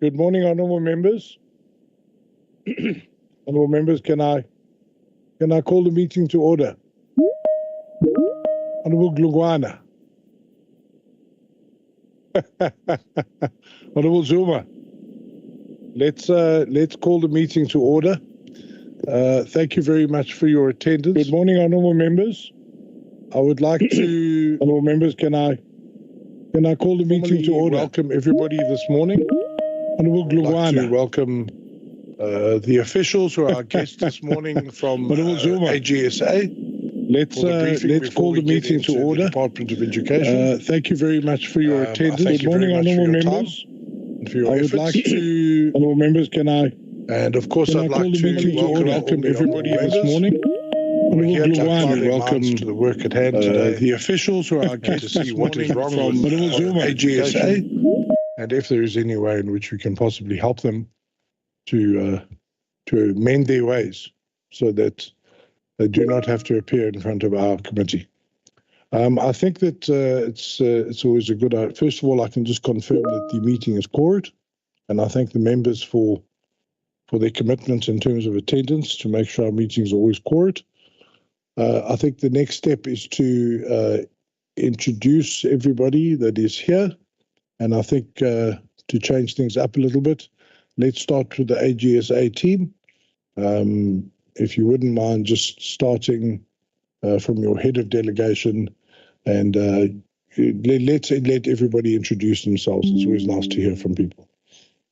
Good morning, honourable members. Honourable members, can I call the meeting to order? Honourable Glugwana. Honourable Zuma. Let's call the meeting to order. Thank you very much for your attendance. Good morning, honourable members. I would like to, honourable members, can I call the meeting to order? Welcome everybody this morning. Honourable Glugwana. I'd like to welcome the officials who are our guests this morning from AGSA. Let's call the meeting to order. The Department of Education. Thank you very much for your attendance. Good morning, honourable members. And for your efforts. Would like to, honourable members, and of course I'd like to welcome everybody this morning. We're here to welcome to the work at hand today. The officials who are our guests to see what is wrong with AGSA, and if there is any way in which we can possibly help them to amend their ways so that they do not have to appear in front of our committee. I think that it's always a good idea. First of all, I can just confirm that the meeting is quorate, and I thank the members for their commitment in terms of attendance to make sure our meetings are always quorate. I think the next step is to introduce everybody that is here, and I think to change things up a little bit. Let's start with the AGSA team. If you wouldn't mind just starting from your head of delegation, and let everybody introduce themselves. It's always nice to hear from people.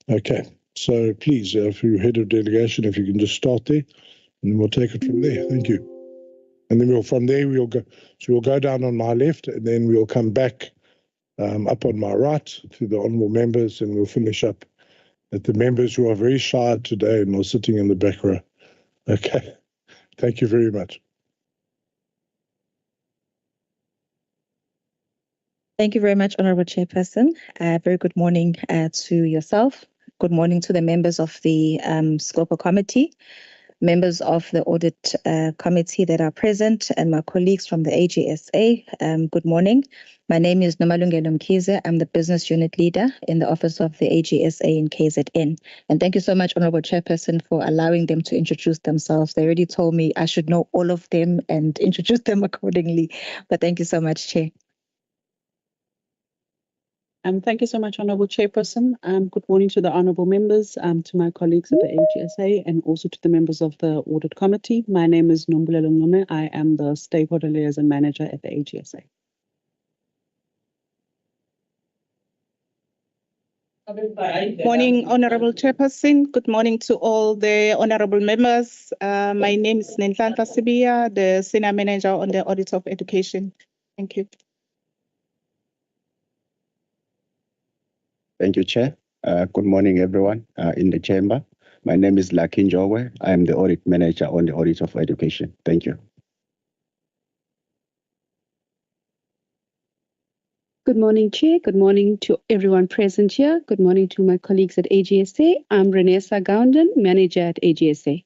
Okay, so please, for your head of delegation, if you can just start there, and we'll take it from there. Thank you. And then from there we'll go. So we'll go down on my left, and then we'll come back up on my right to the honourable members, and we'll finish up at the members who are very shy today and are sitting in the back row. Okay, thank you very much. Thank you very much, Honourable Chairperson. Very good morning to yourself. Good morning to the members of the SCOPA committee, members of the audit committee that are present, and my colleagues from the AGSA. Good morning. My name is Nomalungelo Mkhize. I'm the business unit leader in the office of the AGSA in KZN. And thank you so much, Honourable Chairperson, for allowing them to introduce themselves. They already told me I should know all of them and introduce them accordingly. But thank you so much, Chair. Thank you so much, Honourable Chairperson. Good morning to the honourable members, to my colleagues at the AGSA, and also to the members of the Audit Committee. My name is Nombulelo Ncome. I am the Stakeholder Liaison Manager at the AGSA. Morning, Honourable Chairperson. Good morning to all the honourable members. My name is Nenhlanhla Sibiya, the Senior Manager on the Audit of Education. Thank you. Thank you, Chair. Good morning, everyone in the chamber. My name is Lucky Njogwe. I am the Audit Manager on the Audit of Education. Thank you. Good morning, Chair. Good morning to everyone present here. Good morning to my colleagues at AGSA. I'm Renessa Gounden, Manager at AGSA.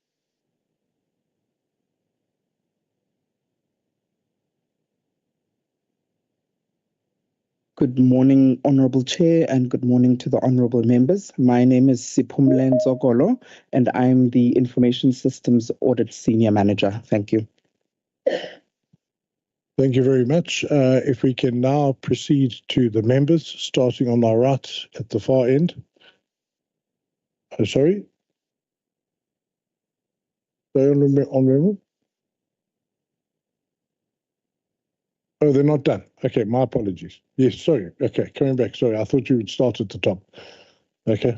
Good morning, Honourable Chair, and good morning to the honourable members. My name is Siphumla Nzokolo, and I'm the Information Systems Audit Senior Manager. Thank you. Thank you very much. If we can now proceed to the members, starting on our right at the far end. Sorry? Honourable? Oh, they're not done. Okay, my apologies. Yes, sorry. Okay, coming back. Sorry, I thought you would start at the top. Okay.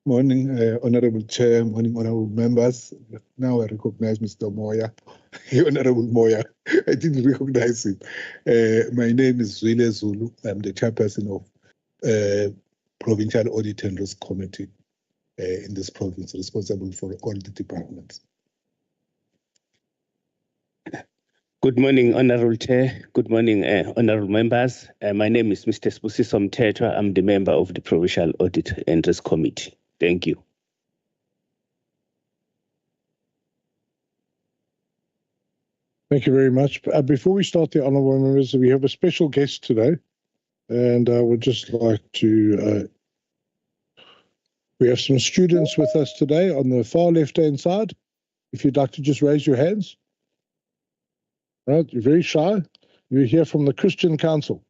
Morning, Honourable Chair, morning, honourable members. Now I recognize Mr. Moya, Honourable Moya. I didn't recognize him. My name is Zwile Zulu. I'm the chairperson of Provincial Audit and Risk Committee in this province, responsible for all the departments. Good morning, Honourable Chair. Good morning, honourable members. My name is Mr. Spusiso Mthethwa. I'm the member of the Provincial Audit and Risk Committee. Thank you. Thank you very much. Before we start, the honourable members, we have a special guest today, and I would just like to. We have some students with us today on the far left-hand side. If you'd like to just raise your hands. Right, you're very shy. You're here from the Christian Council,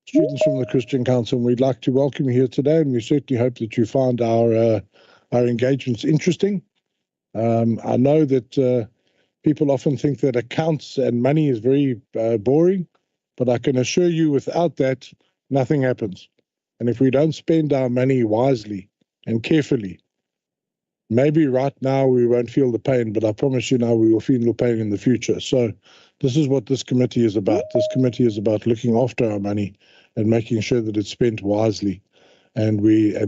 students from the Christian Council, and we'd like to welcome you here today, and we certainly hope that you find our engagements interesting. I know that people often think that accounts and money is very boring, but I can assure you without that, nothing happens. And if we don't spend our money wisely and carefully, maybe right now we won't feel the pain, but I promise you now we will feel the pain in the future. So this is what this committee is about. This committee is about looking after our money and making sure that it's spent wisely. And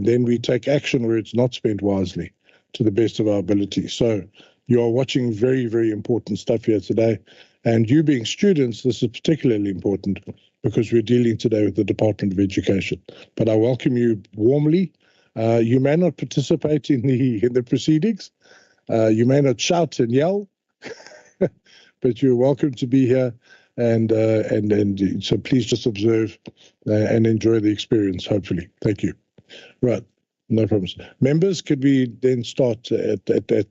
then we take action where it's not spent wisely to the best of our ability. So you are watching very, very important stuff here today. And you being students, this is particularly important because we're dealing today with the Department of Education. But I welcome you warmly. You may not participate in the proceedings. You may not shout and yell, but you're welcome to be here. And so please just observe and enjoy the experience, hopefully. Thank you. Right, no problems. Members, could we then start at the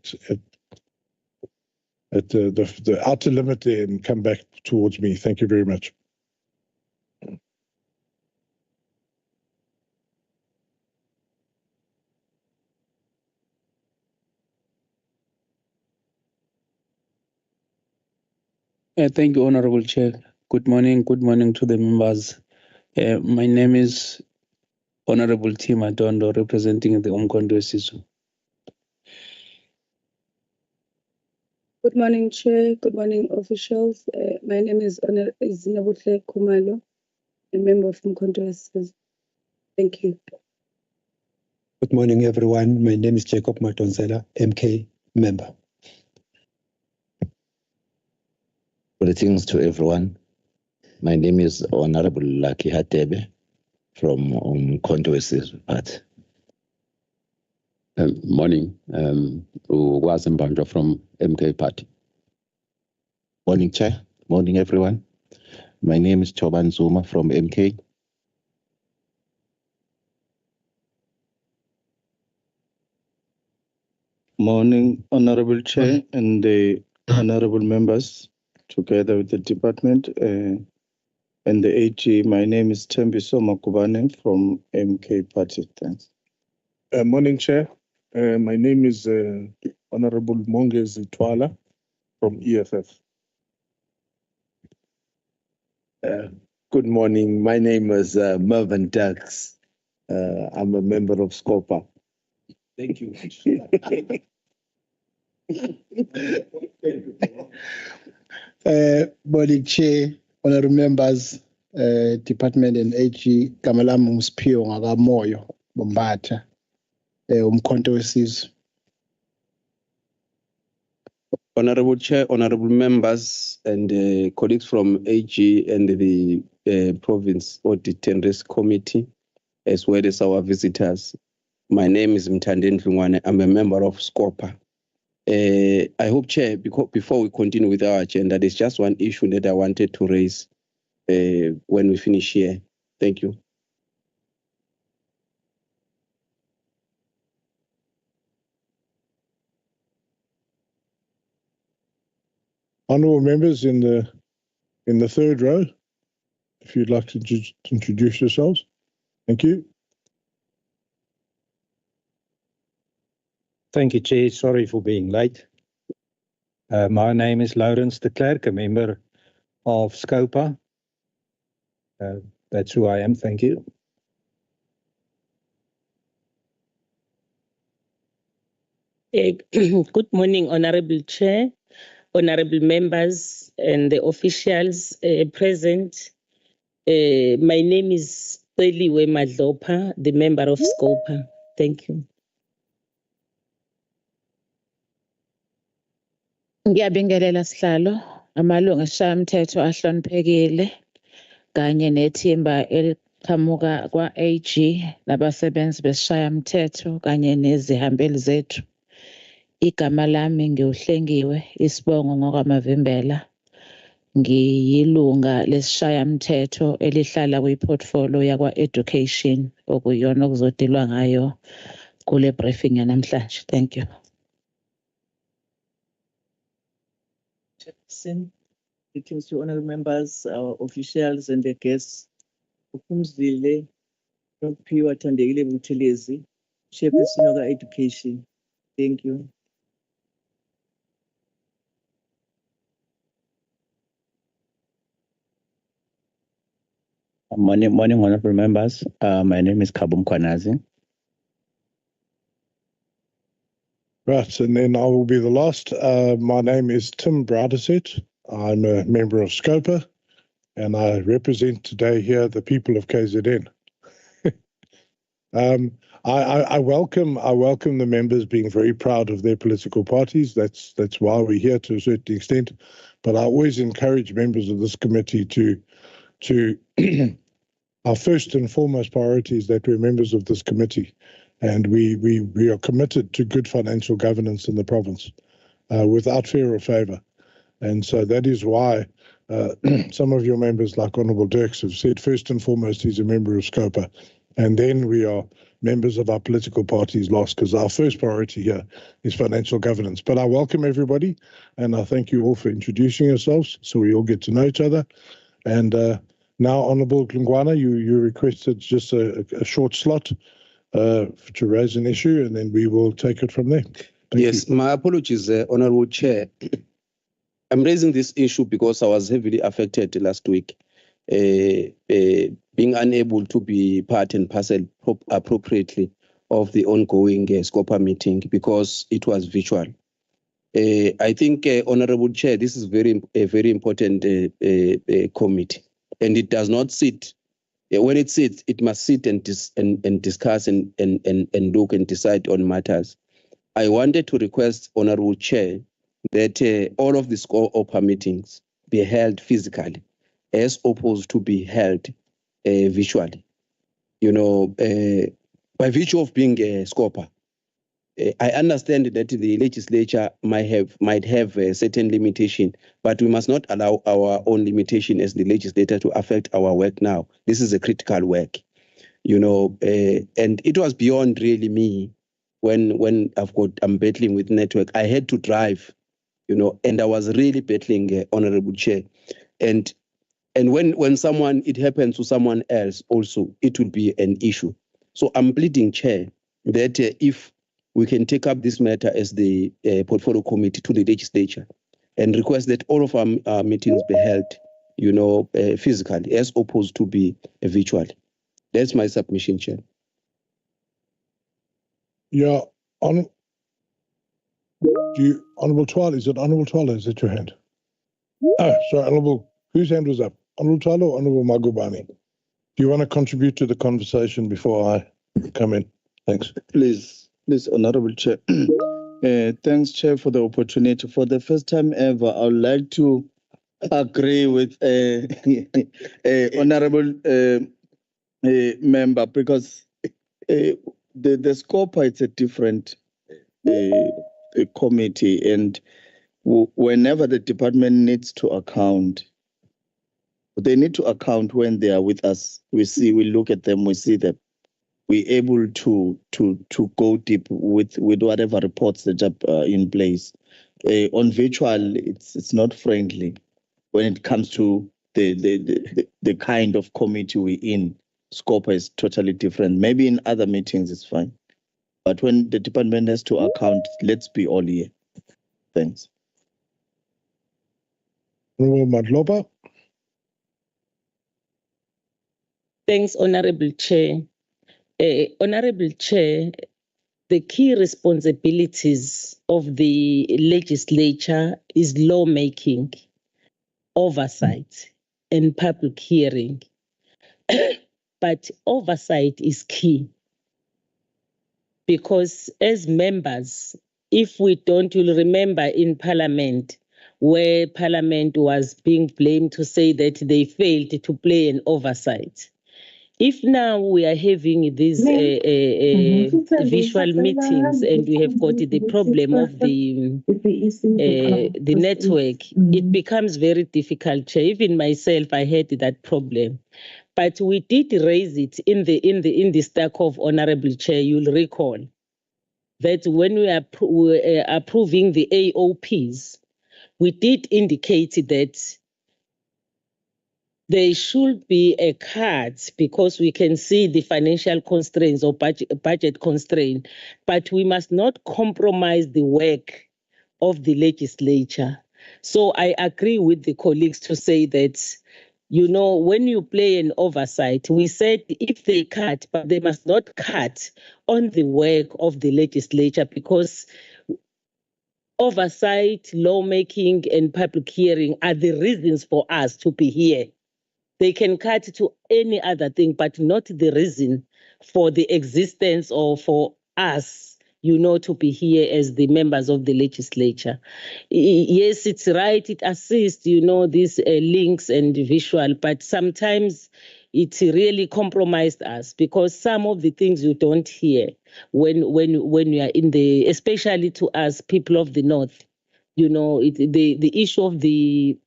outer limit there and come back towards me? Thank you very much. Thank you, Honorable Chair. Good morning to the members. My name is Honorable Tim Adondo, representing the Umkhonto Sizwe. Good morning, Chair. Good morning, officials. My name is Nabuhle Kumalo, a member of Umkhonto Sizwe. Thank you. Good morning, everyone. My name is Jacob Matonsela, MK member. Greetings to everyone. My name is Honorable Lucky Hatebe from Umkhonto Sizwe Party. Morning, Wazimbanjo from MK Party. Morning, Chair. Morning, everyone. My name is Choban Zuma from MK. Morning, Honorable Chair and the honorable members, together with the department and the AG. My name is Tembiso Makubane from MK Party. Thanks. Morning, Chair. My name is Honorable Mongezi Twala from EFF. Good morning. My name is Mervyn Dax. I'm a member of SCOPA. Thank you. Body Chair, honorable members, department and AG, Kamalam Muspio Ngagamoyo, Bombata, Umkhonto Sizwe. Honorable Chair, honorable members, and colleagues from AG and the Province Audit and Risk Committee, as well as our visitors. My name is Mtandeni Mfingwane. I'm a member of SCOPA. I hope, Chair, before we continue with our agenda, there's just one issue that I wanted to raise when we finish here. Thank you. Honourable members in the third row, if you'd like to introduce yourselves. Thank you. Thank you, Chair. Sorry for being late. My name is Lawrence de Klerk, a member of SCOPA. That's who I am. Thank you. Good morning, Honorable Chair, honorable members, and the officials present. My name is Teliwe Madlopa, the member of SCOPA. Thank you. Ngiyabingelela sihlalo amalungu esishayamthetho ahloniphekile kanye nethimba eliqhamuka kwa-AG nabasebenzi besishayamthetho kanye nezihambeli zethu. Igama lami ngiuhlengiwe Isibongo ngokwamavimbela. Ngiyilunga lesishayamthetho elihlala kwi-portfolio yakwa-education okuyona okuzodilwa ngayo kule briefing yanamhlanje. Thank you. Greetings to honorable members, our officials and the guests. Ukumzile, Nophiwa Thandekile Buthelezi, Chairperson of Education. Thank you. Morning, honorable members. My name is Kabum Kwanazi. Right, and then I will be the last. My name is Tim Browderset. I'm a member of SCOPA, and I represent today here the people of KZN. I welcome the members being very proud of their political parties. That's why we're here to a certain extent. But I always encourage members of this committee to our first and foremost priority is that we're members of this committee. And we are committed to good financial governance in the province without fear or favour. And so that is why some of your members, like Honourable Dirks, have said first and foremost he's a member of SCOPA. And then we are members of our political parties last, because our first priority here is financial governance. But I welcome everybody, and I thank you all for introducing yourselves so we all get to know each other. And now, Honourable Glungwana, you requested just a short slot to raise an issue, and then we will take it from there. Yes, my apologies, Honourable Chair. I'm raising this issue because I was heavily affected last week, being unable to be part and parcel appropriately of the ongoing SCOPA meeting because it was virtual. I think, Honorable Chair, this is a very important committee, and it does not sit. When it sits, it must sit and discuss and look and decide on matters. I wanted to request, Honorable Chair, that all of the SCOPA meetings be held physically, as opposed to be held virtually. You know, by virtue of being a SCOPA, I understand that the legislature might have a certain limitation, but we must not allow our own limitation as the legislator to affect our work now. This is a critical work, you know, and it was beyond really me when I'm battling with network. I had to drive, you know, and I was really battling, Honorable Chair. And when it happens to someone else also, it will be an issue. So I'm pleading, Chair, that if we can take up this matter as the portfolio committee to the legislature and request that all of our meetings be held, you know, physically, as opposed to be virtually. That's my submission, Chair. Yeah, Honorable Twala, is it Honorable Twala? Is it your hand? Oh, sorry, Honorable, whose hand was up? Honorable Twala or Honorable Magubani? Do you want to contribute to the conversation before I come in? Thanks. Please, Honorable Chair. Thanks, Chair, for the opportunity. For the first time ever, I would like to agree with Honorable member, because the SCOPA is a different committee, and whenever the department needs to account, they need to account when they are with us. We look at them, we see them. We're able to go deep with whatever reports that are in place. On virtual, it's not friendly when it comes to the kind of committee we're in. SCOPA is totally different. Maybe in other meetings it's fine, but when the department has to account, let's be all here. Thanks. Madloba. Thanks, Honorable Chair. Honorable Chair, the key responsibilities of the legislature is lawmaking, oversight, and public hearing. But oversight is key, because as members, if we don't, you'll remember in Parliament, where Parliament was being blamed to say that they failed to play an oversight. If now we are having these visual meetings and we have got the problem of the network, it becomes very difficult, Chair. Even myself, I had that problem. But we did raise it in the stack of Honorable Chair. You'll recall that when we are approving the AOPs, we did indicate that there should be a cut, because we can see the financial constraints or budget constraint, but we must not compromise the work of the legislature. So I agree with the colleagues to say that, you know, when you play an oversight, we said if they cut, but they must not cut on the work of the legislature, because oversight, lawmaking, and public hearing are the reasons for us to be here. They can cut to any other thing, but not the reason for the existence or for us, you know, to be here as the members of the legislature. Yes, it's right. It assists, you know, these links and visual, but sometimes it really compromised us, because some of the things you don't hear when you are in the, especially to us people of the North, you know, the issue of the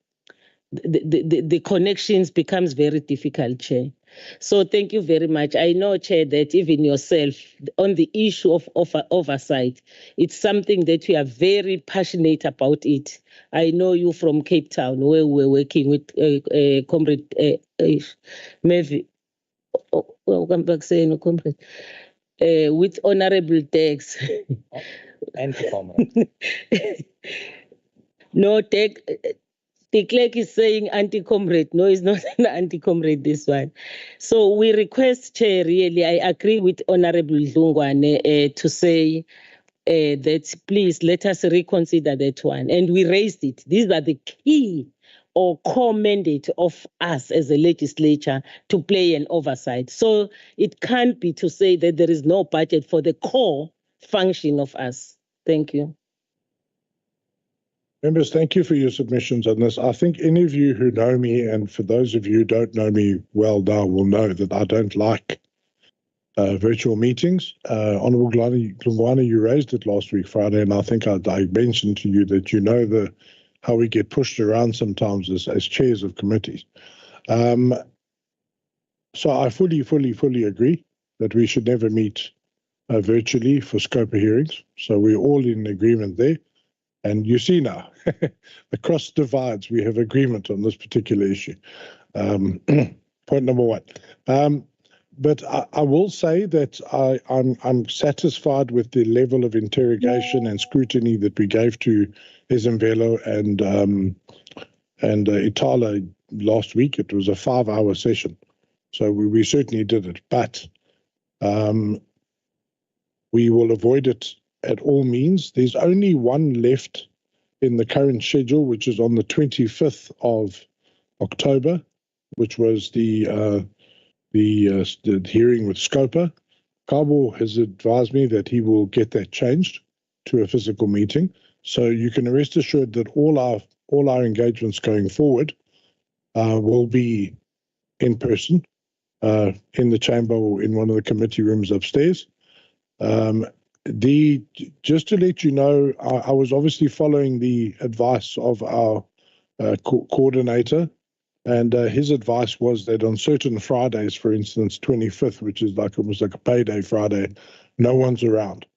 connections becomes very difficult, Chair. So thank you very much. I know, Chair, that even yourself on the issue of oversight, it's something that we are very passionate about it. I know you from Cape Town, where we're working with Comrade Mevi. Welcome back, saying Comrade. With Honorable Dex. And the Comrade. No, the clerk is saying anti-comrade. No, it's not an anti-comrade, this one. So we request, Chair, really, I agree with Honorable Dlungwane to say that please let us reconsider that one. And we raised it. These are the key or core mandate of us as a legislature to play an oversight. So it can't be to say that there is no budget for the core function of us. Thank you. Members, thank you for your submissions on this. I think any of you who know me, and for those of you who don't know me well now, will know that I don't like virtual meetings. Honourable Glungwane, you raised it last week, Friday, and I think I mentioned to you that you know how we get pushed around sometimes as chairs of committees. So I fully agree that we should never meet virtually for SCOPA hearings. So we're all in agreement there. And you see now, across divides, we have agreement on this particular issue. Point number one. But I will say that I'm satisfied with the level of interrogation and scrutiny that we gave to Ezemvelo and Itala last week. It was a 5-hour session, so we certainly did it. But we will avoid it at all means. There's only one left in the current schedule, which is on the 25th of October, which was the hearing with SCOPA. Kabo has advised me that he will get that changed to a physical meeting. So you can rest assured that all our engagements going forward will be in person, in the chamber or in one of the committee rooms upstairs. Just to let you know, I was obviously following the advice of our coordinator, and his advice was that on certain Fridays, for instance, 25th, which is almost like a payday Friday, no one's around.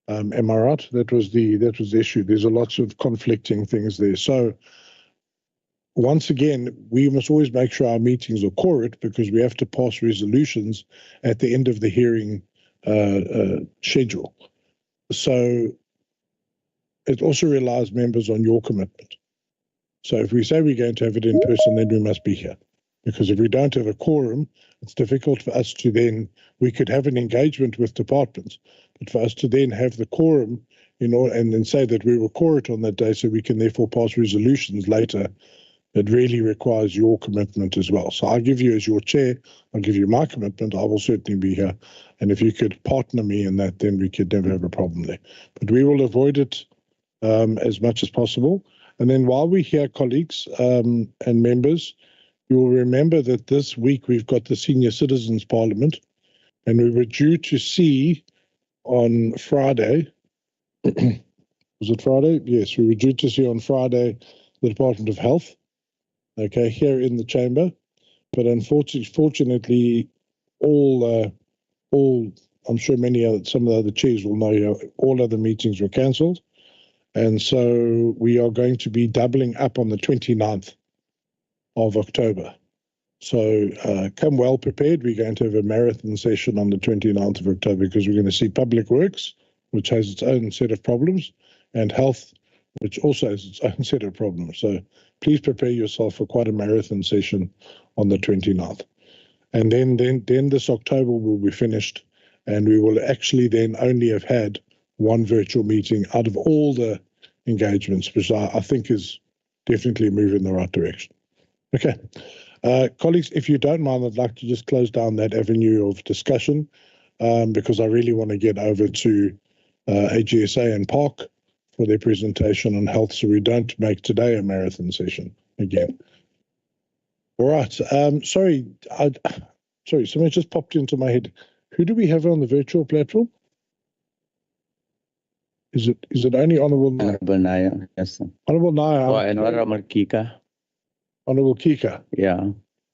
Am I right? That was the issue. There's a lots of conflicting things there. So once again, we must always make sure our meetings are quorate, because we have to pass resolutions at the end of the hearing schedule. So it also relies, members, on your commitment. So if we say we're going to have it in person, then we must be here. Because if we don't have a quorum, it's difficult for us to then, we could have an engagement with departments, but for us to then have the quorum, and then say that we were quorate on that day so we can therefore pass resolutions later, it really requires your commitment as well. So I give you, as your chair, I'll give you my commitment. I will certainly be here. And if you could partner me in that, then we could never have a problem there. But we will avoid it as much as possible. And then while we're here, colleagues and members, you will remember that this week we've got the Senior Citizens Parliament, and we were due to see on Friday, was it Friday? Yes, we were due to see on Friday the Department of Health, okay, here in the chamber. But unfortunately, all I'm sure some of the other chairs will know, all other meetings were cancelled. And so we are going to be doubling up on the 29th of October. So come well prepared. We're going to have a marathon session on the 29th of October, because we're going to see Public Works, which has its own set of problems, and Health, which also has its own set of problems. So please prepare yourself for quite a marathon session on the 29th. And then this October will be finished, and we will actually then only have had one virtual meeting out of all the engagements, which I think is definitely a move in the right direction. Okay. Colleagues, if you don't mind, I'd like to just close down that avenue of discussion, because I really want to get over to AGSA and Park for their presentation on health, so we don't make today a marathon session again. All right. Sorry, something just popped into my head. Who do we have on the virtual platform? Is it only Honourable Naya? Yes. Honourable Naya? Oh, and Honourable Kika. Honourable Kika. Yeah.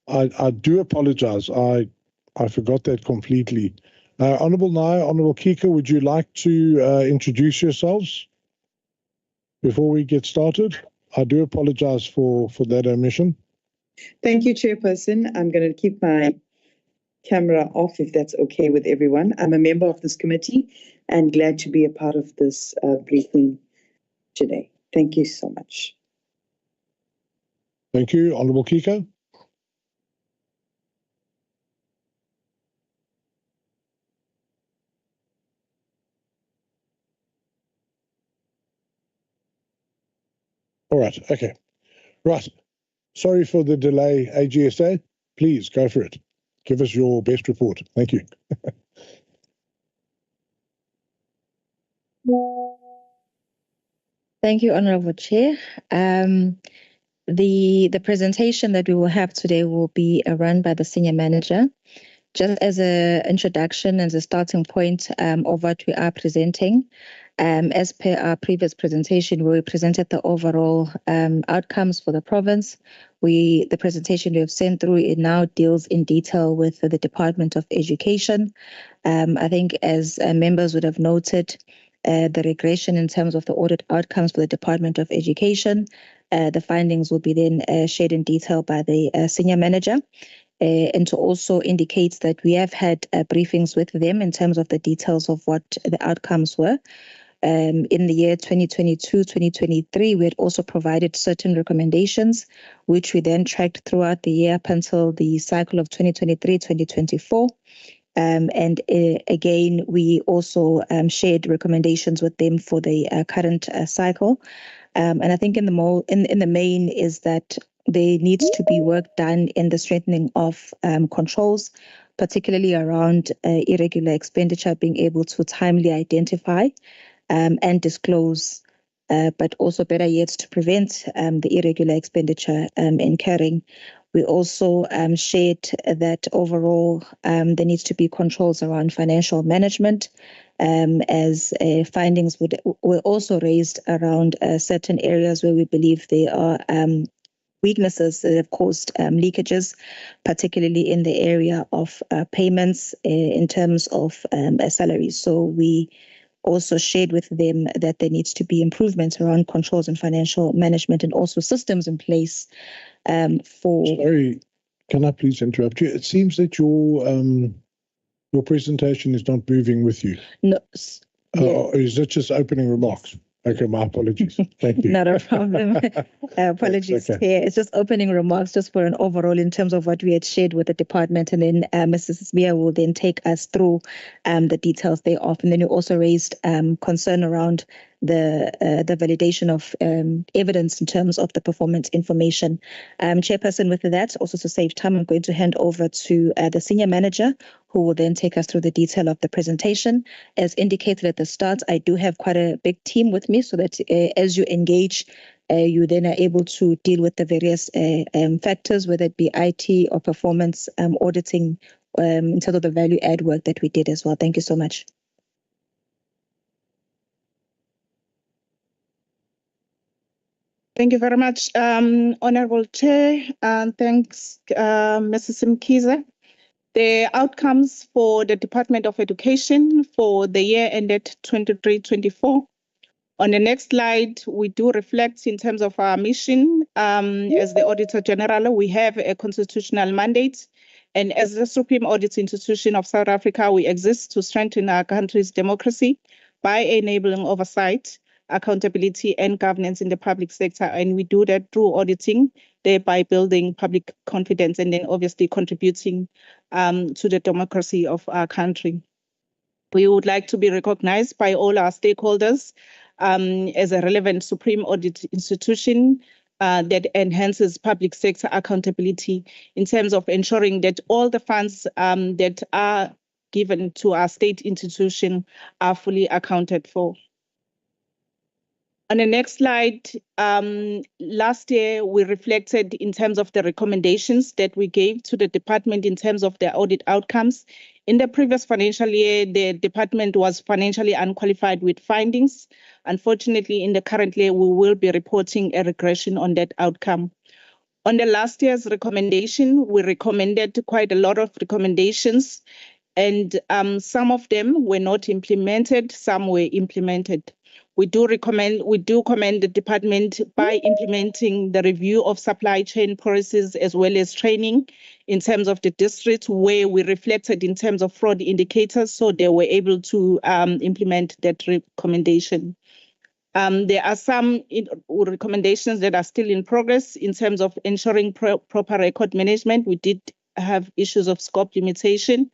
I do apologise. I forgot that completely. Honourable Naya, Honourable Kika, would you like to introduce yourselves before we get started? I do apologise for that omission. Thank you, Chairperson. I'm going to keep my camera off if that's okay with everyone. I'm a member of this committee and glad to be a part of this briefing today. Thank you so much. Thank you. Honourable Kiko. All right. Okay. Right. Sorry for the delay, AGSA. Please go for it. Give us your best report. Thank you. Thank you, Honourable Chair. The presentation that we will have today will be run by the Senior Manager. Just as an introduction, as a starting point of what we are presenting, as per our previous presentation, where we presented the overall outcomes for the province. The presentation we have sent through, it now deals in detail with the Department of Education. I think as members would have noted, the regression in terms of the audit outcomes for the Department of Education, the findings will be then shared in detail by the Senior Manager. And to also indicate that we have had briefings with them in terms of the details of what the outcomes were. In the year 2022-2023, we had also provided certain recommendations, which we then tracked throughout the year up until the cycle of 2023-2024. And again, we also shared recommendations with them for the current cycle. And I think in the main is that there needs to be work done in the strengthening of controls, particularly around irregular expenditure, being able to timely identify and disclose, but also better yet to prevent the irregular expenditure incurring. We also shared that overall there needs to be controls around financial management, as findings were also raised around certain areas where we believe there are weaknesses that have caused leakages, particularly in the area of payments in terms of salaries. So we also shared with them that there needs to be improvements around controls and financial management, and also systems in place for. Sorry, can I please interrupt you? It seems that your presentation is not moving with you. No. Is it just opening remarks? Okay, my apologies. Thank you. Not a problem. Apologies okay. here. It's just opening remarks just for an overall in terms of what we had shared with the department. And then Mrs. Sibia will then take us through the details thereof. And then you also raised concern around the validation of evidence in terms of the performance information. Chairperson, with that, also to save time, I'm going to hand over to the Senior Manager, who will then take us through the detail of the presentation. As indicated at the start, I do have quite a big team with me, so that as you engage, you then are able to deal with the various factors, whether it be IT or performance auditing, in terms of the value add work that we did as well. Thank you so much. Thank you very much, Honourable Chair, and thanks, Mrs. Mkiza. The outcomes for the Department of Education for the year ended 23-24. On the next slide, we do reflect in terms of our mission. As the Auditor General, we have a constitutional mandate, and as the Supreme Audit Institution of South Africa, we exist to strengthen our country's democracy by enabling oversight, accountability, and governance in the public sector. And we do that through auditing, thereby building public confidence, and then obviously contributing to the democracy of our country. We would like to be recognized by all our stakeholders as a relevant Supreme Audit Institution that enhances public sector accountability in terms of ensuring that all the funds that are given to our state institution are fully accounted for. On the next slide, last year we reflected in terms of the recommendations that we gave to the department in terms of their audit outcomes. In the previous financial year, the department was financially unqualified with findings. Unfortunately, in the current year, we will be reporting a regression on that outcome. On the last year's recommendation, we recommended quite a lot of recommendations, and some of them were not implemented, some were implemented. We do commend the department by implementing the review of supply chain policies as well as training in terms of the districts where we reflected in terms of fraud indicators, so they were able to implement that recommendation. There are some recommendations that are still in progress in terms of ensuring proper record management. We did have issues of scope limitation,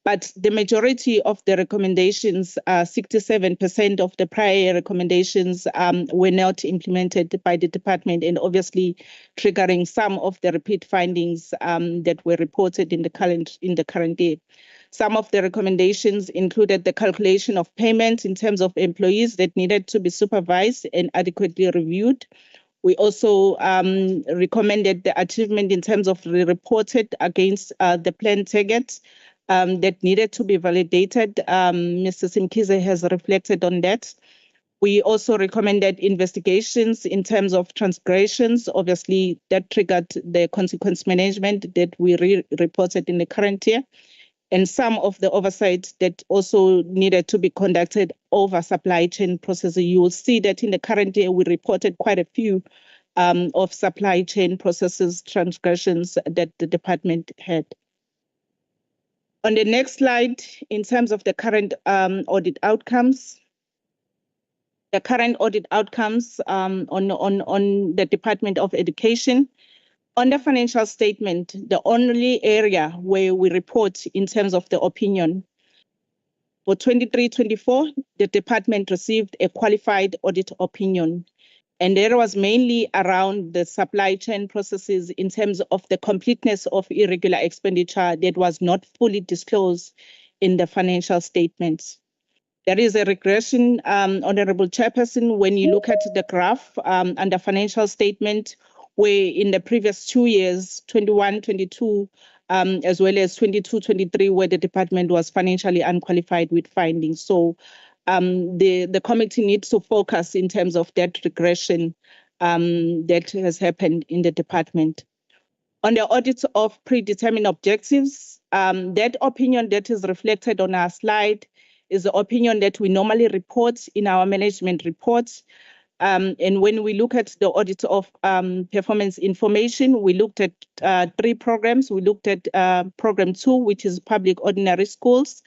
but the majority of the recommendations, 67% of the prior recommendations were not implemented by the department, and obviously triggering some of the repeat findings that were reported in the current year. Some of the recommendations included the calculation of payments in terms of employees that needed to be supervised and adequately reviewed. We also recommended the achievement in terms of the reported against the plan targets that needed to be validated. Mr. Simkize has reflected on that. We also recommended investigations in terms of transgressions. Obviously, that triggered the consequence management that we reported in the current year, and some of the oversight that also needed to be conducted over supply chain processes. You will see that in the current year, we reported quite a few of supply chain processes transgressions that the department had. On the next slide, in terms of the current audit outcomes, the current audit outcomes on the Department of Education. On the financial statement, the only area where we report in terms of the opinion, for 23-24, the department received a qualified audit opinion. And there was mainly around the supply chain processes in terms of the completeness of irregular expenditure that was not fully disclosed in the financial statements. There is a regression, Honorable Chairperson, when you look at the graph under financial statement, where in the previous 2 years, 21-22, as well as 22-23, where the department was financially unqualified with findings. So the committee needs to focus in terms of that regression that has happened in the department. On the audit of predetermined objectives, that opinion that is reflected on our slide is the opinion that we normally report in our management reports. And when we look at the audit of performance information, we looked at 3 programs. We looked at program 2, which is public ordinary schools.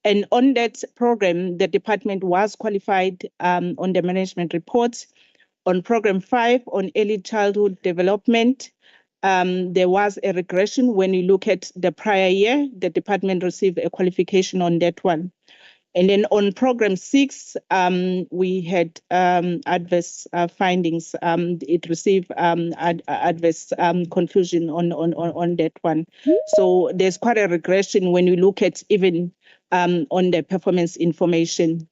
And on that program, the department was qualified on the management report. On program 5, on early childhood development, there was a regression. When you look at the prior year, the department received a qualification on that one. And then on program 6, we had adverse findings. It received adverse conclusion on that one. So there's quite a regression when you look at even on the performance information.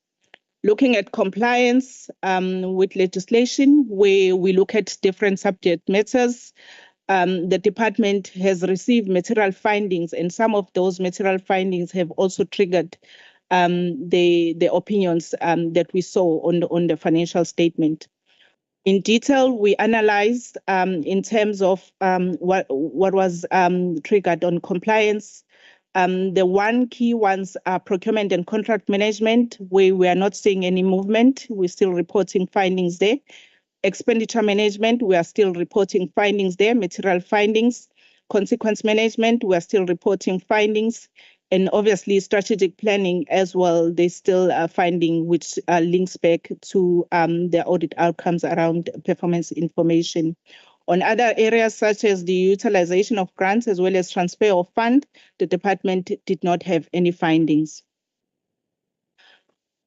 Looking at compliance with legislation, where we look at different subject matters, the department has received material findings, and some of those material findings have also triggered the opinions that we saw on the financial statement. In detail, we analyzed in terms of what was triggered on compliance. The one key ones are procurement and contract management, where we are not seeing any movement. We're still reporting findings there. Expenditure management, we are still reporting findings there, material findings. Consequence management, we are still reporting findings. And obviously strategic planning as well, there's still a finding which links back to the audit outcomes around performance information. On other areas such as the utilization of grants as well as transfer of fund, the department did not have any findings.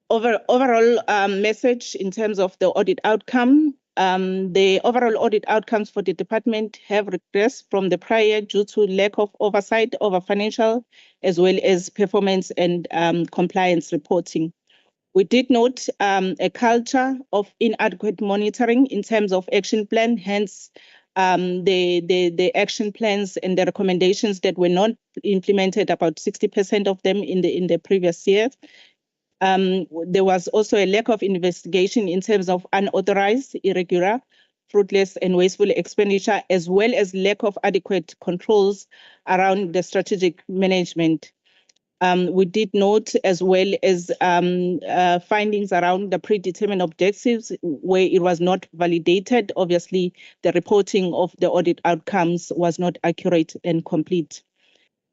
Overall message in terms of the audit outcome, the overall audit outcomes for the department have regressed from the prior due to lack of oversight over financial as well as performance and compliance reporting. We did note a culture of inadequate monitoring in terms of action plan, hence the action plans and the recommendations that were not implemented, about 60% of them in the previous year. There was also a lack of investigation in terms of unauthorized, irregular, fruitless and wasteful expenditure, as well as lack of adequate controls around the strategic management. We did note as well as findings around the predetermined objectives where it was not validated. Obviously, the reporting of the audit outcomes was not accurate and complete.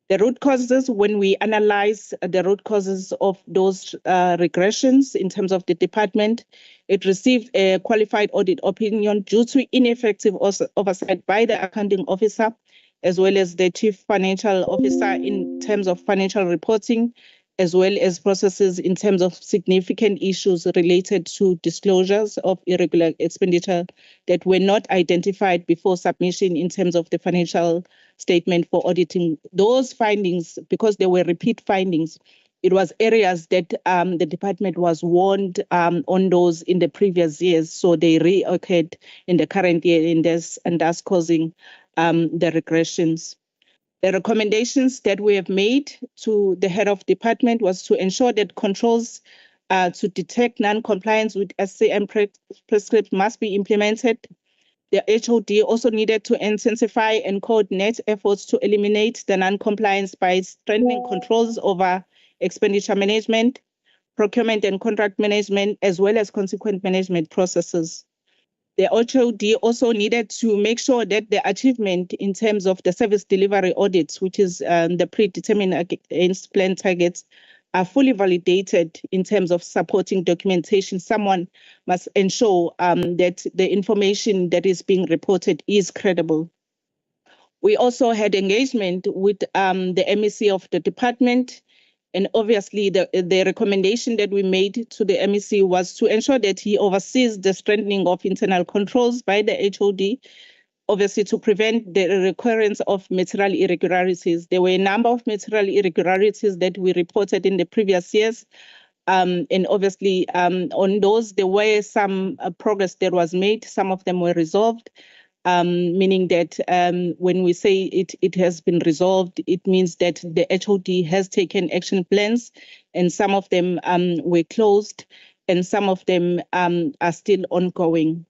The root causes, when we analyze the root causes of those regressions in terms of the department, it received a qualified audit opinion due to ineffective oversight by the accounting officer, as well as the chief financial officer in terms of financial reporting, as well as processes in terms of significant issues related to disclosures of irregular expenditure that were not identified before submission in terms of the financial statement for auditing. Those findings, because they were repeat findings, it was areas that the department was warned on those in the previous years, so they reoccurred in the current year, and thus causing the regressions. The recommendations that we have made to the head of department was to ensure that controls to detect non-compliance with SCM prescripts must be implemented. The HOD also needed to intensify and coordinate efforts to eliminate the non-compliance by strengthening controls over expenditure management, procurement and contract management, as well as consequent management processes. The HOD also needed to make sure that the achievement in terms of the service delivery audits, which is the predetermined against plan targets, are fully validated in terms of supporting documentation. Someone must ensure that the information that is being reported is credible. We also had engagement with the MEC of the department. And obviously, the recommendation that we made to the MEC was to ensure that he oversees the strengthening of internal controls by the HOD, obviously to prevent the recurrence of material irregularities. There were a number of material irregularities that we reported in the previous years. And obviously, on those, there were some progress that was made. Some of them were resolved. Meaning that when we say it has been resolved, it means that the HOD has taken action plans, and some of them were closed, and some of them are still ongoing.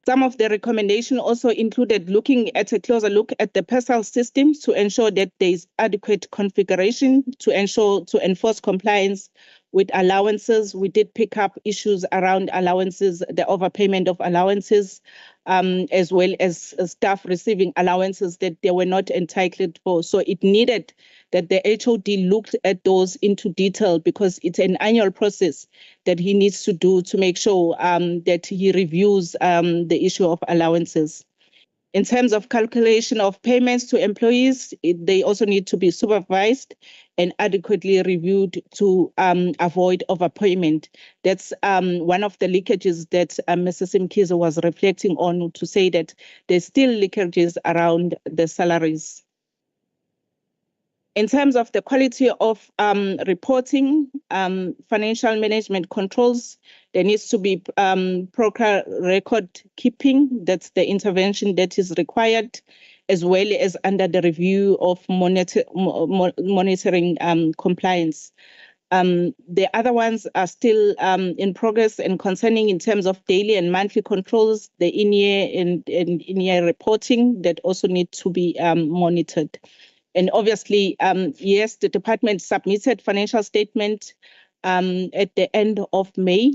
Some of the recommendations also included looking at a closer look at the PERSAL system to ensure that there is adequate configuration to enforce compliance with allowances. We did pick up issues around allowances, the overpayment of allowances, as well as staff receiving allowances that they were not entitled for. So it needed that the HOD looked at those into detail, because it's an annual process that he needs to do to make sure that he reviews the issue of allowances. In terms of calculation of payments to employees, they also need to be supervised and adequately reviewed to avoid overpayment. That's one of the leakages that Mrs. Mkhize was reflecting on, to say that there's still leakages around the salaries. In terms of the quality of reporting, financial management controls, there needs to be proper record keeping. That's the intervention that is required, as well as under the review of monitoring compliance. The other ones are still in progress and concerning in terms of daily and monthly controls, the in-year and in-year reporting that also need to be monitored. And obviously, yes, the department submitted financial statement at the end of May.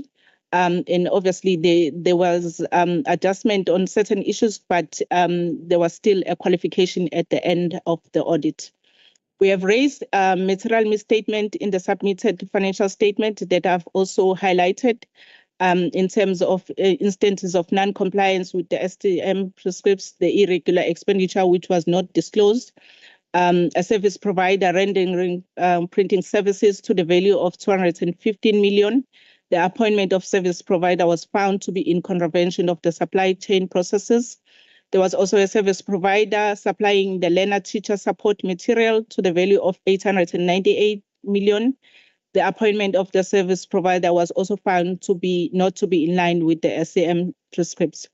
And obviously, there was adjustment on certain issues, but there was still a qualification at the end of the audit. We have raised material misstatement in the submitted financial statement that I've also highlighted in terms of instances of non-compliance with the STM prescripts, the irregular expenditure which was not disclosed. A service provider rendering printing services to the value of 215 million. The appointment of service provider was found to be in contravention of the supply chain processes. There was also a service provider supplying the learner-teacher support material to the value of 898 million. The appointment of the service provider was also found to be not to be in line with the SCM prescripts.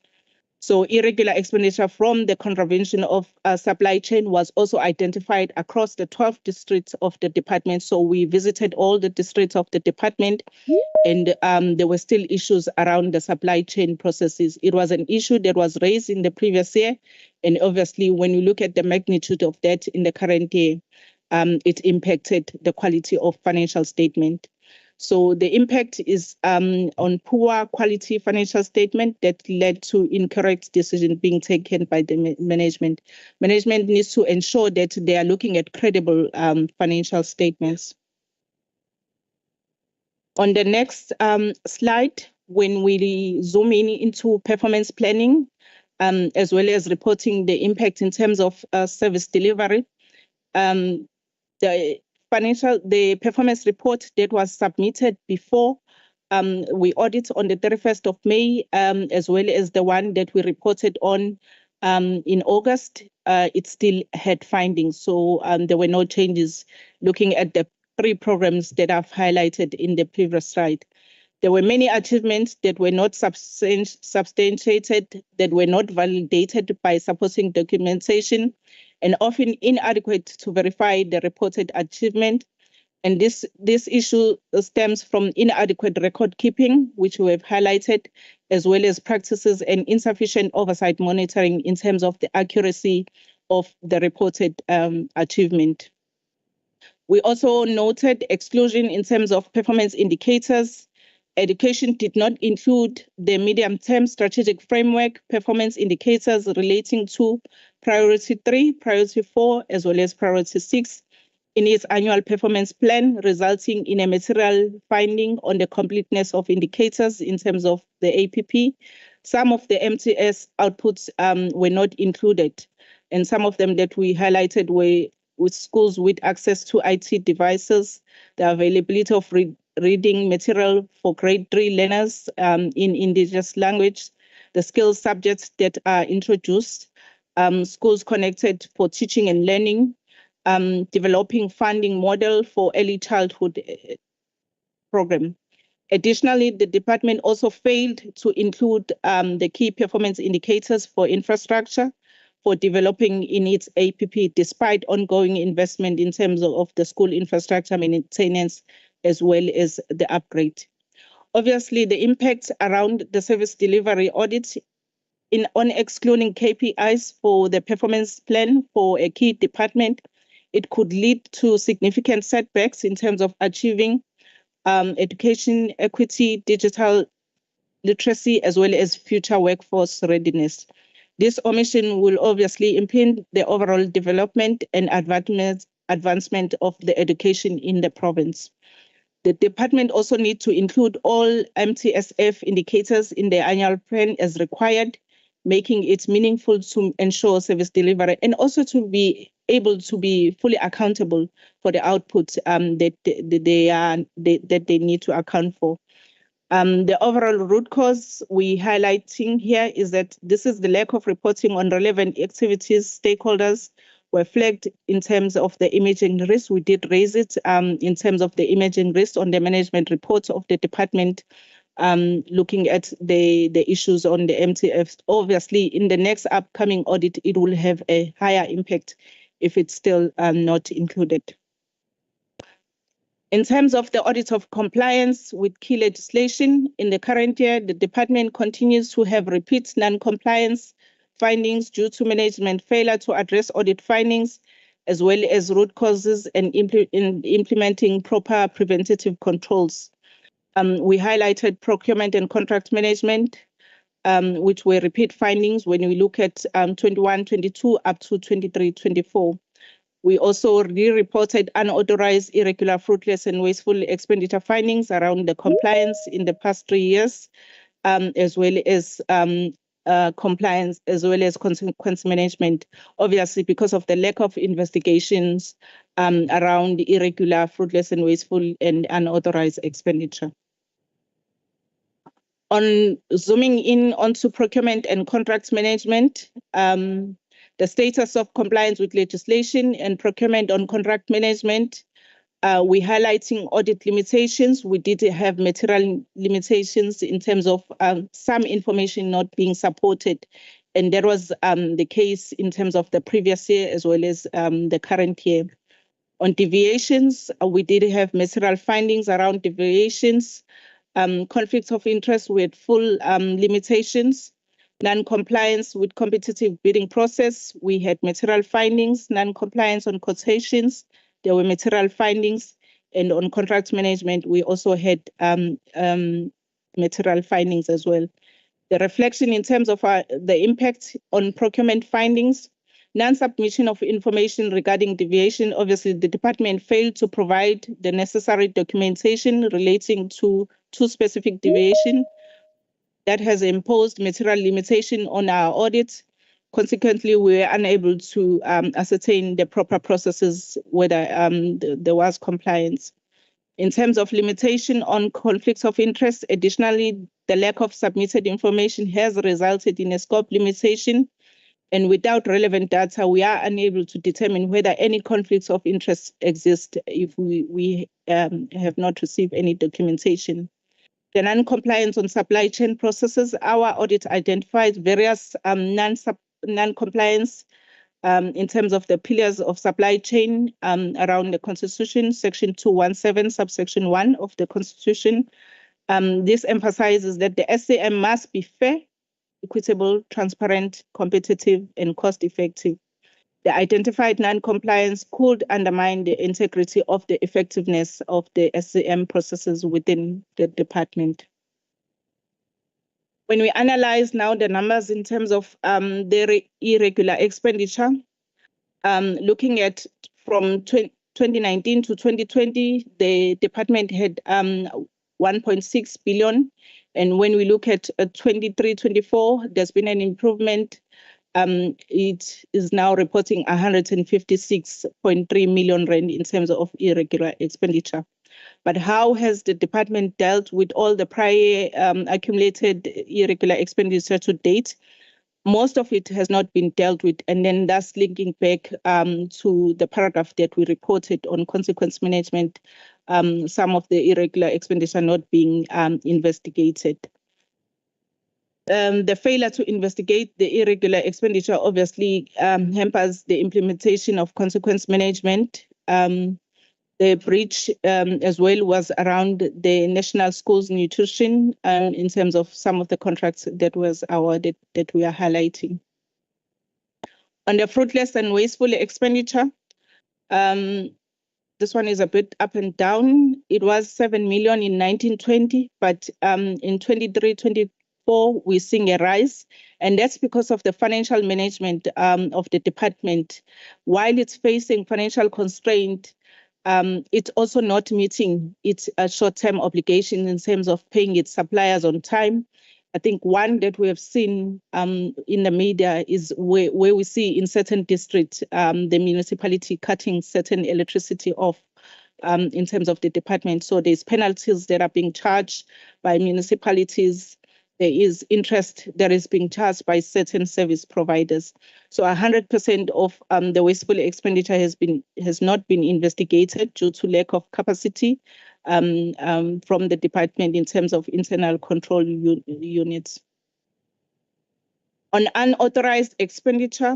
So irregular expenditure from the contravention of supply chain was also identified across the 12 districts of the department. So we visited all the districts of the department, and there were still issues around the supply chain processes. It was an issue that was raised in the previous year. And obviously, when you look at the magnitude of that in the current year, it impacted the quality of financial statement. So the impact is on poor quality financial statement that led to incorrect decision being taken by the management. Management needs to ensure that they are looking at credible financial statements. On the next slide, when we zoom in into performance planning, as well as reporting the impact in terms of service delivery, the performance report that was submitted before we audit on the 31st of May, as well as the one that we reported on in August, it still had findings. So there were no changes looking at the 3 programs that I've highlighted in the previous slide. There were many achievements that were not substantiated, that were not validated by supporting documentation, and often inadequate to verify the reported achievement. And this issue stems from inadequate record keeping, which we have highlighted, as well as practices and insufficient oversight monitoring in terms of the accuracy of the reported achievement. We also noted exclusion in terms of performance indicators. Education did not include the medium-term strategic framework performance indicators relating to priority 3, priority 4, as well as priority 6 in its annual performance plan, resulting in a material finding on the completeness of indicators in terms of the APP. Some of the MTS outputs were not included, and some of them that we highlighted were with schools with access to IT devices, the availability of reading material for grade 3 learners in indigenous language, the skills subjects that are introduced, schools connected for teaching and learning, developing funding model for early childhood program. Additionally, the department also failed to include the key performance indicators for infrastructure for developing in its APP, despite ongoing investment in terms of the school infrastructure maintenance as well as the upgrade. Obviously, the impacts around the service delivery audit on excluding KPIs for the performance plan for a key department, it could lead to significant setbacks in terms of achieving education equity, digital literacy, as well as future workforce readiness. This omission will obviously impede the overall development and advancement of the education in the province. The department also needs to include all MTSF indicators in the annual plan as required, making it meaningful to ensure service delivery and also to be able to be fully accountable for the output that they need to account for. The overall root cause we highlighting here is that this is the lack of reporting on relevant activities. Stakeholders were flagged in terms of the emerging risk. We did raise it in terms of the emerging risk on the management report of the department, looking at the issues on the MTF. Obviously, in the next upcoming audit, it will have a higher impact if it's still not included. In terms of the audit of compliance with key legislation, in the current year, the department continues to have repeat non-compliance findings due to management failure to address audit findings, as well as root causes and implementing proper preventative controls. We highlighted procurement and contract management, which were repeat findings when we look at 21-22 up to 23-24. We also re-reported unauthorized, irregular, fruitless, and wasteful expenditure findings around the compliance in the past 3 years, as well as compliance, as well as consequence management, obviously because of the lack of investigations around irregular, fruitless, and wasteful and unauthorized expenditure. On zooming in onto procurement and contracts management, the status of compliance with legislation and procurement on contract management, we're highlighting audit limitations. We did have material limitations in terms of some information not being supported. And that was the case in terms of the previous year as well as the current year. On deviations, we did have material findings around deviations, conflicts of interest with full limitations. Non-compliance with competitive bidding process, we had material findings. Non-compliance on quotations, there were material findings. and on contract management, we also had material findings as well. The reflection in terms of the impact on procurement findings, non-submission of information regarding deviation. Obviously, the department failed to provide the necessary documentation relating to two specific deviations that has imposed material limitation on our audit. Consequently, we were unable to ascertain the proper processes, whether there was compliance. In terms of limitation on conflicts of interest, additionally, the lack of submitted information has resulted in a scope limitation, and without relevant data, we are unable to determine whether any conflicts of interest exist if we have not received any documentation. The non-compliance on supply chain processes, our audit identified various non-compliance in terms of the pillars of supply chain around the Constitution, Section 217, subsection 1 of the Constitution. This emphasizes that the SCM must be fair, equitable, transparent, competitive, and cost-effective. The identified non-compliance could undermine the integrity of the effectiveness of the SCM processes within the department. When we analyze now the numbers in terms of the irregular expenditure, looking at from 2019 to 2020, the department had 1.6 billion. And when we look at 23-24, there's been an improvement. It is now reporting 156.3 million rand in terms of irregular expenditure. But how has the department dealt with all the prior accumulated irregular expenditure to date? Most of it has not been dealt with, and then that's linking back to the paragraph that we reported on consequence management, some of the irregular expenditure not being investigated. The failure to investigate the irregular expenditure obviously hampers the implementation of consequence management. The breach as well was around the national schools nutrition in terms of some of the contracts that was awarded that we are highlighting. On the fruitless and wasteful expenditure, this one is a bit up and down. It was 7 million in 1920, but in 23-24, we're seeing a rise. And that's because of the financial management of the department. While it's facing financial constraint, it's also not meeting its short-term obligation in terms of paying its suppliers on time. I think one that we have seen in the media is where we see in certain districts, the municipality cutting certain electricity off in terms of the department. So there's penalties that are being charged by municipalities. There is interest that is being charged by certain service providers. So 100% of the wasteful expenditure has not been investigated due to lack of capacity from the department in terms of internal control units. On unauthorized expenditure,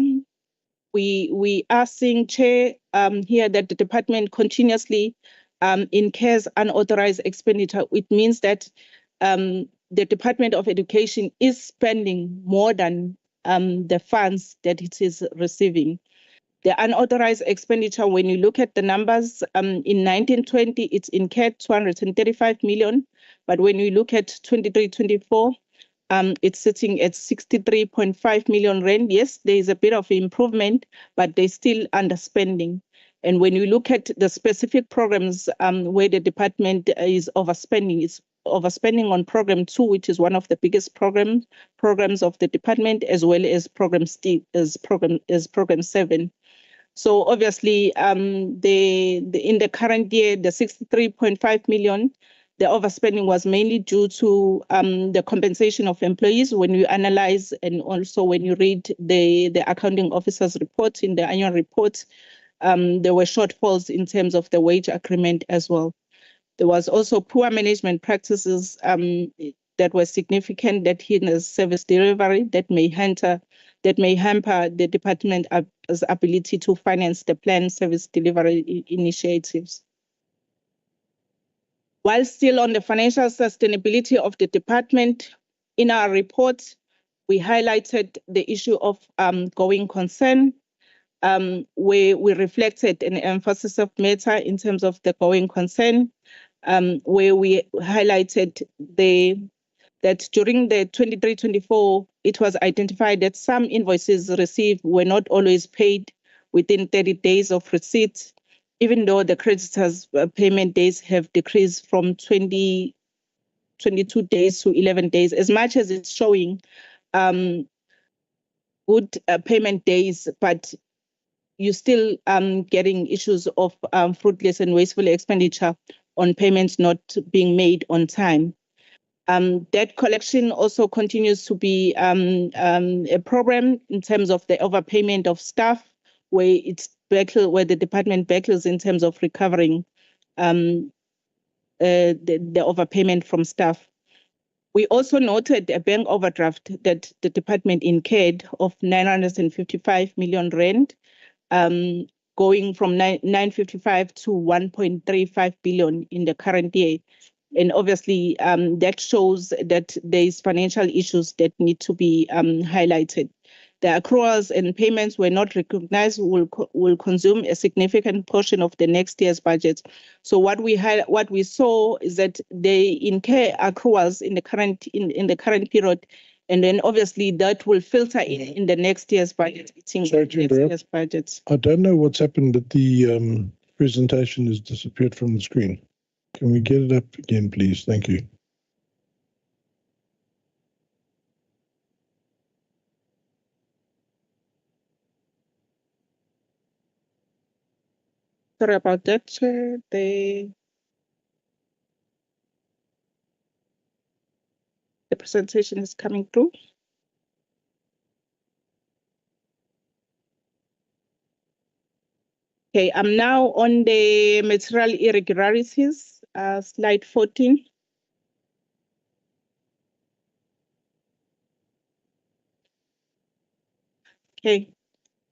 we are seeing, Chair, here that the department continuously incurs unauthorized expenditure. It means that the Department of Education is spending more than the funds that it is receiving. The unauthorized expenditure, when you look at the numbers, in 1920, it's incurred 235 million. But when you look at 23-24, it's sitting at 63.5 million rand. Yes, there is a bit of improvement, but they're still underspending. And when you look at the specific programs where the department is overspending, it's overspending on program 2, which is one of the biggest programs of the department, as well as program 7. So obviously, in the current year, the 63.5 million, the overspending was mainly due to the compensation of employees. When you analyze and also when you read the accounting officer's report in the annual report, there were shortfalls in terms of the wage agreement as well. There was also poor management practices that were significant that hinders service delivery that may hamper the department's ability to finance the planned service delivery initiatives. While still on the financial sustainability of the department, in our report, we highlighted the issue of going concern. where we reflected an emphasis of matter in terms of the going concern, where we highlighted that during the 23-24, it was identified that some invoices received were not always paid within 30 days of receipt, even though the creditors' payment days have decreased from 22 days to 11 days, as much as it's showing good payment days, but you're still getting issues of fruitless and wasteful expenditure on payments not being made on time. Debt collection also continues to be a problem in terms of the overpayment of staff, where where the department backlogs in terms of recovering the overpayment from staff. We also noted a bank overdraft that the department incurred of 955 million rand, going from 955 to 1.35 billion in the current year. And obviously, that shows that there is financial issues that need to be highlighted. The accruals and payments were not recognized will consume a significant portion of the next year's budget. So what we saw is that they incur accruals in the current period, and then obviously that will filter in the next year's budget. I don't know what's happened, but the presentation has disappeared from the screen. Can we get it up again, please? Thank you. Sorry about that, Chair. The presentation is coming through. Okay, I'm now on the material irregularities, slide 14. Okay.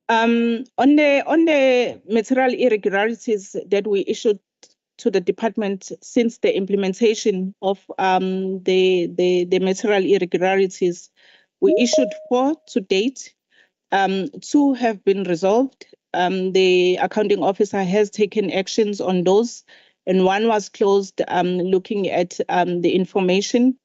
On the material irregularities that we issued to the department since the implementation of the material irregularities, we issued 4 to date. 2 have been resolved. The accounting officer has taken actions on those, and 1 was closed looking at the information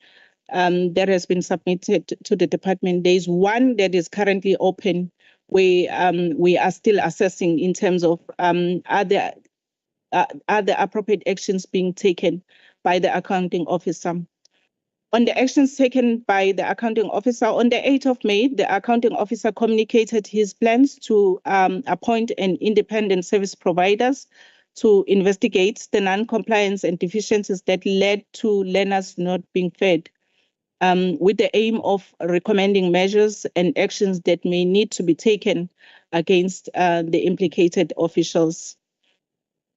that has been submitted to the department. There is 1 that is currently open, where we are still assessing in terms of are the appropriate actions being taken by the accounting officer. On the actions taken by the accounting officer, on the 8th of May, the accounting officer communicated his plans to appoint an independent service providers to investigate the non-compliance and deficiencies that led to learners not being fed, with the aim of recommending measures and actions that may need to be taken against the implicated officials.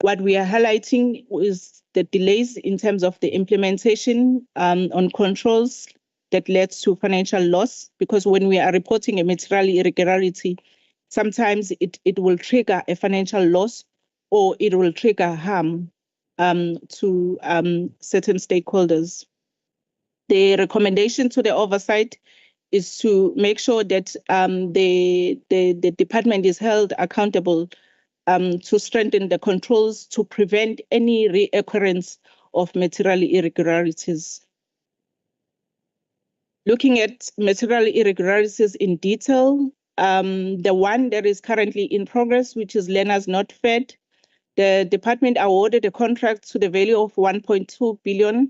What we are highlighting is the delays in terms of the implementation on controls that led to financial loss, because when we are reporting a material irregularity, sometimes it will trigger a financial loss or it will trigger harm to certain stakeholders. The recommendation to the oversight is to make sure that the department is held accountable to strengthen the controls to prevent any reoccurrence of material irregularities. Looking at material irregularities in detail, the one that is currently in progress, which is learners not fed, the department awarded a contract to the value of 1.2 billion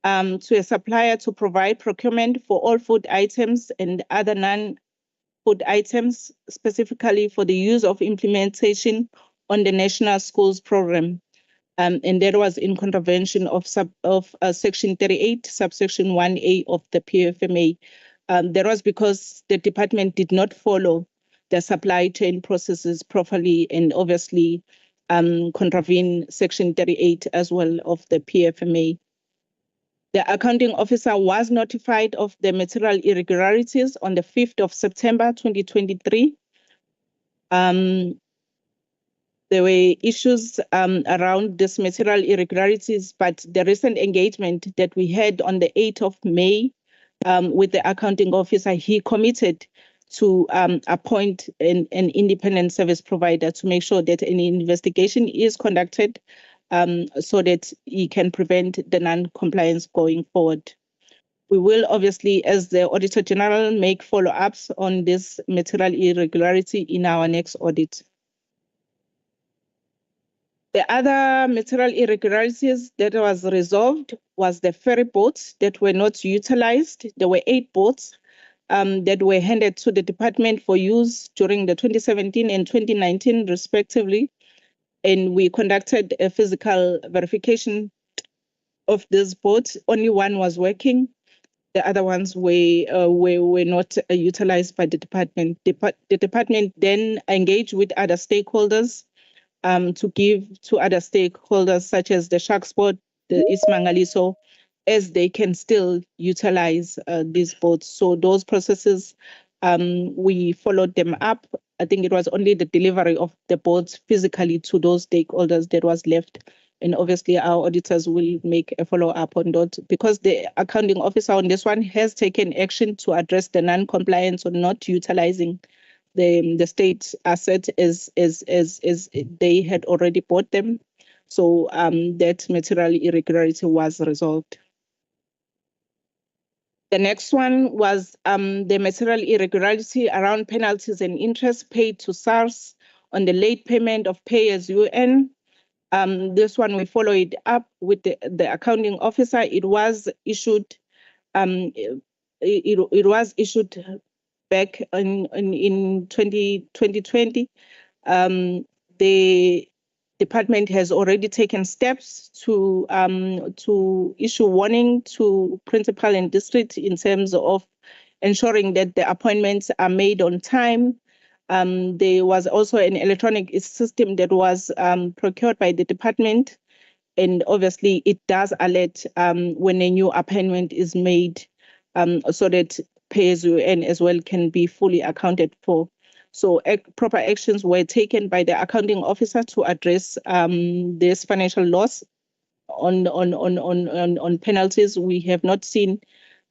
to a supplier to provide procurement for all food items and other non-food items, specifically for the use of implementation on the National Schools Program. And that was in contravention of Section 38, subsection 1A of the PFMA. That was because the department did not follow the supply chain processes properly and obviously contravene Section 38 as well of the PFMA. The accounting officer was notified of the material irregularities on the 5th of September 2023. There were issues around this material irregularities, but the recent engagement that we had on the 8th of May with the accounting officer, he committed to appoint an independent service provider to make sure that any investigation is conducted so that he can prevent the non-compliance going forward. We will obviously, as the Auditor General, make follow-ups on this material irregularity in our next audit. The other material irregularities that was resolved was the ferry boats that were not utilized. There were 8 boats that were handed to the department for use during the 2017 and 2019 respectively. And we conducted a physical verification of these boats. Only one was working. The other ones were not utilized by the department. The department then engaged with other stakeholders to give to other stakeholders such as the Shark Sport, the Ismangaliso, as they can still utilize these boats. So those processes, we followed them up. I think it was only the delivery of the boats physically to those stakeholders that was left. And obviously our auditors will make a follow-up on that because the accounting officer on this one has taken action to address the non-compliance or not utilizing the state assets as they had already bought them. So that material irregularity was resolved. The next one was the material irregularity around penalties and interest paid to SARS on the late payment of pay as you earn. This one we followed up with the accounting officer. It was issued. It was issued back in 2020. The department has already taken steps to issue warning to principal and district in terms of ensuring that the appointments are made on time. There was also an electronic system that was procured by the department, and obviously it does alert when a new appointment is made, so that pay as you earn as well can be fully accounted for. So proper actions were taken by the accounting officer to address this financial loss on penalties. We have not seen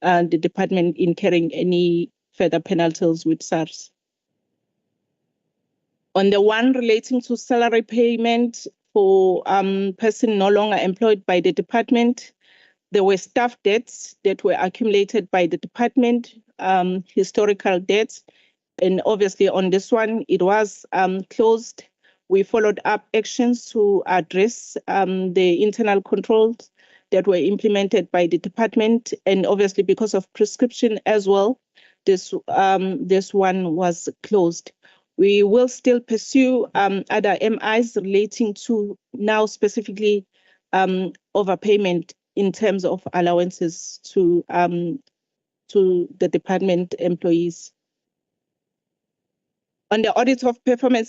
the department incurring any further penalties with SARS. On the one relating to salary payment for person no longer employed by the department, there were staff debts that were accumulated by the department, historical debts. And obviously on this one, it was closed. We followed up actions to address the internal controls that were implemented by the department. And obviously because of prescription as well, this one was closed. We will still pursue other MIs relating to now specifically overpayment in terms of allowances to the department employees. On the audit of performance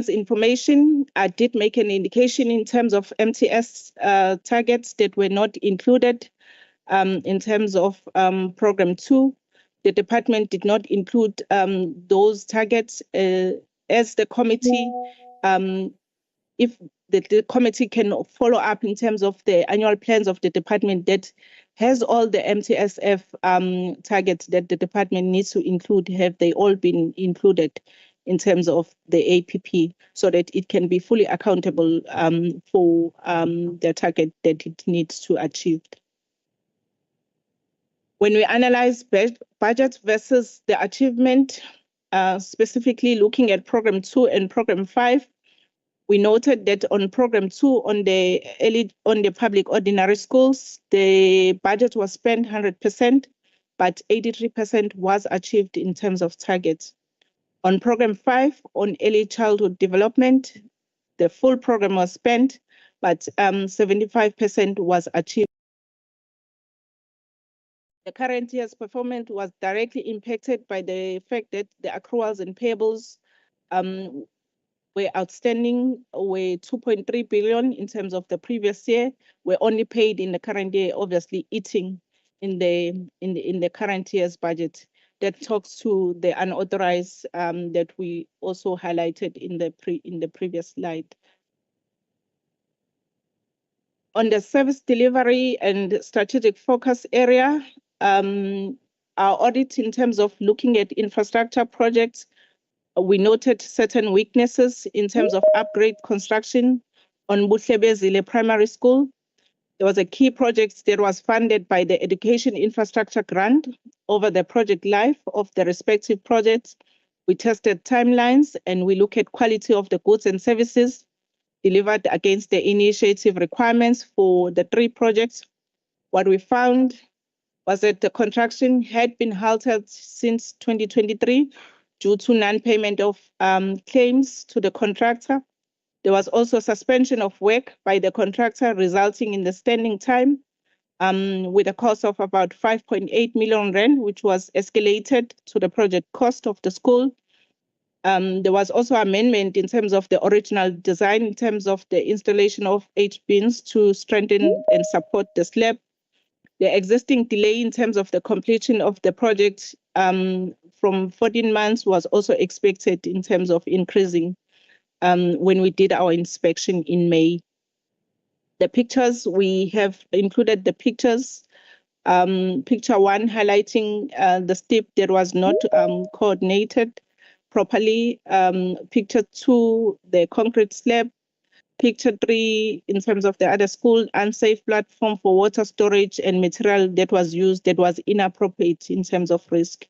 information, I did make an indication in terms of MTS targets that were not included in terms of Program 2. The department did not include those targets as the committee. If the committee can follow up in terms of the annual plans of the department that has all the MTSF targets that the department needs to include, have they all been included in terms of the APP so that it can be fully accountable for the target that it needs to achieve. When we analyze budget versus the achievement, specifically looking at Program 2 and Program 5, we noted that on Program 2, on the public ordinary schools, the budget was spent 100%, but 83% was achieved in terms of targets. On Program 5, on early childhood development, the full program was spent, but 75% was achieved. The current year's performance was directly impacted by the fact that the accruals and payables were outstanding, were 2.3 billion in terms of the previous year, were only paid in the current year, obviously eating in the current year's budget. That talks to the unauthorized that we also highlighted in the previous slide. On the service delivery and strategic focus area, our audit in terms of looking at infrastructure projects, we noted certain weaknesses in terms of upgrade construction on Buhlebezile Primary School. There was a key project that was funded by the Education Infrastructure Grant. Over the project life of the respective projects, we tested timelines and we look at quality of the goods and services delivered against the initiative requirements for the 3 projects. What we found was that the construction had been halted since 2023 due to non-payment of claims to the contractor. There was also suspension of work by the contractor, resulting in the standing time with a cost of about 5.8 million rand, which was escalated to the project cost of the school. There was also amendment in terms of the original design, in terms of the installation of H-bins to strengthen and support the slab. The existing delay in terms of the completion of the project from 14 months was also expected in terms of increasing when we did our inspection in May. The pictures, we have included the pictures. Picture 1 highlighting the step that was not coordinated properly. Picture 2, the concrete slab. Picture 3, in terms of the other school, unsafe platform for water storage and material that was used that was inappropriate in terms of risk.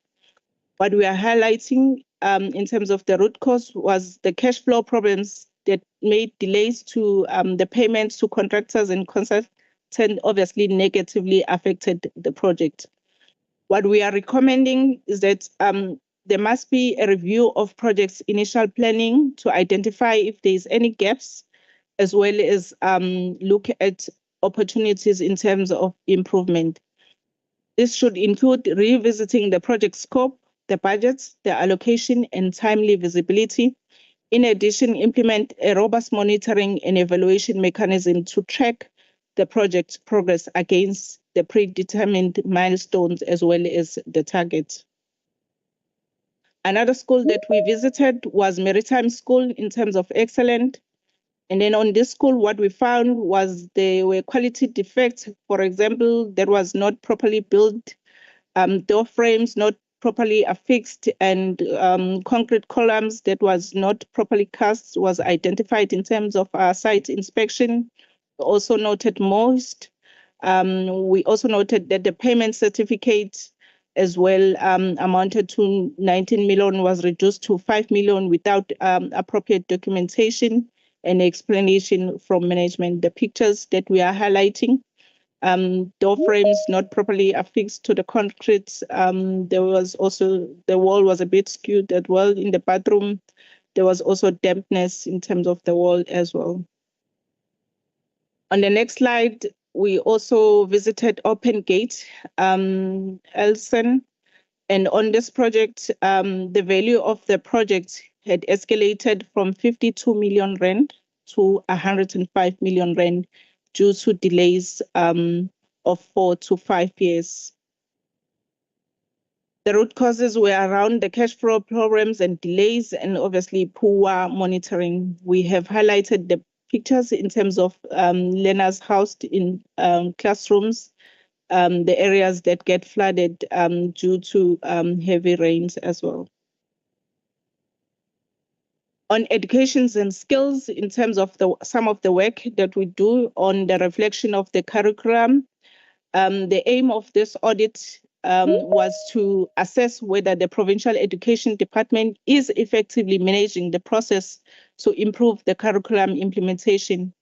What we are highlighting in terms of the root cause was the cash flow problems that made delays to the payments to contractors and consultants, obviously negatively affected the project. What we are recommending is that there must be a review of projects' initial planning to identify if there is any gaps, as well as look at opportunities in terms of improvement. This should include revisiting the project scope, the budgets, the allocation, and timely visibility. In addition, implement a robust monitoring and evaluation mechanism to track the project's progress against the predetermined milestones as well as the targets. Another school that we visited was Maritime School in terms of excellence. And then on this school, what we found was there were quality defects. For example, there was not properly built door frames, not properly affixed, and concrete columns that was not properly cast was identified in terms of our site inspection. We also noted moist. We also noted that the payment certificate as well amounted to 19 million was reduced to 5 million without appropriate documentation and explanation from management. The pictures that we are highlighting, door frames not properly affixed to the concrete. There was also, the wall was a bit skewed as well in the bathroom. There was also dampness in terms of the wall as well. On the next slide, we also visited Open Gate, Elson. And on this project, the value of the project had escalated from 52 million rand to 105 million rand due to delays of 4 to 5 years. The root causes were around the cash flow problems and delays and obviously poor monitoring. We have highlighted the pictures in terms of learners housed in classrooms, the areas that get flooded due to heavy rains as well. On educations and skills, in terms of some of the work that we do on the reflection of the curriculum, the aim of this audit was to assess whether the Provincial Education Department is effectively managing the process to improve the curriculum implementation.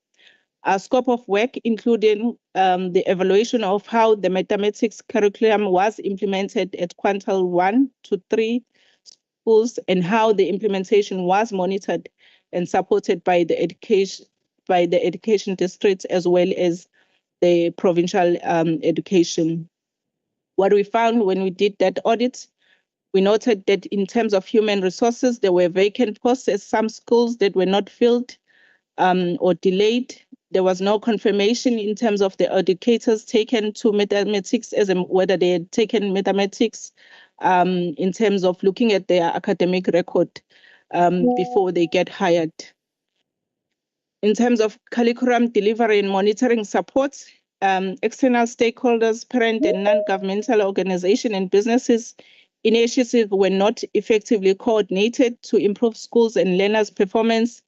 Our scope of work included the evaluation of how the mathematics curriculum was implemented at quintile 1 to 3 schools and how the implementation was monitored and supported by the education districts as well as the provincial education. What we found when we did that audit, we noted that in terms of human resources, there were vacant posts at some schools that were not filled or delayed. There was no confirmation in terms of the educators taken to mathematics as whether they had taken mathematics in terms of looking at their academic record before they get hired. In terms of curriculum delivery and monitoring support, external stakeholders, parent and non-governmental organizations and businesses initiatives were not effectively coordinated to improve schools and learners' performance.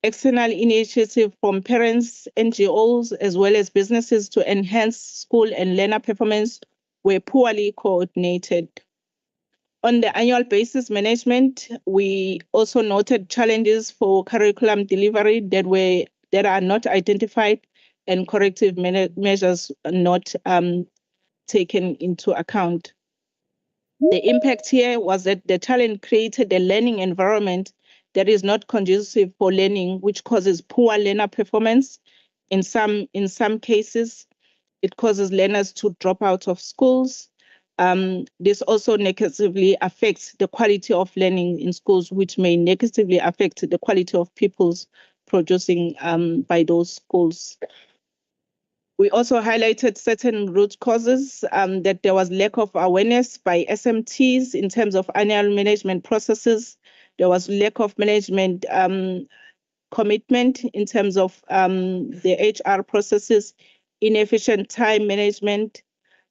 External initiatives from parents, NGOs, as well as businesses to enhance school and learner performance were poorly coordinated. On the annual basis management, we also noted challenges for curriculum delivery that are not identified and corrective measures not taken into account. The impact here was that the challenge created a learning environment that is not conducive for learning, which causes poor learner performance. In some cases, it causes learners to drop out of schools. This also negatively affects the quality of learning in schools, which may negatively affect the quality of pupils producing by those schools. We also highlighted certain root causes, that there was lack of awareness by SMTs in terms of annual management processes. There was lack of management commitment in terms of the HR processes, inefficient time management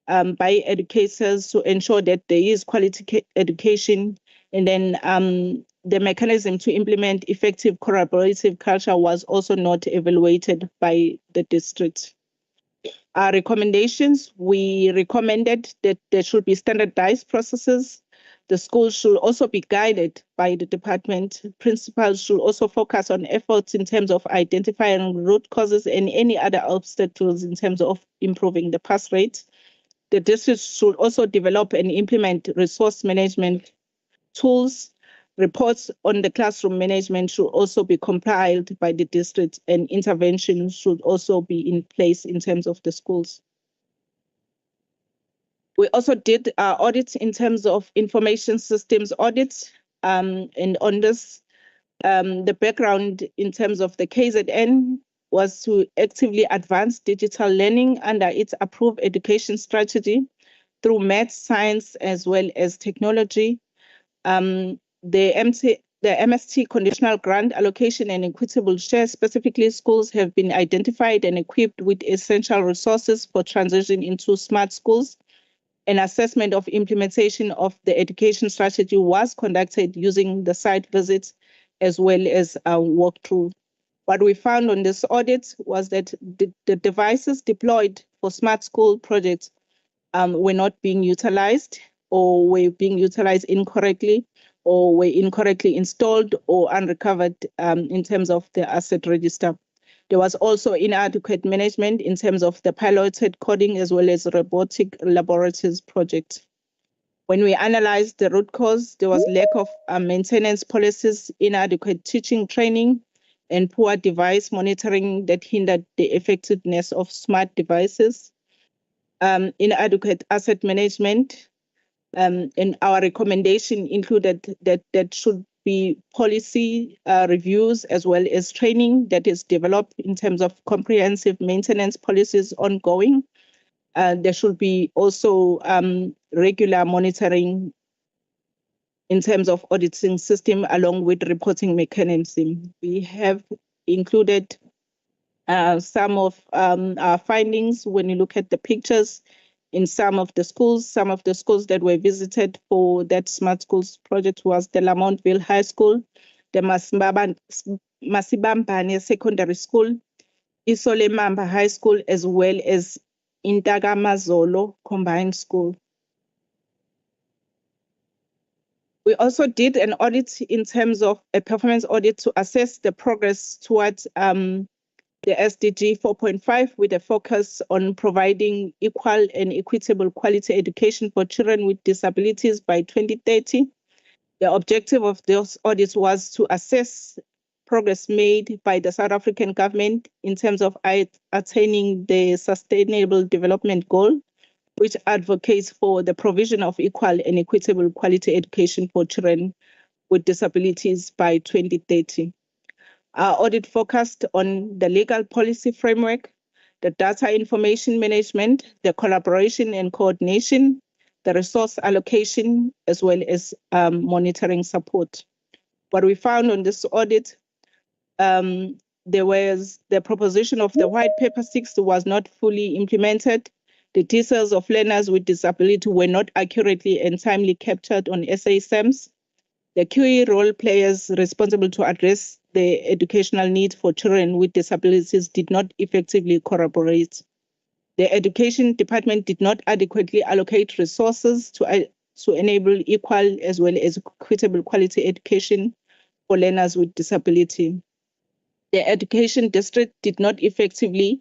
by educators to ensure that there is quality education, and then the mechanism to implement effective collaborative culture was also not evaluated by the district. Our recommendations, we recommended that there should be standardized processes. The schools should also be guided by the department. Principals should also focus on efforts in terms of identifying root causes and any other obstacles in terms of improving the pass rate. The district should also develop and implement resource management tools. Reports on the classroom management should also be compiled by the district, and interventions should also be in place in terms of the schools. We also did audits in terms of information systems audits, and on this, the background in terms of the KZN was to actively advance digital learning under its approved education strategy through math, science, as well as technology. The MST conditional grant allocation and equitable share, specifically schools have been identified and equipped with essential resources for transition into smart schools. An assessment of implementation of the education strategy was conducted using the site visits as well as a walkthrough. What we found on this audit was that the devices deployed for smart school projects were not being utilized, or were being utilized incorrectly, or were incorrectly installed or unrecovered in terms of the asset register. There was also inadequate management in terms of the piloted coding as well as robotic laboratories project. When we analyzed the root cause, there was lack of maintenance policies, inadequate teaching training, and poor device monitoring that hindered the effectiveness of smart devices. Inadequate asset management, and our recommendation included that should be policy reviews as well as training that is developed in terms of comprehensive maintenance policies ongoing. There should be also regular monitoring in terms of auditing system along with reporting mechanism. We have included some of our findings when you look at the pictures in some of the schools. Some of the schools that were visited for that Smart Schools project was the Lamontville High School, the Masibambane Secondary School, Isolemamba High School, as well as Intagamazolo Combined School. We also did an audit in terms of a performance audit to assess the progress towards the SDG 4.5 with a focus on providing equal and equitable quality education for children with disabilities by 2030. The objective of those audits was to assess progress made by the South African government in terms of attaining the Sustainable Development Goal, which advocates for the provision of equal and equitable quality education for children with disabilities by 2030. Our audit focused on the legal policy framework, the data information management, the collaboration and coordination, the resource allocation, as well as monitoring support. What we found on this audit there was the proposition of the White Paper 6 was not fully implemented. The details of learners with disability were not accurately and timely captured on SASMs. The key role players responsible to address the educational needs for children with disabilities did not effectively corroborate. The Education Department did not adequately allocate resources to enable equal as well as equitable quality education for learners with disability. The Education District did not effectively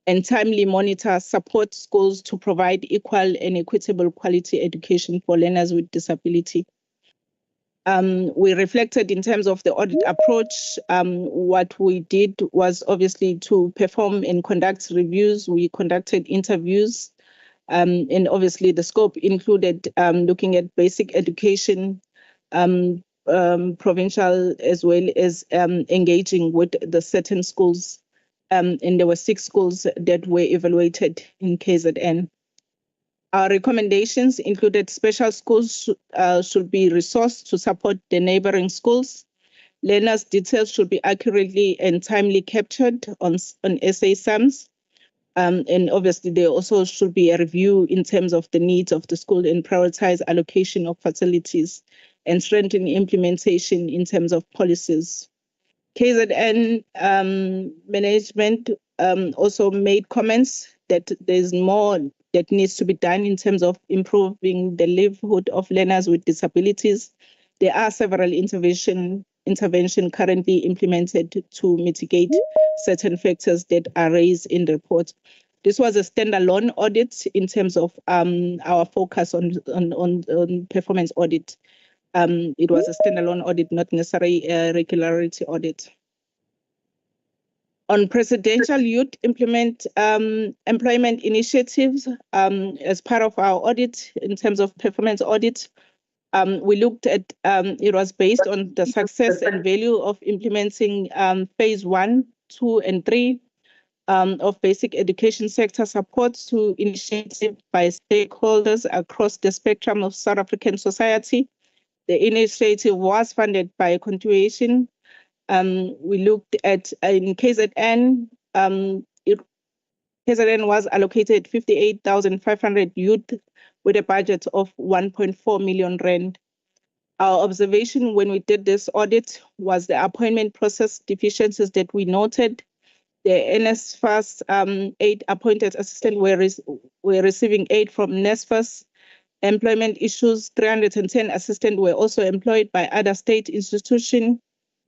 and timely monitor support schools to provide equal and equitable quality education for learners with disability. We reflected in terms of the audit approach. What we did was obviously to perform and conduct reviews. We conducted interviews, and obviously the scope included looking at basic education, provincial, as well as engaging with the certain schools. And there were 6 schools that were evaluated in KZN. Our recommendations included special schools should be resourced to support the neighboring schools. Learners' details should be accurately and timely captured on SASMs. And obviously, there also should be a review in terms of the needs of the school and prioritize allocation of facilities and strengthen implementation in terms of policies. KZN management also made comments that there's more that needs to be done in terms of improving the livelihood of learners with disabilities. There are several interventions currently implemented to mitigate certain factors that are raised in the report. This was a standalone audit in terms of our focus on performance audit. It was a standalone audit, not necessarily a regularity audit. On presidential youth employment initiatives, as part of our audit in terms of performance audit, we looked at, it was based on the success and value of implementing phase 1, 2, and 3 of basic education sector support to initiatives by stakeholders across the spectrum of South African society. The initiative was funded by a continuation. We looked at in KZN, KZN was allocated 58,500 youth with a budget of 1.4 million rand. Our observation when we did this audit was the appointment process deficiencies that we noted. The NSFAS 8 appointed assistants were receiving aid from NSFAS. Employment issues, 310 assistants were also employed by other state institutions.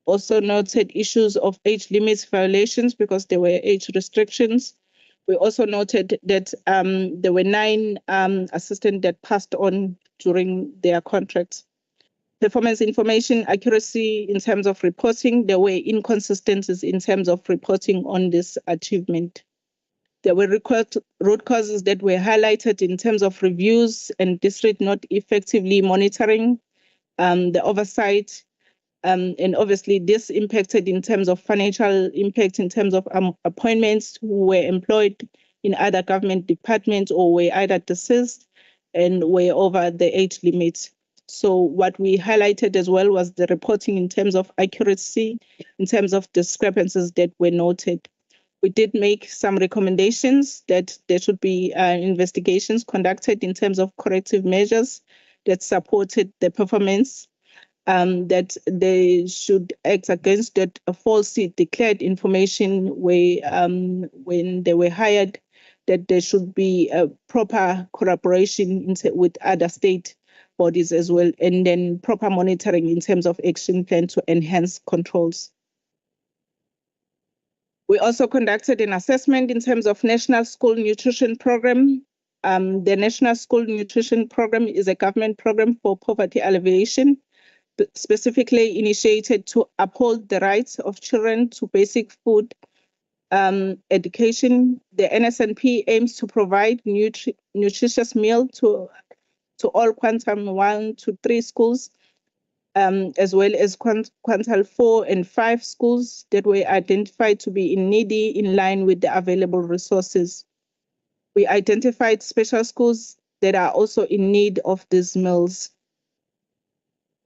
Also noted issues of age limits violations because there were age restrictions. We also noted that there were 9 assistants that passed on during their contracts. Performance information accuracy in terms of reporting, there were inconsistencies in terms of reporting on this achievement. There were root causes that were highlighted in terms of reviews and district not effectively monitoring the oversight. And obviously this impacted in terms of financial impact, in terms of appointments who were employed in other government departments or were either deceased and were over the age limit. So what we highlighted as well was the reporting in terms of accuracy, in terms of discrepancies that were noted. We did make some recommendations that there should be investigations conducted in terms of corrective measures that supported the performance. That they should act against that falsely declared information when they were hired, that there should be a proper collaboration with other state bodies as well, and then proper monitoring in terms of action plan to enhance controls. We also conducted an assessment in terms of National School Nutrition Program. The National School Nutrition Program is a government program for poverty alleviation, specifically initiated to uphold the rights of children to basic food education. The NSNP aims to provide nutritious meal to all quantum 1 to 3 schools, as well as quantal 4 and 5 schools that were identified to be needy in line with the available resources. We identified special schools that are also in need of these meals.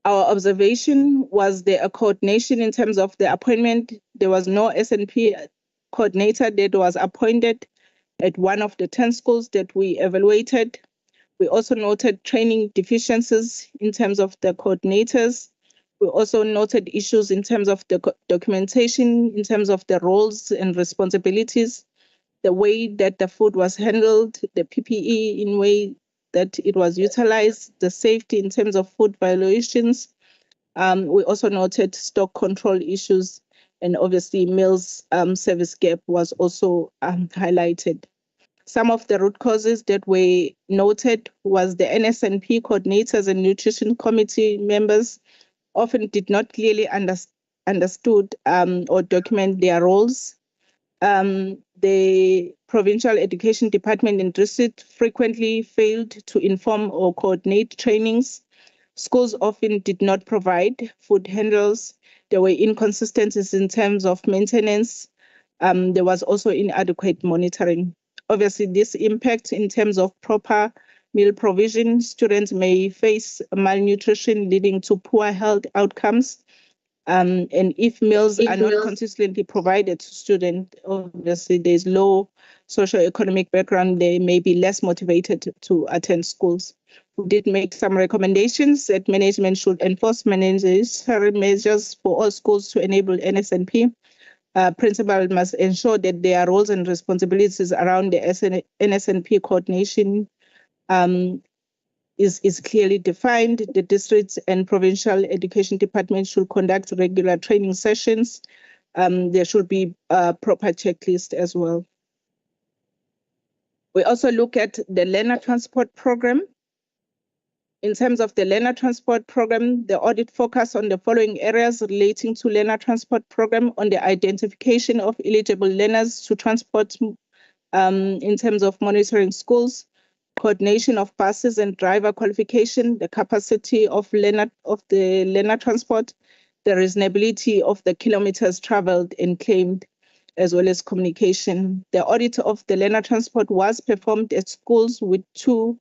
Our observation was the coordination in terms of the appointment. There was no S&P coordinator that was appointed at one of the 10 schools that we evaluated. We also noted training deficiencies in terms of the coordinators. We also noted issues in terms of the documentation, in terms of the roles and responsibilities, the way that the food was handled, the PPE in way that it was utilized, the safety in terms of food violations. We also noted stock control issues, and obviously meals service gap was also highlighted. Some of the root causes that were noted was the NSNP coordinators and nutrition committee members often did not clearly understood or document their roles. The provincial education department and district frequently failed to inform or coordinate trainings. Schools often did not provide food handles. There were inconsistencies in terms of maintenance. There was also inadequate monitoring. Obviously, this impact in terms of proper meal provision, students may face malnutrition leading to poor health outcomes. And if meals are not consistently provided to students, obviously there's low socioeconomic background, they may be less motivated to attend schools. We did make some recommendations that management should enforce mandatory measures for all schools to enable NSNP. Principal must ensure that their roles and responsibilities around the NSNP coordination is clearly defined. The districts and provincial education department should conduct regular training sessions. There should be a proper checklist as well. We also look at the learner transport program. In terms of the learner transport program, the audit focused on the following areas relating to learner transport program: on the identification of eligible learners to transport in terms of monitoring schools, coordination of buses and driver qualification, the capacity of the learner transport, the reasonability of the kilometers traveled and claimed, as well as communication. The audit of the learner transport was performed at schools with two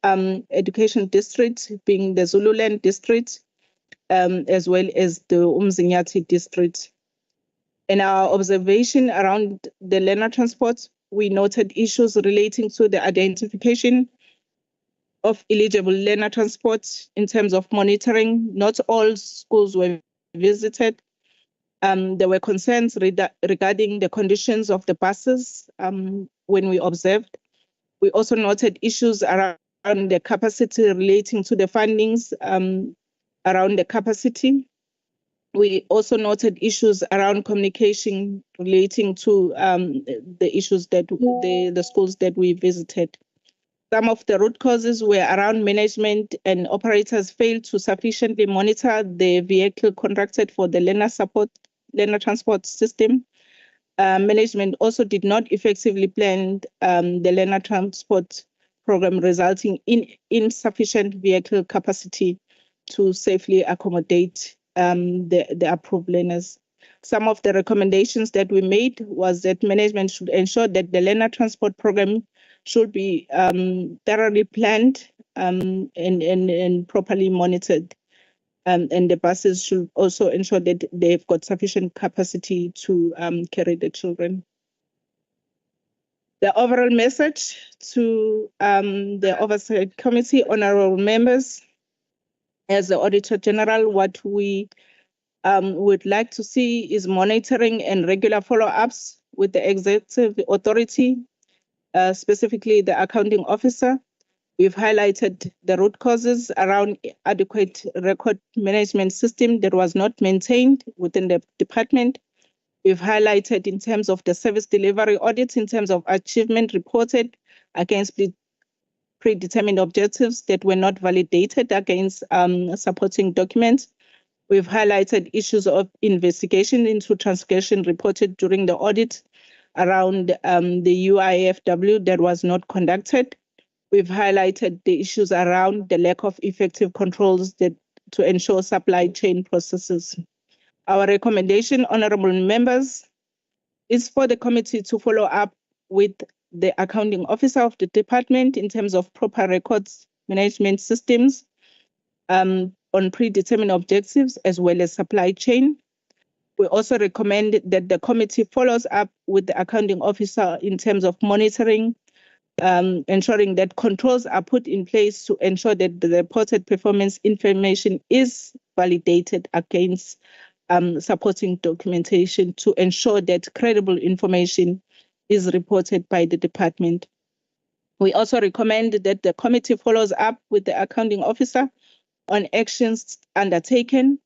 education districts, being the Zululand district, as well as the Umzinyathi district. In our observation around the learner transport, we noted issues relating to the identification of eligible learner transport in terms of monitoring. Not all schools were visited. There were concerns regarding the conditions of the buses when we observed. We also noted issues around the capacity relating to the fundings around the capacity. We also noted issues around communication relating to the issues that the schools that we visited. Some of the root causes were around management and operators failed to sufficiently monitor the vehicle contracted for the learner transport system. Management also did not effectively plan the learner transport program, resulting in insufficient vehicle capacity to safely accommodate the approved learners. Some of the recommendations that we made was that management should ensure that the learner transport program should be thoroughly planned and properly monitored. And the buses should also ensure that they've got sufficient capacity to carry the children. The overall message to the Oversight Committee, honorable members, as the Auditor General, what we would like to see is monitoring and regular follow-ups with the executive authority, specifically the accounting officer. We've highlighted the root causes around adequate record management system that was not maintained within the department. We've highlighted in terms of the service delivery audits, in terms of achievement reported against predetermined objectives that were not validated against supporting documents. We've highlighted issues of investigation into transgression reported during the audit around the UIFW that was not conducted. We've highlighted the issues around the lack of effective controls to ensure supply chain processes. Our recommendation, honorable members, is for the committee to follow up with the accounting officer of the department in terms of proper records management systems, on predetermined objectives as well as supply chain. We also recommend that the committee follows up with the accounting officer in terms of monitoring, ensuring that controls are put in place to ensure that the reported performance information is validated against supporting documentation to ensure that credible information is reported by the department. We also recommend that the committee follows up with the accounting officer on actions undertaken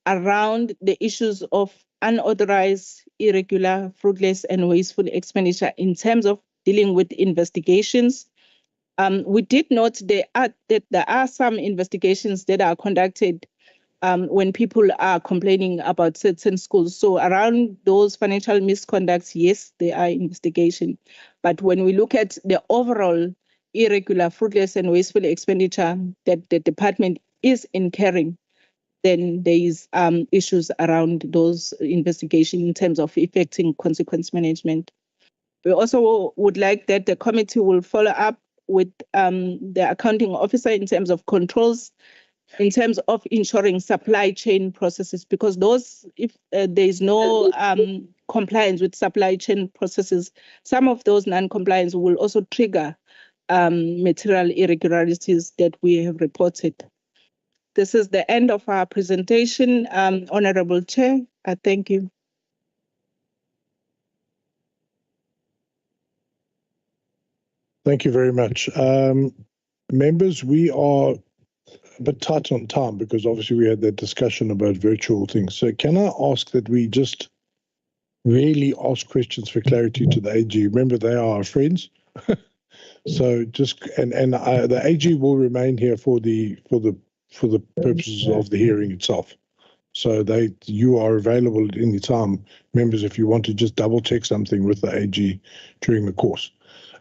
around the issues of unauthorized, irregular, fruitless, and wasteful expenditure in terms of dealing with investigations. We did note that there are some investigations that are conducted when people are complaining about certain schools. So around those financial misconducts, yes, there are investigations. But when we look at the overall irregular, fruitless, and wasteful expenditure that the department is incurring, then there is issues around those investigations in terms of effecting consequence management. We also would like that the committee will follow up with the accounting officer in terms of controls, in terms of ensuring supply chain processes, because those, if there is no compliance with supply chain processes, some of those non-compliance will also trigger material irregularities that we have reported. This is the end of our presentation. Honorable Chair, I thank you. Thank you very much. Members, we are a bit tight on time because obviously we had that discussion about virtual things. So can I ask that we just really ask questions for clarity to the AG? Remember, they are our friends. So just the AG will remain here for the purposes of the hearing itself. So you are available at any time, members, if you want to just double check something with the AG during the course.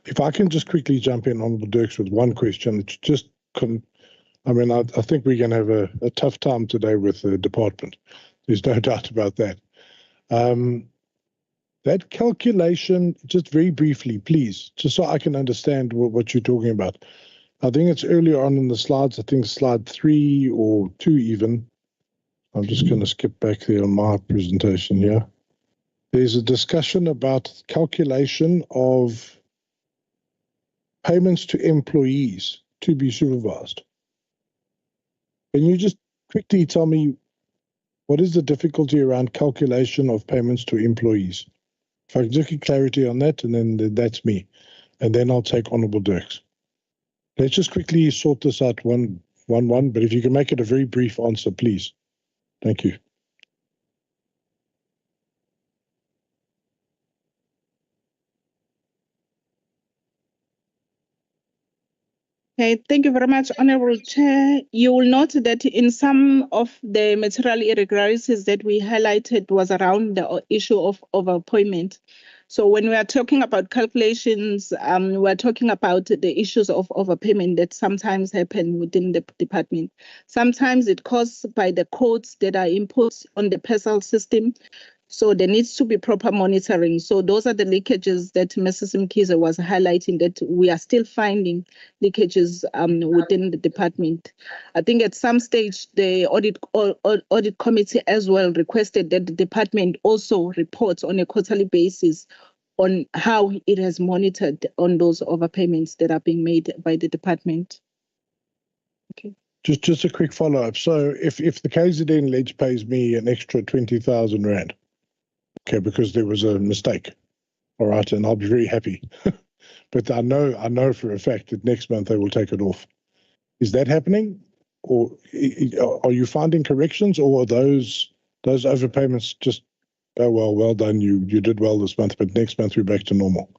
If I can just quickly jump in, Honourable Dirks, with one question. It's just, I think we're going to have a tough time today with the department. There's no doubt about that. That calculation, just very briefly, please, just so I can understand what you're talking about. I think it's earlier on in the slides, I think slide 3 or 2 even. I'm just going to skip back there on my presentation here. There's a discussion about calculation of payments to employees to be supervised. Can you just quickly tell me what is the difficulty around calculation of payments to employees? If I can just get clarity on that, and then that's me. And then I'll take Honourable Dirks. Let's just quickly sort this out one, but if you can make it a very brief answer, please. Thank you. Okay, thank you very much, Honourable Chair. You will note that in some of the material irregularities that we highlighted was around the issue of overpayment. So when we are talking about calculations, we're talking about the issues of overpayment that sometimes happen within the department. Sometimes it's caused by the codes that are input on the PESAL system. So there needs to be proper monitoring. So those are the leakages that Mrs. Mkiza was highlighting, that we are still finding leakages within the department. I think at some stage, the audit committee as well requested that the department also reports on a quarterly basis on how it has monitored on those overpayments that are being made by the department. Okay. Just a quick follow-up. So if the KZN Ledge pays me an extra 20,000 Rand, okay, because there was a mistake, all right, and I'll be very happy. But I know for a fact that next month they will take it off. Is that happening, or are you finding corrections, or are those overpayments just, oh well done, you did well this month, but next month we're back to normal?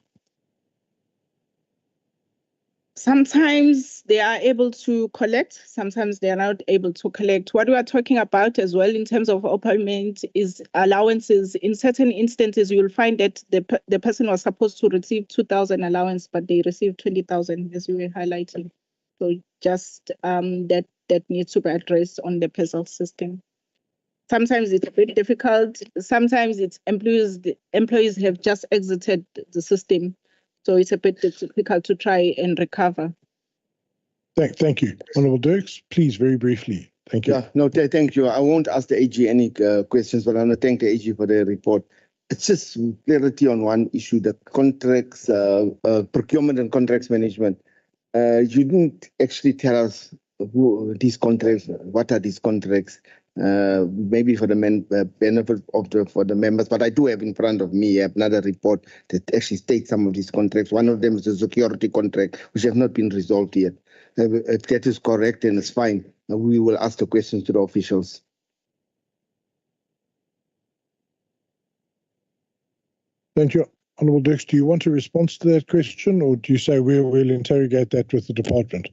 Sometimes they are able to collect, sometimes they are not able to collect. What we are talking about as well in terms of overpayment is allowances. In certain instances, you will find that the person was supposed to receive 2,000 allowance, but they received 20,000, as you were highlighting. So just that needs to be addressed on the PESAL system. Sometimes it's a bit difficult. Sometimes it's employees have just exited the system. So it's a bit difficult to try and recover. Thank you. Honourable Dirks, please, very briefly. Thank you. Yeah, no, thank you. I won't ask the AG any questions, but I want to thank the AG for the report. It's just clarity on one issue, the contracts, procurement and contracts management. You didn't actually tell us who these contracts, what are these contracts, maybe for the benefit of for the members, but I do have in front of me another report that actually states some of these contracts. One of them is a security contract, which have not been resolved yet. If that is correct, then it's fine. We will ask the questions to the officials. Thank you. Honourable Dirks, do you want to respond to that question, or do you say we'll interrogate that with the department?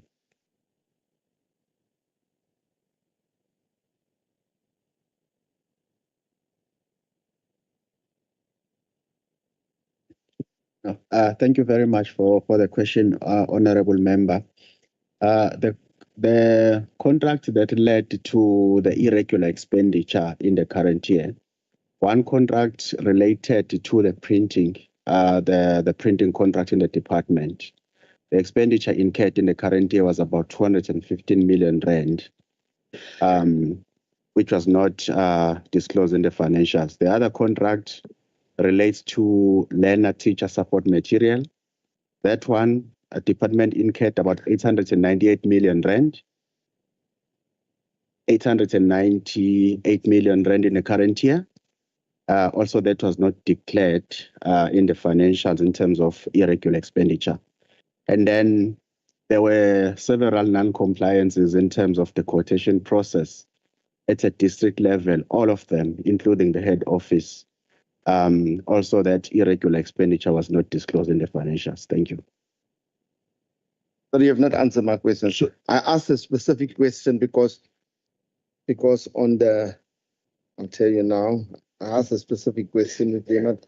Thank you very much for the question, Honourable Member. The contract that led to the irregular expenditure in the current year, one contract related to the printing, the printing contract in the department. The expenditure incurred in the current year was about 215 million rand, which was not disclosed in the financials. The other contract relates to learner-teacher support material. That one, a department incurred about 898 million rand. 898 million rand in the current year. Also, that was not declared in the financials in terms of irregular expenditure. And then there were several non-compliances in terms of the quotation process at a district level, all of them, including the head office. Also, that irregular expenditure was not disclosed in the financials. Thank you. But you have not answered my question. Sure. I asked a specific question because on the, I'll tell you now, I asked a specific question. If they not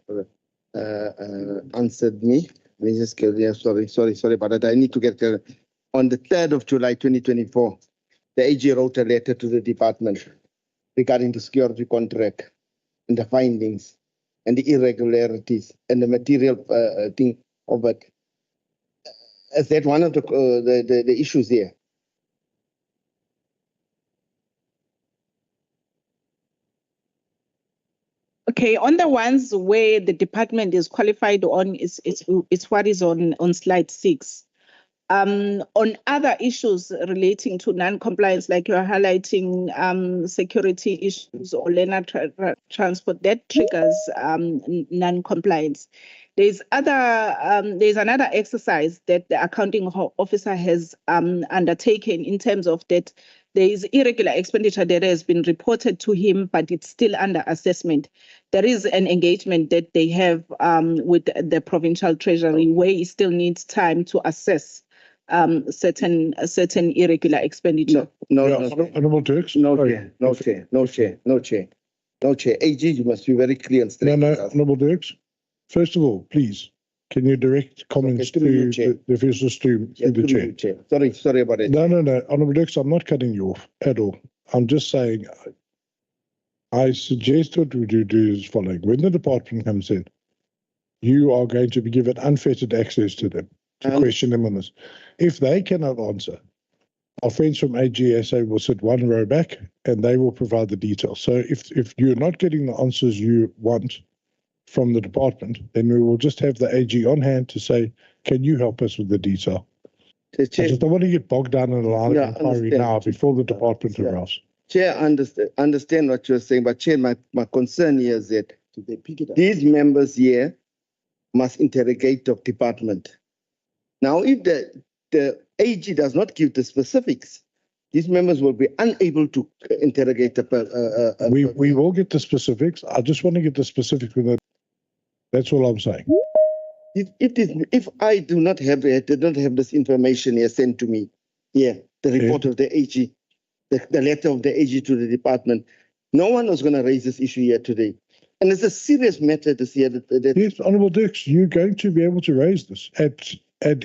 answered me, let me just get, yeah, sorry, but I need to get there. On the 3rd of July 2024, the AG wrote a letter to the department regarding the security contract and the findings and the irregularities and the material thing of it. Is that one of the issues here? Okay, on the ones where the department is qualified on, it's what is on slide 6. On other issues relating to non-compliance, like you're highlighting security issues or learner transport, that triggers non-compliance. There's another exercise that the accounting officer has undertaken in terms of that there is irregular expenditure that has been reported to him, but it's still under assessment. There is an engagement that they have with the provincial treasury where he still needs time to assess certain irregular expenditure. Honourable Dirks? No, Chair. AG, you must be very clear and straight. No, Honourable Dirks. First of all, please, can you direct comments to the officials to the chair? Sorry about it. No. Honourable Dirks, I'm not cutting you off at all. I'm just saying, I suggest what we do is following. When the department comes in, you are going to be given unfettered access to them to question them on this. If they cannot answer, our friends from AGSA will sit one row back and they will provide the details. So if you're not getting the answers you want from the department, then we will just have the AG on hand to say, can you help us with the detail? I just don't want to get bogged down in a line of inquiry now before the department arrives. Chair, understand what you're saying, but Chair, my concern here is that these members here must interrogate the department. Now, if the AG does not give the specifics, these members will be unable to interrogate the. We will get the specifics. I just want to get the specifics. That's all I'm saying. If I did not have this information here sent to me, the report of the AG, the letter of the AG to the department, no one was going to raise this issue here today. And it's a serious matter this year. Yes, Honourable Dirks, you're going to be able to raise this at but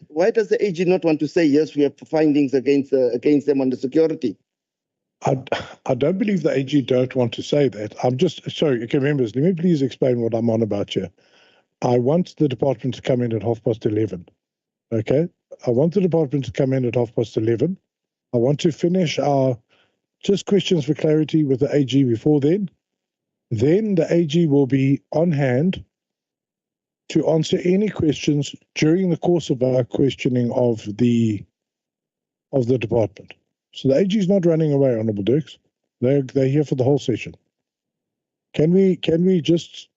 why does the AG not want to say, yes, we have findings against them on the security? I don't believe the AG don't want to say that. I'm just, sorry, okay, members, let me please explain what I'm on about here. I want the department to come in at 11:30, okay? I want the department to come in at 11:30. I want to finish our just questions for clarity with the AG before then. Then the AG will be on hand to answer any questions during the course of our questioning of the department. So the AG is not running away, Honourable Dirks. They're here for the whole session. Can we just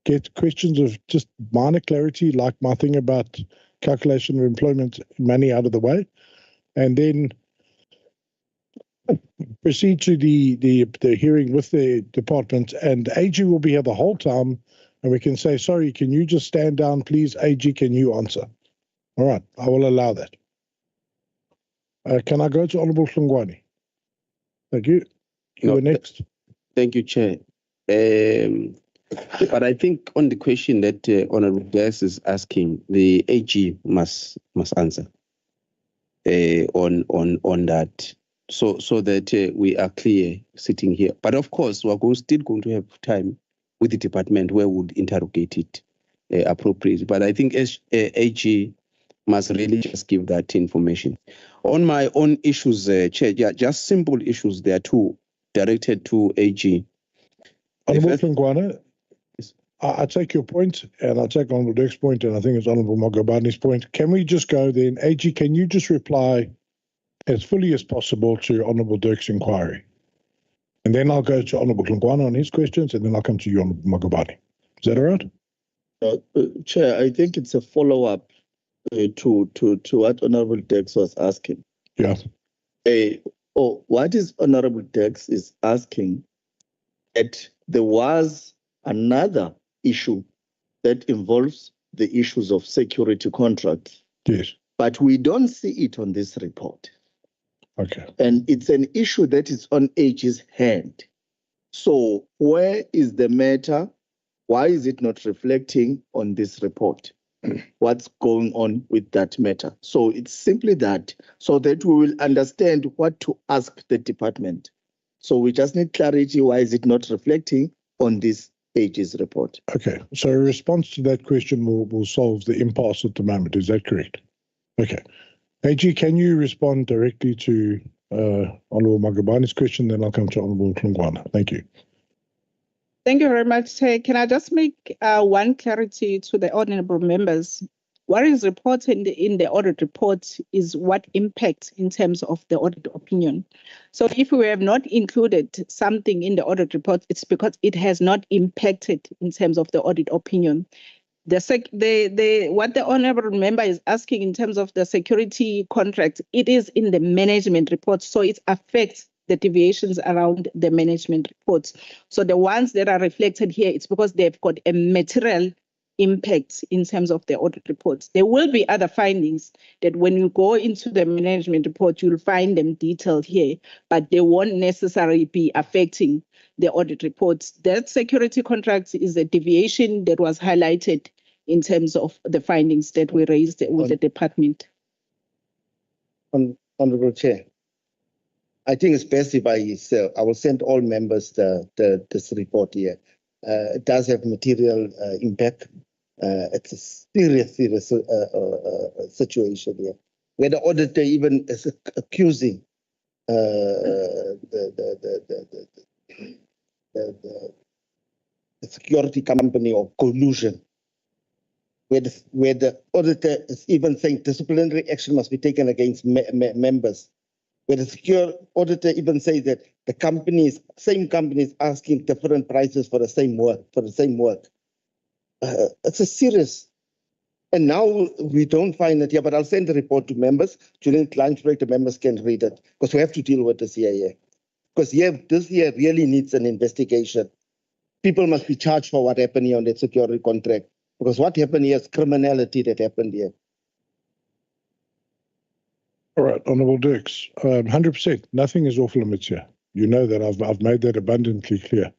get questions of just minor clarity, like my thing about calculation of employment money, out of the way, and then proceed to the hearing with the department, and the AG will be here the whole time, and we can say, sorry, can you just stand down, please? AG, can you answer? All right, I will allow that. Can I go to Honourable Hlungwane? Thank you. You were next. Thank you, Chair. But I think on the question that Honourable Dirks is asking, the AG must answer on that, so that we are clear sitting here. But of course, we're still going to have time with the department where we would interrogate it appropriately. But I think AG must really just give that information. On my own issues, Chair, just simple issues. There are two directed to AG. Honourable Hlungwane, I take your point, and I take Honourable Dirk's point, and I think it's Honourable Magobani's point. Can we just go then? AG, can you just reply as fully as possible to Honourable Dirk's inquiry? And then I'll go to Honourable Hlungwane on his questions, and then I'll come to you, Honourable Magobani. Is that all right? Chair, I think it's a follow-up to what Honourable Dirks was asking. Yeah. What is Honourable Dirks is asking, that there was another issue that involves the issues of security contracts. Yes. But we don't see it on this report. Okay. And it's an issue that is on AG's hand. So where is the matter? Why is it not reflecting on this report? What's going on with that matter? So it's simply that, so that we will understand what to ask the department. So we just need clarity. Why is it not reflecting on this AG's report? Okay. So a response to that question will solve the impasse at the moment. Is that correct? Okay. AG, can you respond directly to Honourable Magobani's question? Then I'll come to Honourable Hlungwane. Thank you. Thank you very much, Chair. Can I just make one clarity to the honourable members? What is reported in the audit report is what impacts in terms of the audit opinion. So if we have not included something in the audit report, it's because it has not impacted in terms of the audit opinion. What the honourable member is asking in terms of the security contract, it is in the management report, so it affects the deviations around the management reports. So the ones that are reflected here, it's because they've got a material impact in terms of the audit reports. There will be other findings that when you go into the management report, you'll find them detailed here, but they won't necessarily be affecting the audit reports. That security contract is a deviation that was highlighted in terms of the findings that we raised with the department. Honourable Chair, I think it's best if I will send all members this report here. It does have material impact. It's a serious situation here, where the auditor even is accusing the security company of collusion, where the auditor is even saying disciplinary action must be taken against members, where the secure auditor even says that the same company is asking different prices for the same work. It's a serious, and now we don't find it here, but I'll send the report to members. During lunch break, the members can read it, because we have to deal with this here. Because this here really needs an investigation. People must be charged for what happened here on that security contract, because what happened here is criminality that happened here. All right, Honourable Dirks, 100%. Nothing is off limits here. You know that I've made that abundantly clear.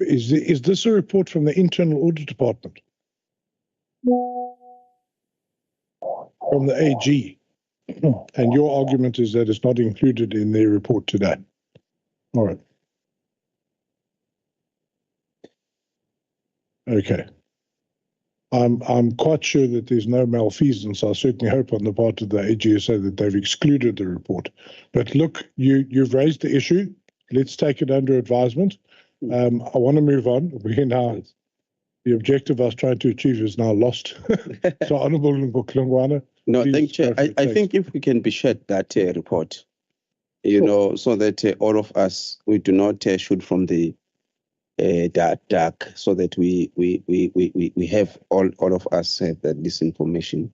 Is this a report from the internal audit department? From the AG? And your argument is that it's not included in their report today. All right. Okay. I'm quite sure that there's no malfeasance. I certainly hope on the part of the AGSA that they've excluded the report. But look, you've raised the issue. Let's take it under advisement. I want to move on. We're now, the objective I was trying to achieve is now lost. So, Honourable Klungwana. No, thank you. I think if we can be shared that report, you know, so that all of us, we do not shoot from the dark, so that we have all of us this information.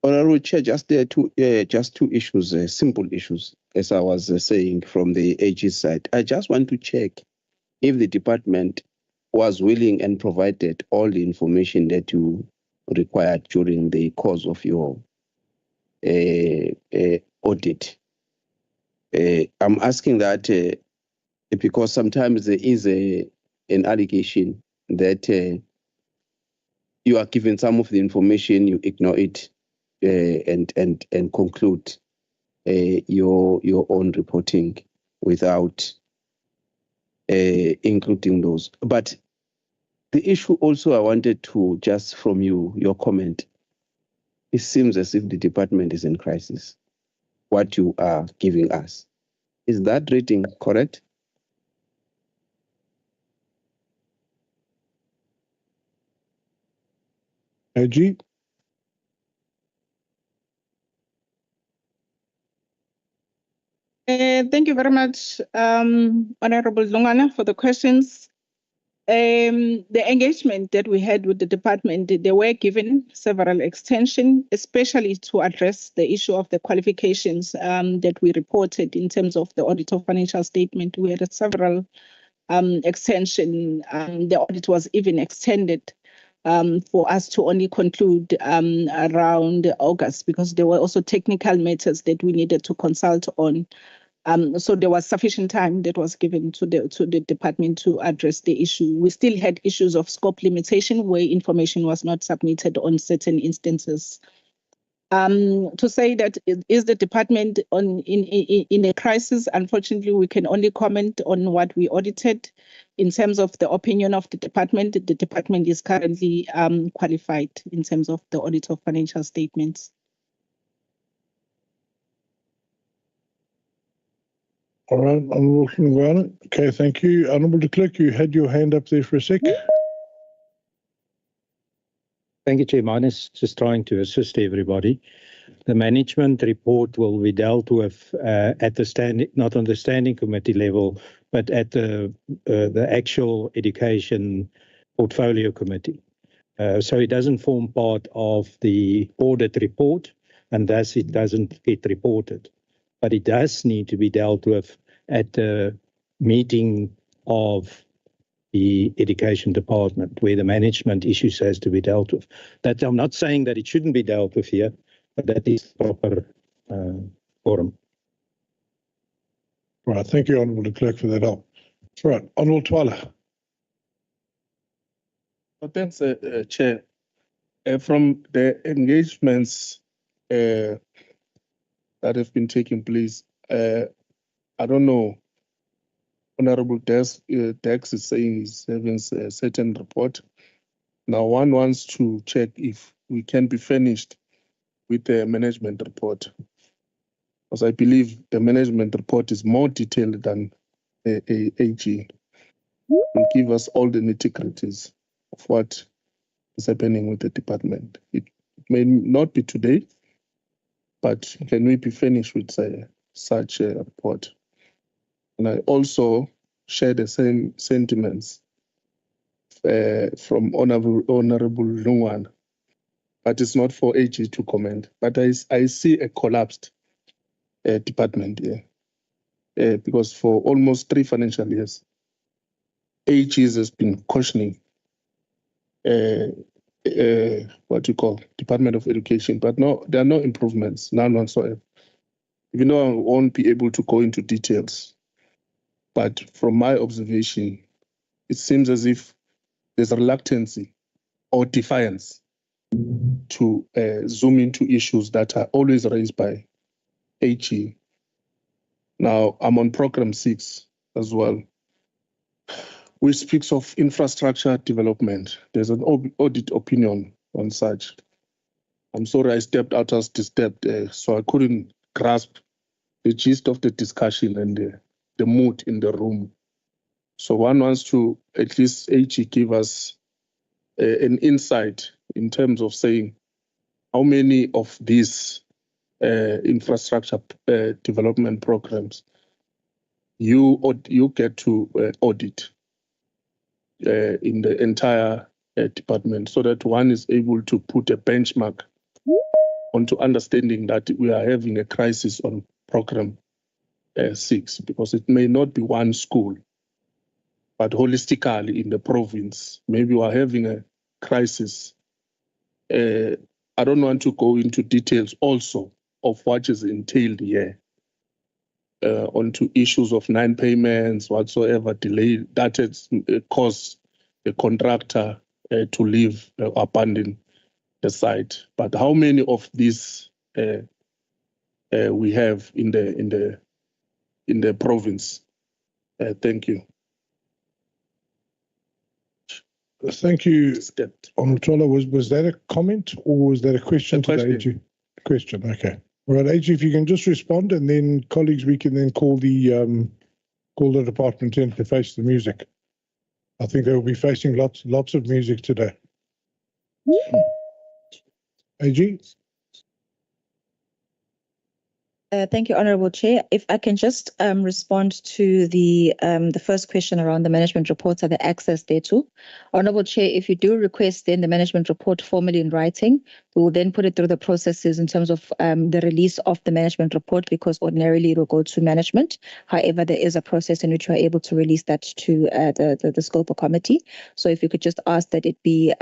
Honorable Chair, just two issues, simple issues, as I was saying from the AG side. I just want to check if the department was willing and provided all the information that you required during the course of your audit. I'm asking that because sometimes there is an allegation that you are given some of the information, you ignore it, and conclude your own reporting without including those. But the issue also I wanted to just from you, your comment, it seems as if the department is in crisis, what you are giving us. Is that reading correct? AG? Thank you very much, Honorable Lungana, for the questions. The engagement that we had with the department, they were given several extensions, especially to address the issue of the qualifications that we reported in terms of the audit of financial statement. We had several extensions. The audit was even extended for us to only conclude around August, because there were also technical matters that we needed to consult on. So there was sufficient time that was given to the department to address the issue. We still had issues of scope limitation where information was not submitted on certain instances. To say that is the department in a crisis, unfortunately, we can only comment on what we audited. In terms of the opinion of the department is currently qualified in terms of the audit of financial statements. All right, Honourable Klungwana. Okay, thank you. Honourable de Klerk, you had your hand up there for a sec. Thank you, Chair. Mine is just trying to assist everybody. The management report will be dealt with at the not on the standing committee level, but at the actual education portfolio committee. So it doesn't form part of the audit report, and thus it doesn't get reported. But it does need to be dealt with at the meeting of the education department, where the management issues has to be dealt with. That I'm not saying that it shouldn't be dealt with here, but that is proper forum. Right, thank you, Honourable de Klerk, for that help. Right, Honourable Twala. Thanks, Chair. From the engagements that have been taking place, I don't know, Honorable Dex is saying he's having a certain report. Now one wants to check if we can be finished with the management report, because I believe the management report is more detailed than the AG. It give us all the nitty-gritties of what is happening with the department. It may not be today, but can we be finished with such a report? And I also share the same sentiments from Honorable Lungwana, but it's not for AG to comment. But I see a collapsed department here, because for almost 3 financial years, AG has been cautioning what you call Department of Education, but no, there are no improvements, none whatsoever. You know, I won't be able to go into details, but from my observation, it seems as if there's a reluctancy or defiance to zoom into issues that are always raised by AG. Now, I'm on program 6 as well. which speaks of infrastructure development. There's an audit opinion on such. I'm sorry I stepped out as disturbed, so I couldn't grasp the gist of the discussion and the mood in the room. So one wants to at least AG give us an insight in terms of saying how many of these infrastructure development programs you get to audit in the entire department, so that one is able to put a benchmark onto understanding that we are having a crisis on program 6, because it may not be one school, but holistically in the province, maybe we are having a crisis. I don't want to go into details also of what is entailed here onto issues of non-payments, whatsoever delay that has caused the contractor to leave, abandon the site. But how many of these we have in the province? Thank you. Thank you, Honourable. Was that a comment or was that a question to the AG? Question, okay. All right, AG, if you can just respond, and then colleagues, we can then call the department in to face the music. I think they will be facing lots of music today. AG? Thank you, Honourable Chair. If I can just respond to the first question around the management reports and the access thereto. Honourable Chair, if you do request then the management report formally in writing, we will then put it through the processes in terms of the release of the management report, because ordinarily it will go to management. However, there is a process in which we are able to release that to the SCOPA committee. So if you could just ask that it be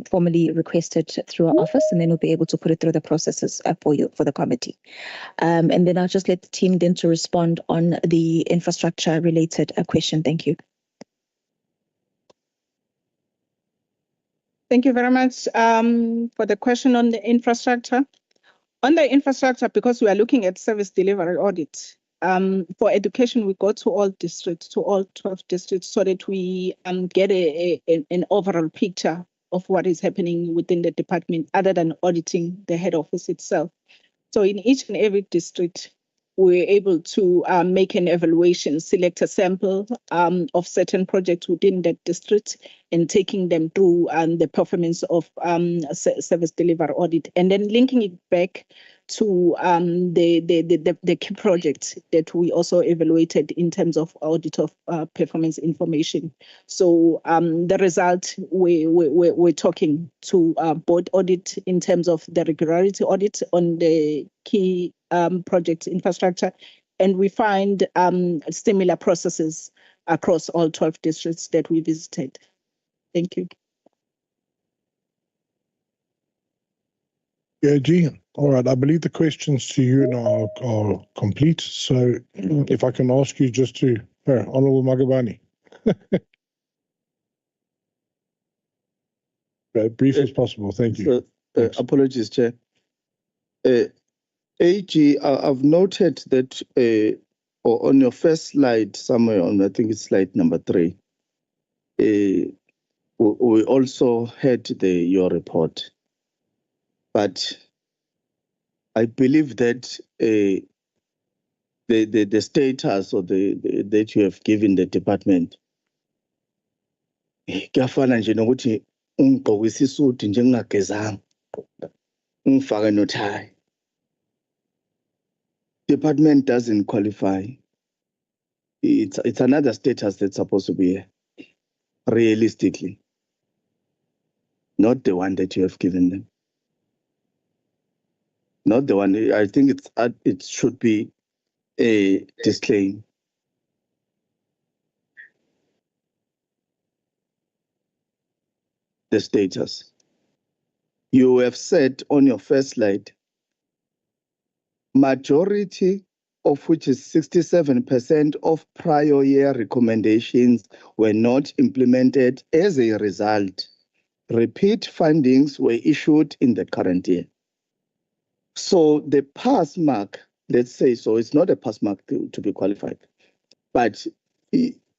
formally requested through our office, and then we'll be able to put it through the processes for the committee. And then I'll just let the team then to respond on the infrastructure related question. Thank you. Thank you very much for the question on the infrastructure. On the infrastructure, because we are looking at service delivery audit, for education, we go to all districts, to all 12 districts, so that we get an overall picture of what is happening within the department, other than auditing the head office itself. So in each and every district, we're able to make an evaluation, select a sample of certain projects within that district, and taking them through the performance of service delivery audit, and then linking it back to the key projects that we also evaluated in terms of audit of performance information. So the result, we're talking to board audit in terms of the regularity audit on the key project infrastructure, and we find similar processes across all 12 districts that we visited. Thank you. Yeah, G. All right, I believe the questions to you now are complete. So if I can ask you just to, Honourable Magabane. Brief as possible, thank you. Apologies, Chair. AG, I've noted that on your first slide, somewhere on, I think it's slide number 3, we also had your report. But I believe that the status or that you have given the department, kuyafana nje nokuthi ungigqokisa isuti nje ngingagezanga ngifake no-tie. Department doesn't qualify. It's another status that's supposed to be here, realistically, not the one that you have given them. Not the one. I think it should be a disclaim. The status. You have said on your first slide, majority of which is 67% of prior year recommendations were not implemented. As a result, repeat findings were issued in the current year. So the pass mark, let's say, so it's not a pass mark to be qualified, but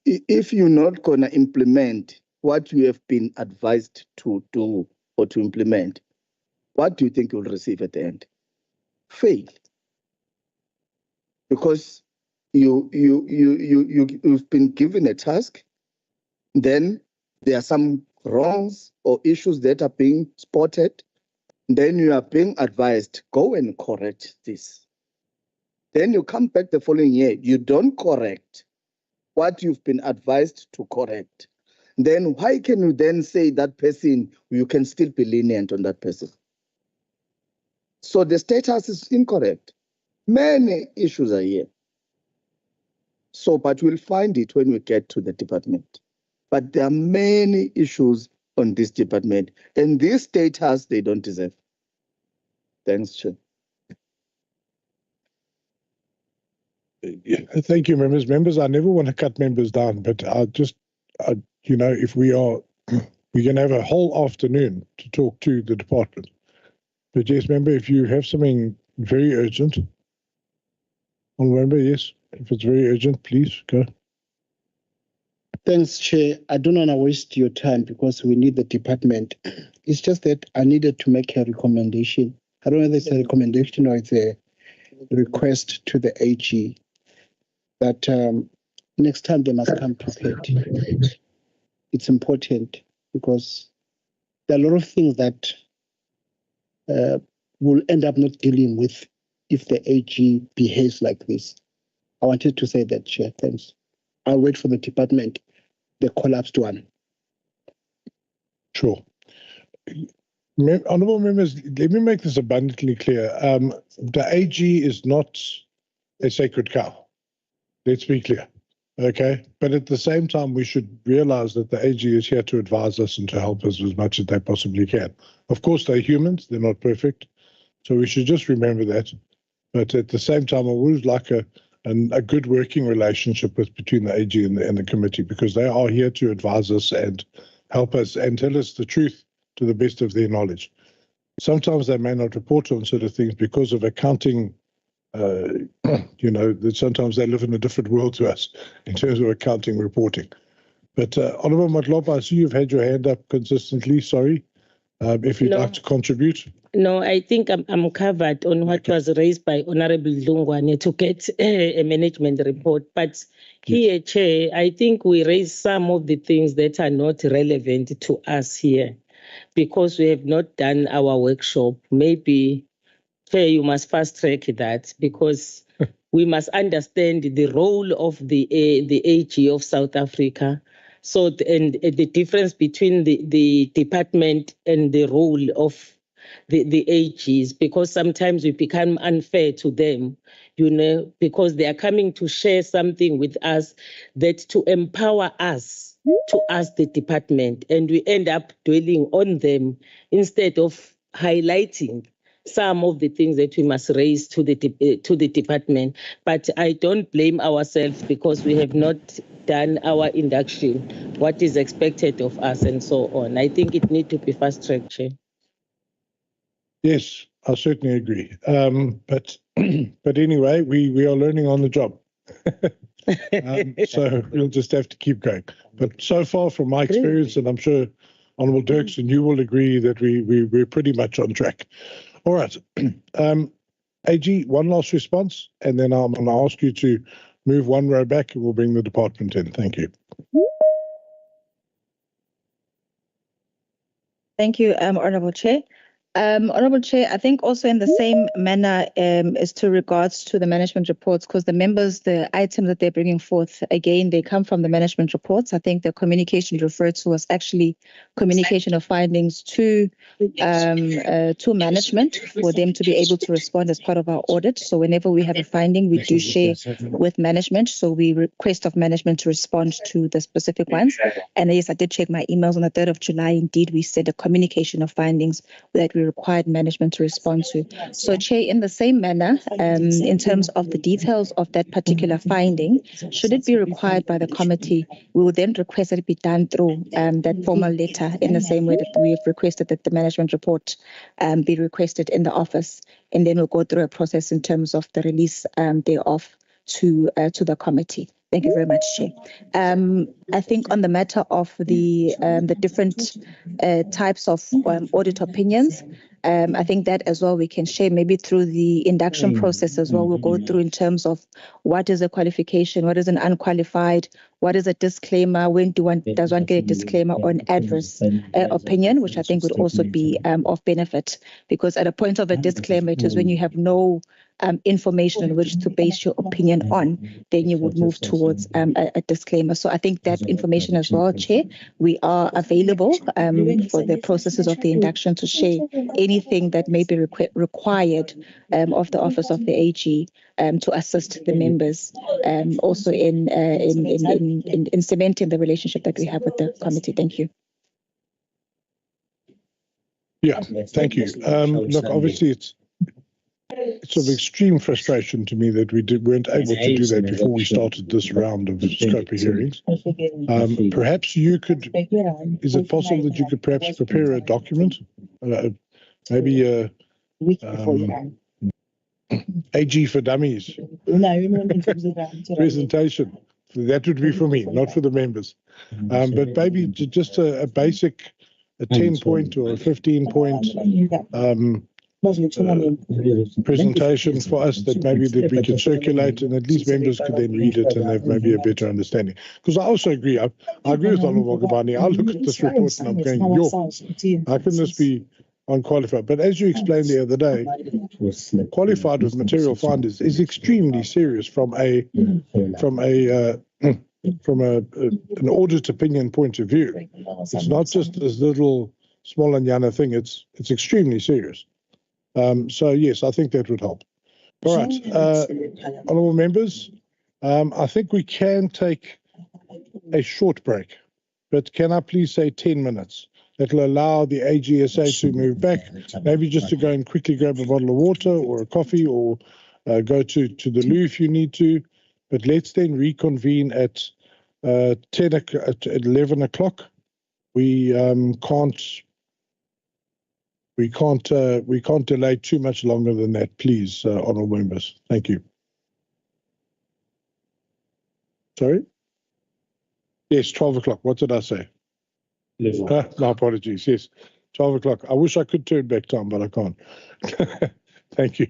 if you're not going to implement what you have been advised to do or to implement, what do you think you'll receive at the end? Fail. Because you've been given a task, then there are some wrongs or issues that are being spotted, then you are being advised, go and correct this. Then you come back the following year, you don't correct what you've been advised to correct. Then why can you then say that person, you can still be lenient on that person? So the status is incorrect. Many issues are here. So, but we'll find it when we get to the department. But there are many issues on this department, and this status they don't deserve. Thanks, Chair. Yeah, thank you, members. Members, I never want to cut members down, but you know, if we are, we can have a whole afternoon to talk to the department. But yes, member, if you have something very urgent, remember, yes, if it's very urgent, please go. Thanks, Chair. I don't want to waste your time because we need the department. It's just that I needed to make a recommendation. I don't know if it's a recommendation or it's a request to the AG that next time they must come prepared. It's important because there are a lot of things that we'll end up not dealing with if the AG behaves like this. I wanted to say that, Chair. Thanks. I'll wait for the department, the collapsed one. Sure. Honourable members, let me make this abundantly clear. The AG is not a sacred cow. Let's be clear. Okay. But at the same time, we should realize that the AG is here to advise us and to help us as much as they possibly can. Of course, they're humans. They're not perfect. So we should just remember that. But at the same time, I would like a good working relationship between the AG and the committee, because they are here to advise us and help us and tell us the truth to the best of their knowledge. Sometimes they may not report on certain things because of accounting. You know, that sometimes they live in a different world to us in terms of accounting reporting. But Honourable Matlopa, I see you've had your hand up consistently. Sorry, if you'd like to contribute. No, I think I'm covered on what was raised by Honourable Lungwane to get a management report. But here, Chair, I think we raised some of the things that are not relevant to us here because we have not done our workshop. Maybe, Chair, you must fast track that because we must understand the role of the AG of South Africa. So, and the difference between the department and the role of the AGs, because sometimes we become unfair to them, you know, because they are coming to share something with us that to empower us to ask the department, and we end up dwelling on them instead of highlighting some of the things that we must raise to the department. But I don't blame ourselves because we have not done our induction, what is expected of us and so on. I think it needs to be fast-tracked, Chair. Yes, I certainly agree. But anyway, we are learning on the job. So we'll just have to keep going. But so far from my experience, and I'm sure Honourable Dirksen, you will agree that we're pretty much on track. All right. AG, one last response, and then I'm going to ask you to move one row back and we'll bring the department in. Thank you. Thank you, Honourable Chair. Honourable Chair, I think also in the same manner as to regards to the management reports, because the members, the items that they're bringing forth, again, they come from the management reports. I think the communication referred to was actually communication of findings to management for them to be able to respond as part of our audit. So whenever we have a finding, we do share with management. So we request of management to respond to the specific ones. And yes, I did check my emails on the 3rd of July. Indeed, we said a communication of findings that we required management to respond to. So, Chair, in the same manner, in terms of the details of that particular finding, should it be required by the committee, we will then request that it be done through that formal letter in the same way that we have requested that the management report be requested in the office, and then we'll go through a process in terms of the release thereof to the committee. Thank you very much, Chair. I think on the matter of the different types of audit opinions, I think that as well we can share maybe through the induction process as well. We'll go through in terms of what is a qualification, what is an unqualified, what is a disclaimer, when does one get a disclaimer or an adverse opinion, which I think would also be of benefit, because at a point of a disclaimer, it is when you have no information on which to base your opinion on, then you would move towards a disclaimer. So I think that information as well, Chair, we are available for the processes of the induction to share anything that may be required of the Office of the AG to assist the members also in cementing the relationship that we have with the committee. Thank you. Yeah, thank you. Look, obviously it's of extreme frustration to me that we weren't able to do that before we started this round of SCOPA hearings. Perhaps you could, is it possible that you could perhaps prepare a document, maybe a AG for Dummies presentation? That would be for me, not for the members. But maybe just a basic, a 10-point or a 15-point presentation for us that maybe that we can circulate, and at least members could then read it and have maybe a better understanding. Because I also agree, I agree with Honourable Gabani. I look at this report and I'm going, how can this be unqualified? But as you explained the other day, qualified with material findings is extremely serious from an audit opinion point of view. It's not just this little small and yana thing. It's extremely serious. So yes, I think that would help. All right, honourable members, I think we can take a short break, but can I please say 10 minutes? That will allow the AGSA to move back, maybe just to go and quickly grab a bottle of water or a coffee, or go to the loo if you need to. But let's then reconvene at 11 o'clock. We can't delay too much longer than that, please, honourable members. Thank you. Sorry? Yes, 12 o'clock. What did I say? My apologies. Yes, 12 o'clock. I wish I could turn back time, but I can't. Thank you.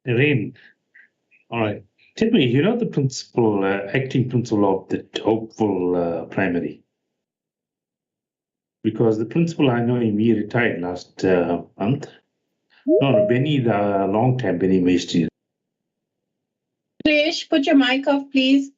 Rain. All right. Tell me, you know the principal, acting principal of the Hopeful Primary? Because the principal, I know him, he retired last month. No, Benny, the long time Benny Maestri. Krish, put your mic off, please.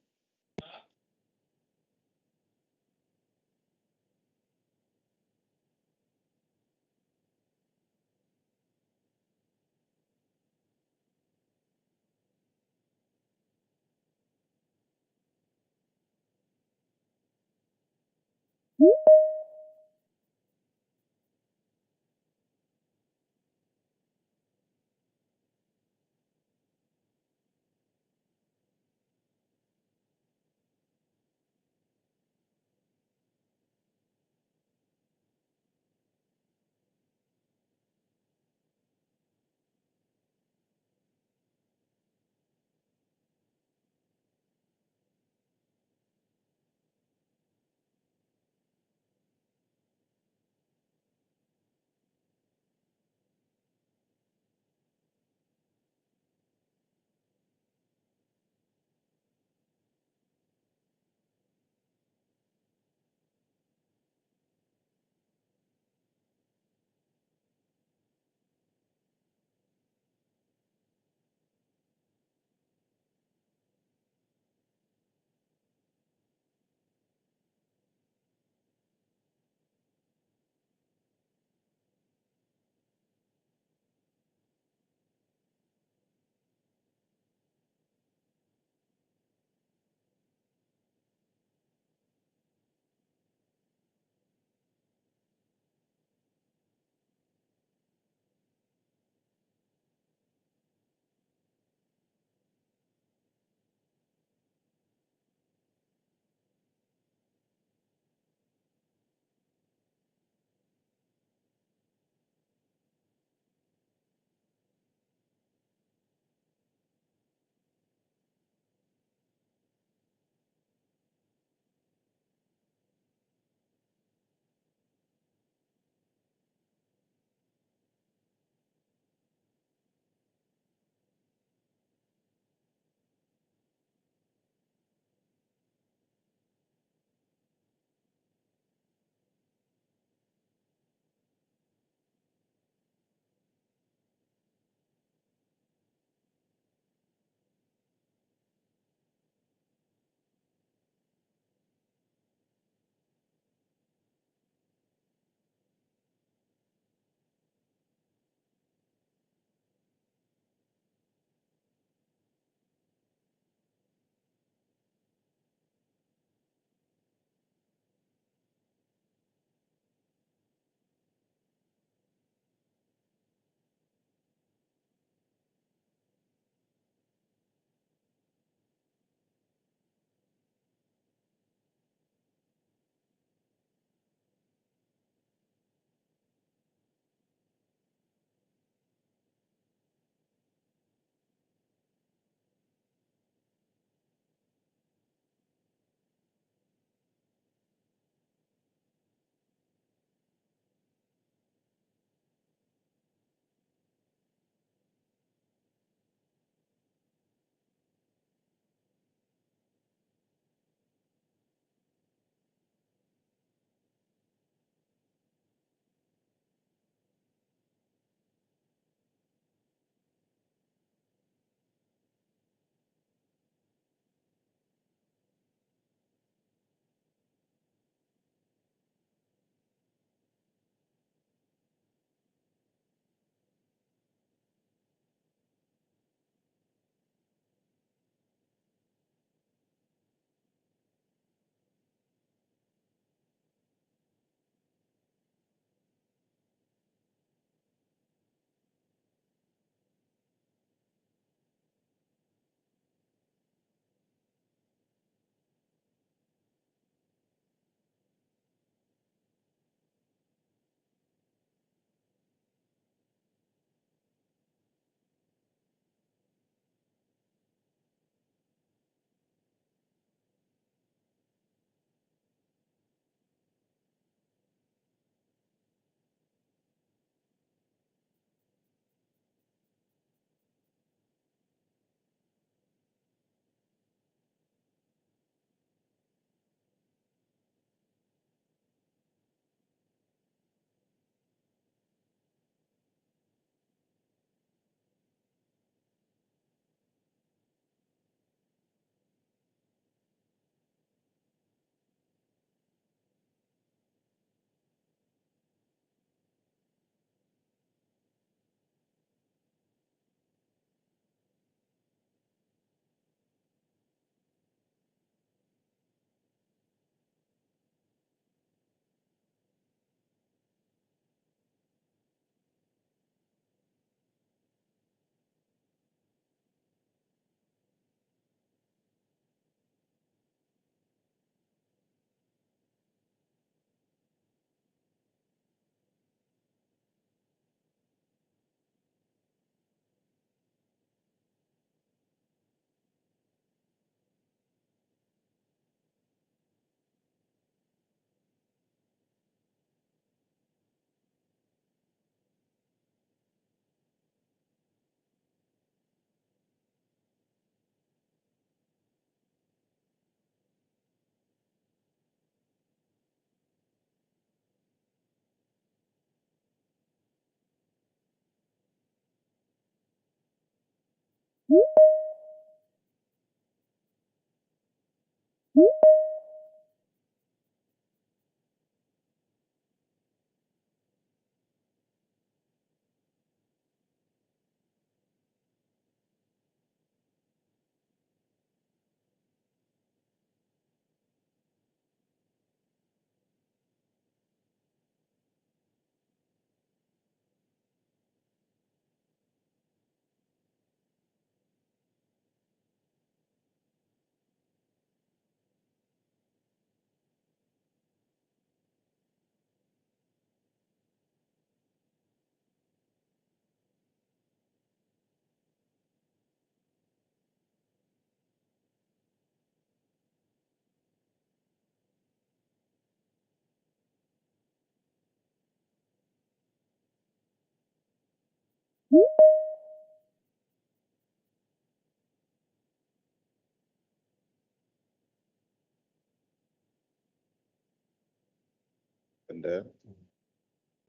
And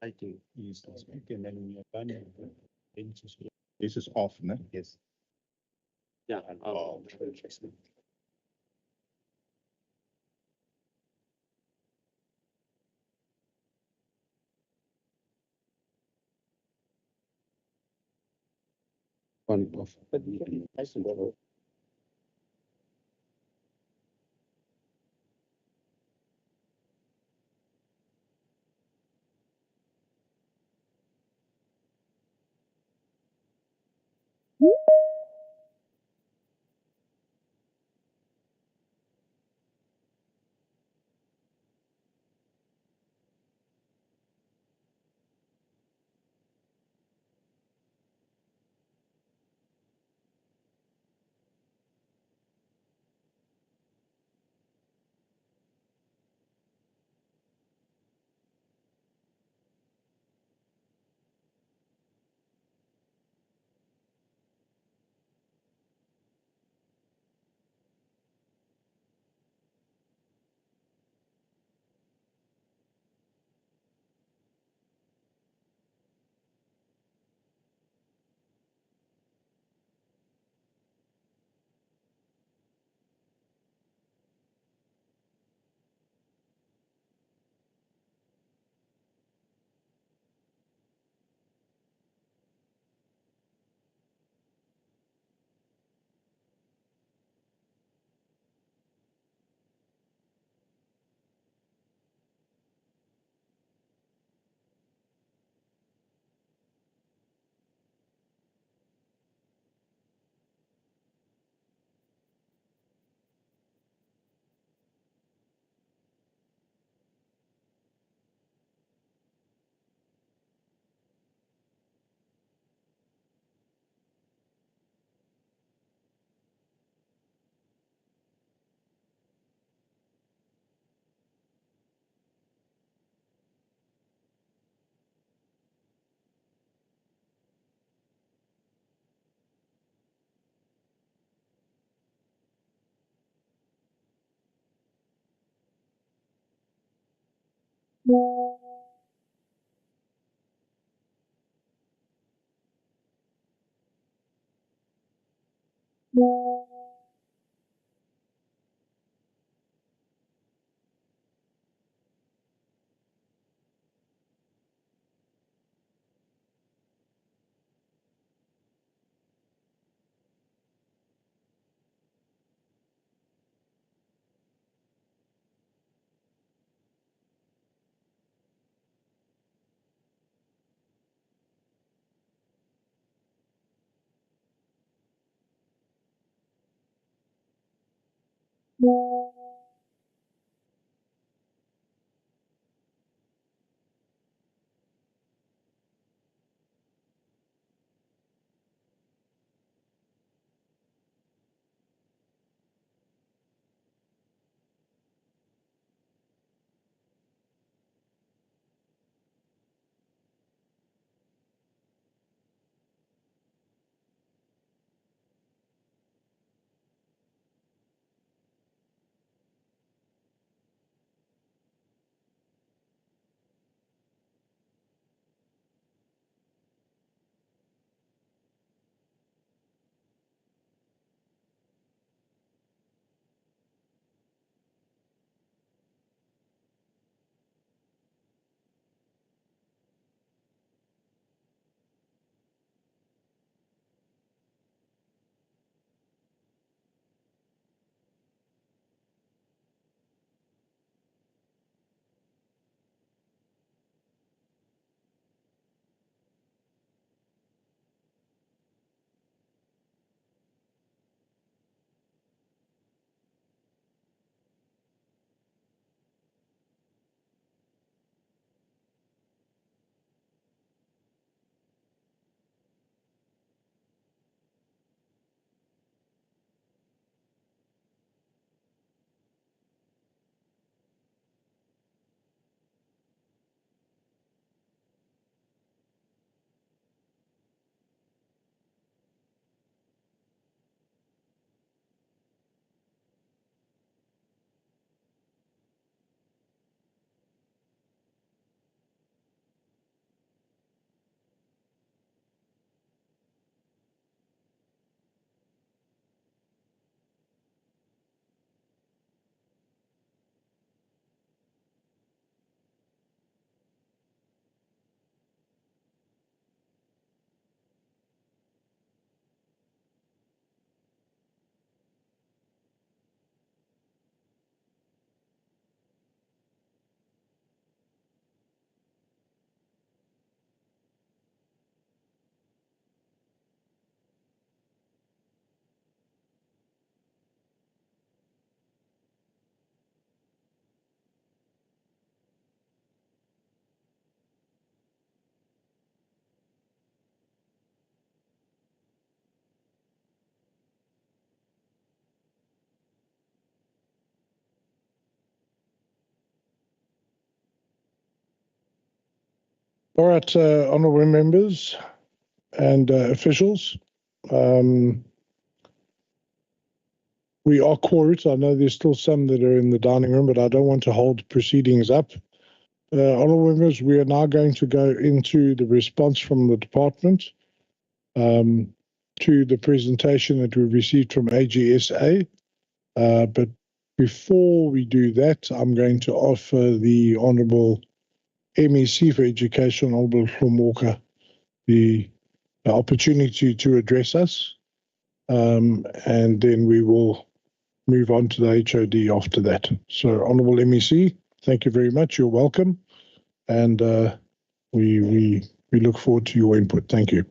I think he's speaking and then you're done. This is off, no? Yes. Yeah. On off. All right, honourable members and officials. We are quorate. I know there's still some that are in the dining room, but I don't want to hold proceedings up. Honourable members, we are now going to go into the response from the department to the presentation that we received from AGSA. But before we do that, I'm going to offer the Honourable MEC for Education, Honourable Walker, the opportunity to address us. And then we will move on to the HOD after that. So, Honourable MEC, thank you very much. You're welcome. And we look forward to your input. Thank you.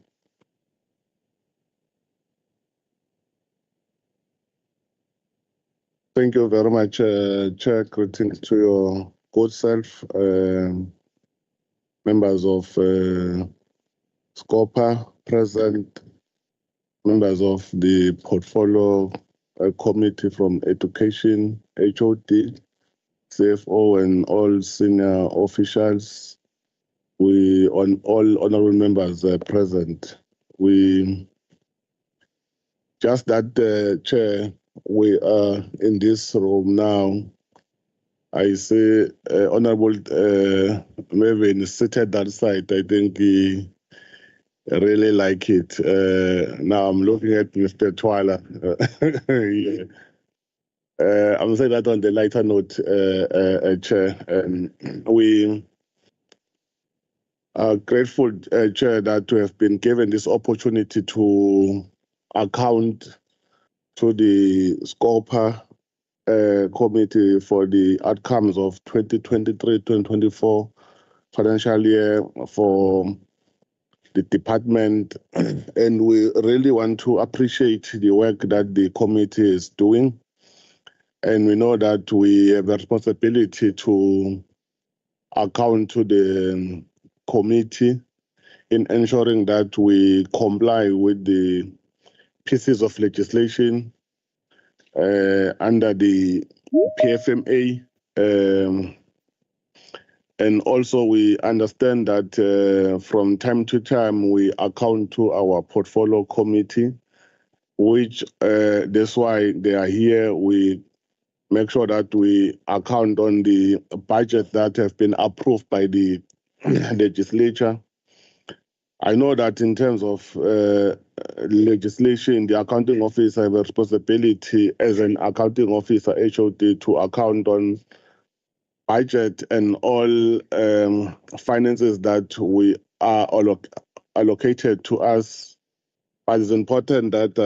Thank you very much, Chair. Greetings to your good self, members of SCOPA present, members of the portfolio committee from Education, HOD, CFO, and all senior officials. We on all honourable members present. We just that Chair. We are in this room now. I see Honourable Mervyn is seated that side. I think he really like it. Now I'm looking at Mr. Twala. Yeah. I'm saying that on the lighter note, Chair. We are grateful, Chair, that we have been given this opportunity to account to the SCOPA committee for the outcomes of 2023-2024 financial year for the department. And we really want to appreciate the work that the committee is doing. And we know that we have a responsibility to account to the committee in ensuring that we comply with the pieces of legislation under the PFMA. And also we understand that from time to time we account to our portfolio committee, which that's why they are here. We make sure that we account on the budget that have been approved by the legislature. I know that in terms of legislation, the accounting officer have a responsibility as an accounting officer, HOD, to account on budget and all finances that we are allocated to us. But it's important that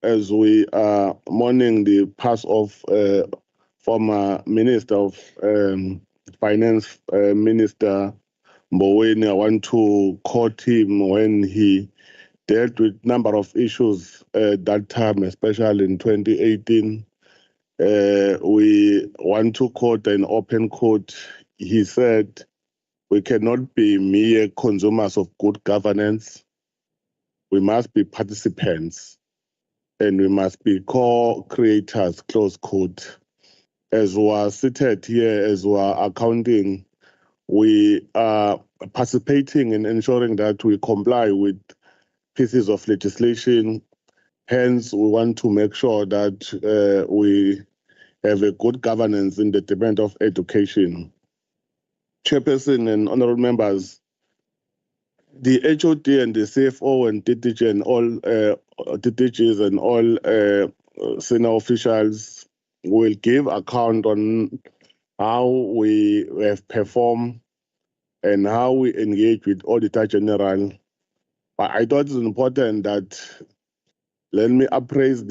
as we are mourning the pass of former Minister of Finance, Minister Mboweni, I want to quote him when he dealt with a number of issues at that time, especially in 2018. We want to quote an open quote. He said, "We cannot be mere consumers of good governance. We must be participants and we must be co-creators," close quote. As we are seated here, as we are accounting, we are participating in ensuring that we comply with pieces of legislation. Hence, we want to make sure that we have a good governance in the Department of Education. Chairperson and honourable members, the HOD and the CFO and DDG and all DDGs and all senior officials will give account on how we have performed and how we engage with Auditor General. But I thought it's important that let me appraise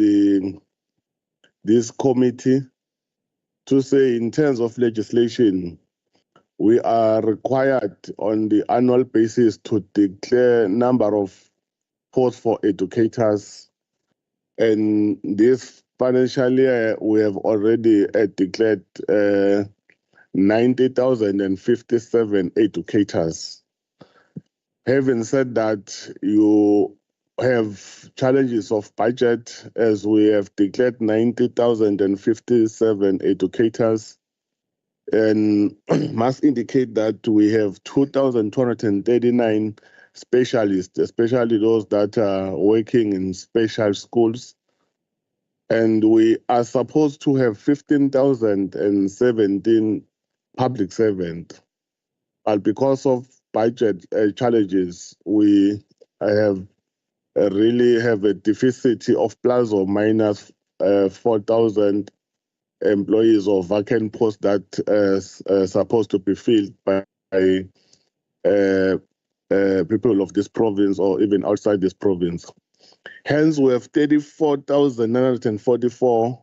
this committee to say in terms of legislation, we are required on the annual basis to declare number of posts for educators. And this financial year, we have already declared 90,057 educators. Having said that, you have challenges of budget as we have declared 90,057 educators. and must indicate that we have 2,239 specialists, especially those that are working in special schools. And we are supposed to have 15,017 public servants. But because of budget challenges, we really have a deficit of plus or minus 4,000 employees or vacant posts that are supposed to be filled by people of this province or even outside this province. Hence, we have 34,944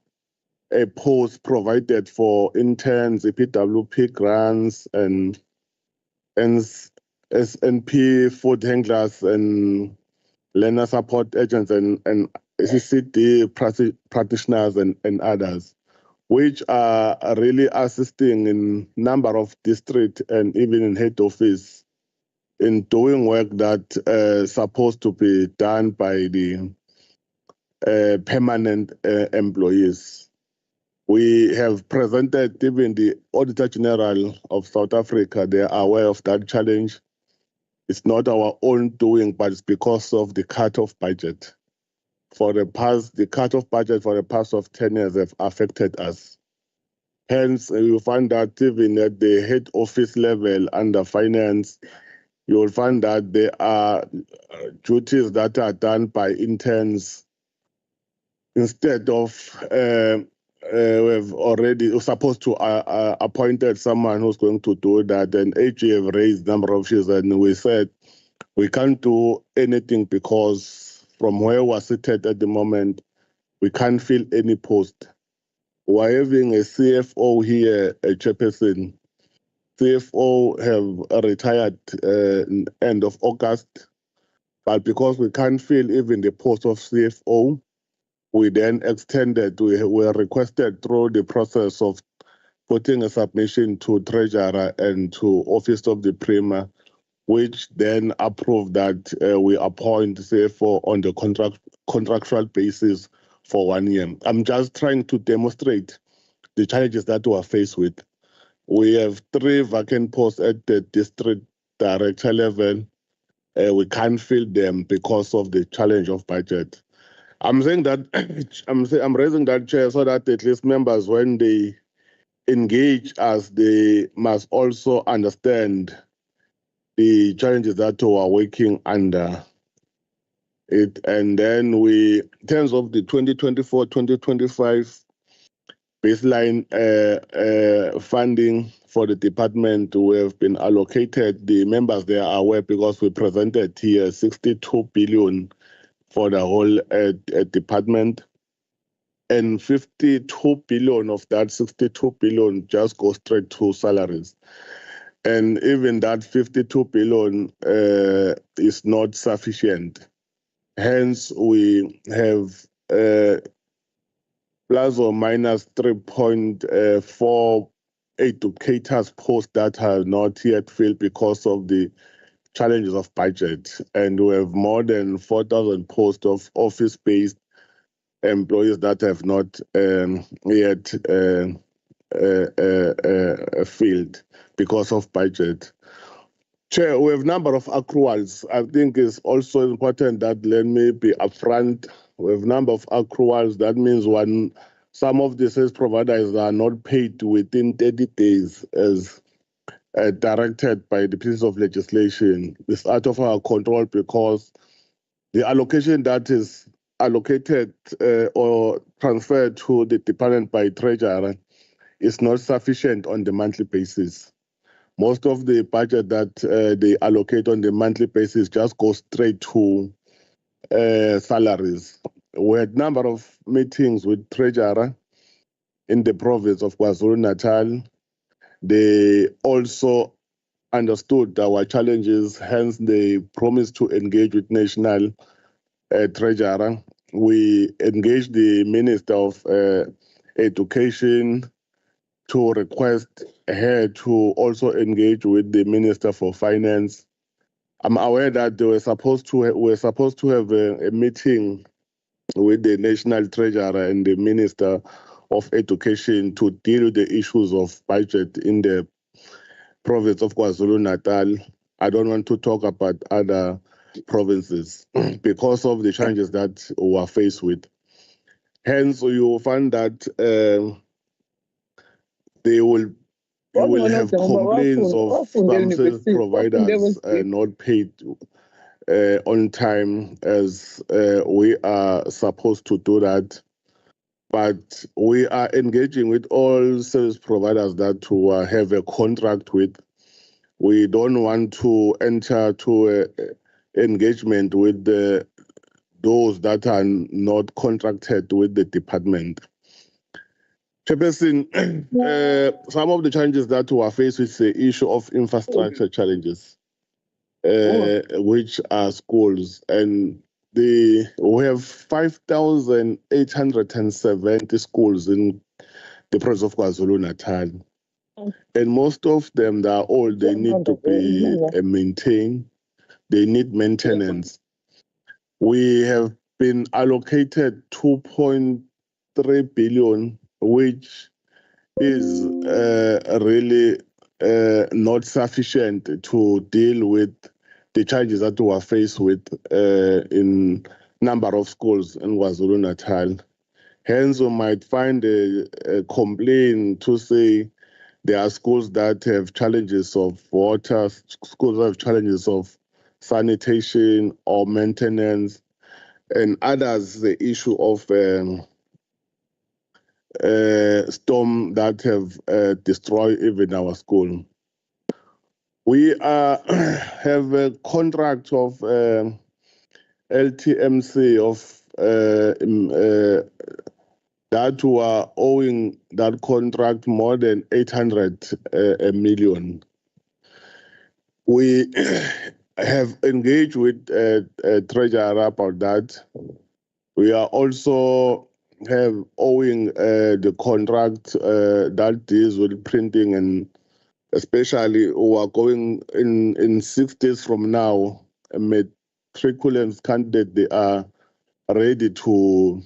posts provided for interns, EPWP grants, and SNP food handlers and learner support agents and CCD practitioners and others, which are really assisting in number of district and even in head office in doing work that supposed to be done by the permanent employees. We have presented even the Auditor General of South Africa. They are aware of that challenge. It's not our own doing, but it's because of the cut-off budget. The cut-off budget for the past of 10 years have affected us. Hence, you find that even at the head office level under finance, you will find that there are duties that are done by interns instead of we've already supposed to appointed someone who's going to do that. And AG have raised a number of issues, and we said we can't do anything because from where we're seated at the moment, we can't fill any post. We're having a CFO here, a chairperson. CFO have retired end of August, but because we can't fill even the post of CFO, we then extended, we were requested through the process of putting a submission to Treasurer and to Office of the Premier, which then approved that we appoint CFO on the contractual basis for 1 year. I'm just trying to demonstrate the challenges that we are faced with. We have 3 vacant posts at the district director level. We can't fill them because of the challenge of budget. I'm saying that I'm raising that, Chair, so that at least members, when they engage us, they must also understand the challenges that we are working under it. And then in terms of the 2024-2025 baseline funding for the department, we have been allocated. The members there are aware because we presented here 62 billion for the whole department, and 52 billion of that 62 billion just goes straight to salaries. And even that 52 billion is not sufficient. Hence, we have plus or minus 3.4 educators posts that are not yet filled because of the challenges of budget. And we have more than 4,000 posts of office-based employees that have not yet filled because of budget. Chair, we have a number of accruals. I think it's also important that let me be upfront. We have a number of accruals. That means when some of the service providers are not paid within 30 days as directed by the piece of legislation, it's out of our control because the allocation that is allocated or transferred to the department by Treasurer is not sufficient on the monthly basis. Most of the budget that they allocate on the monthly basis just goes straight to salaries. We had a number of meetings with Treasurer in the province of KwaZulu-Natal. They also understood our challenges, hence they promised to engage with National Treasurer. We engaged the Minister of Education to request her to also engage with the Minister for Finance. I'm aware that we're supposed to have a meeting with the National Treasurer and the Minister of Education to deal with the issues of budget in the province of KwaZulu-Natal. I don't want to talk about other provinces because of the challenges that we are faced with. Hence, you will find that you will have complaints of some service providers not paid on time as we are supposed to do that. But we are engaging with all service providers that we have a contract with. We don't want to enter to engagement with those that are not contracted with the department. Chairperson, some of the challenges that we are faced with is the issue of infrastructure challenges, which are schools. And we have 5,870 schools in the province of KwaZulu-Natal. And most of them, they are old, they need to be maintained, they need maintenance. We have been allocated 2.3 billion, which is really not sufficient to deal with the challenges that we are faced with in number of schools in KwaZulu-Natal. Hence, we might find a complaint to say there are schools that have challenges of water, schools that have challenges of sanitation or maintenance, and others, the issue of storm that have destroyed even our school. We have a contract of LTMC of that we are owing that contract more than 800 million. We have engaged with Treasurer about that. We are also have owing the contract that deals with printing, and especially we are going in 6 days from now, matriculants candidates, they are ready to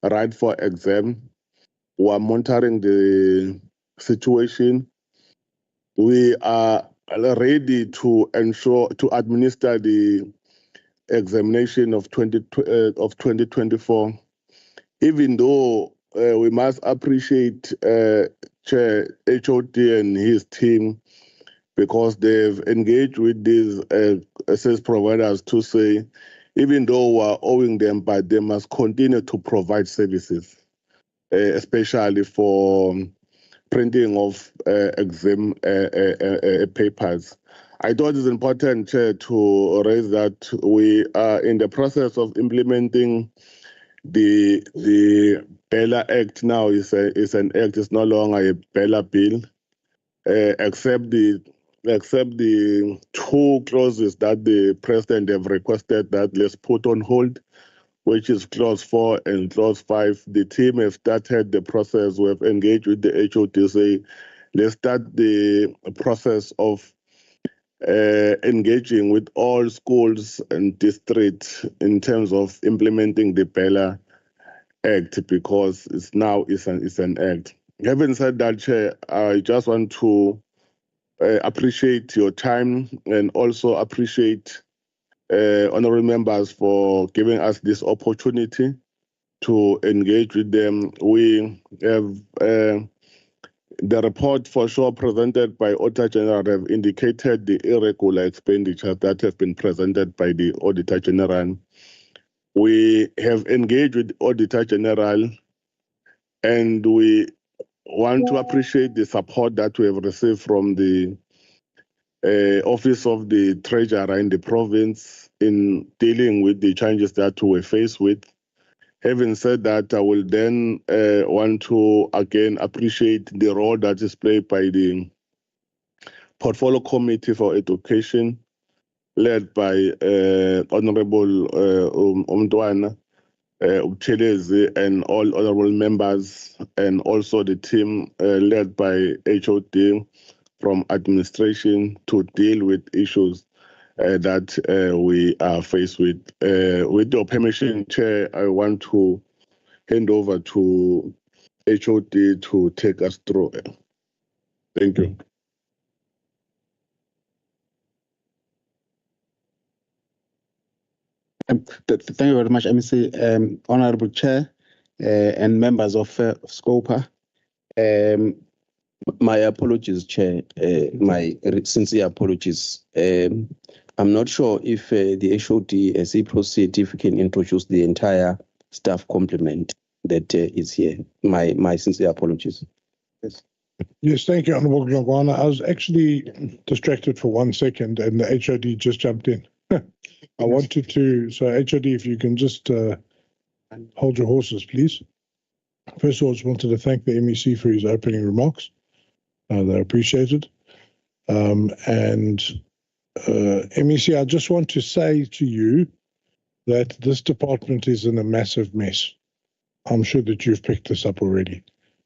write for exam. We are monitoring the situation. We are ready to ensure to administer the examination of 2024. Even though we must appreciate Chair HOD and his team, because they've engaged with these service providers to say, even though we are owing them, but they must continue to provide services, especially for printing of exam papers. I thought it's important, Chair, to raise that we are in the process of implementing the Bella Act. Now is an act, it's no longer a Bella bill, except the 2 clauses that the President have requested that let's put on hold, which is clause 4 and clause 5. The team have started the process. We have engaged with the HOD, say let's start the process of engaging with all schools and districts in terms of implementing the Bella Act, because it's an act. Having said that, Chair, I just want to appreciate your time and also appreciate honorable members for giving us this opportunity to engage with them. We have the report for sure presented by Auditor General have indicated the irregular expenditures that have been presented by the Auditor General. We have engaged with Auditor General, and we want to appreciate the support that we have received from the Office of the Treasurer in the province in dealing with the challenges that we're faced with. Having said that, I will then want to again appreciate the role that is played by the Portfolio Committee for Education, led by Honorable Umntwana Uchelezi and all honorable members, and also the team led by HOD from administration to deal with issues that we are faced with. With your permission, Chair, I want to hand over to HOD to take us through. Thank you. Thank you very much, MEC. Honorable Chair and members of SCOPA. My apologies, Chair. My sincere apologies. I'm not sure if the HOD, as he proceeds, if he can introduce the entire staff complement that is here. My sincere apologies. Yes. Yes, thank you, Honourable Glogwana. I was actually distracted for 1 second and the HOD just jumped in. I wanted to, so HOD, if you can just hold your horses, please. First of all, I just wanted to thank the MEC for his opening remarks. They're appreciated. MEC, I just want to say to you that this department is in a massive mess. I'm sure that you've picked this up already,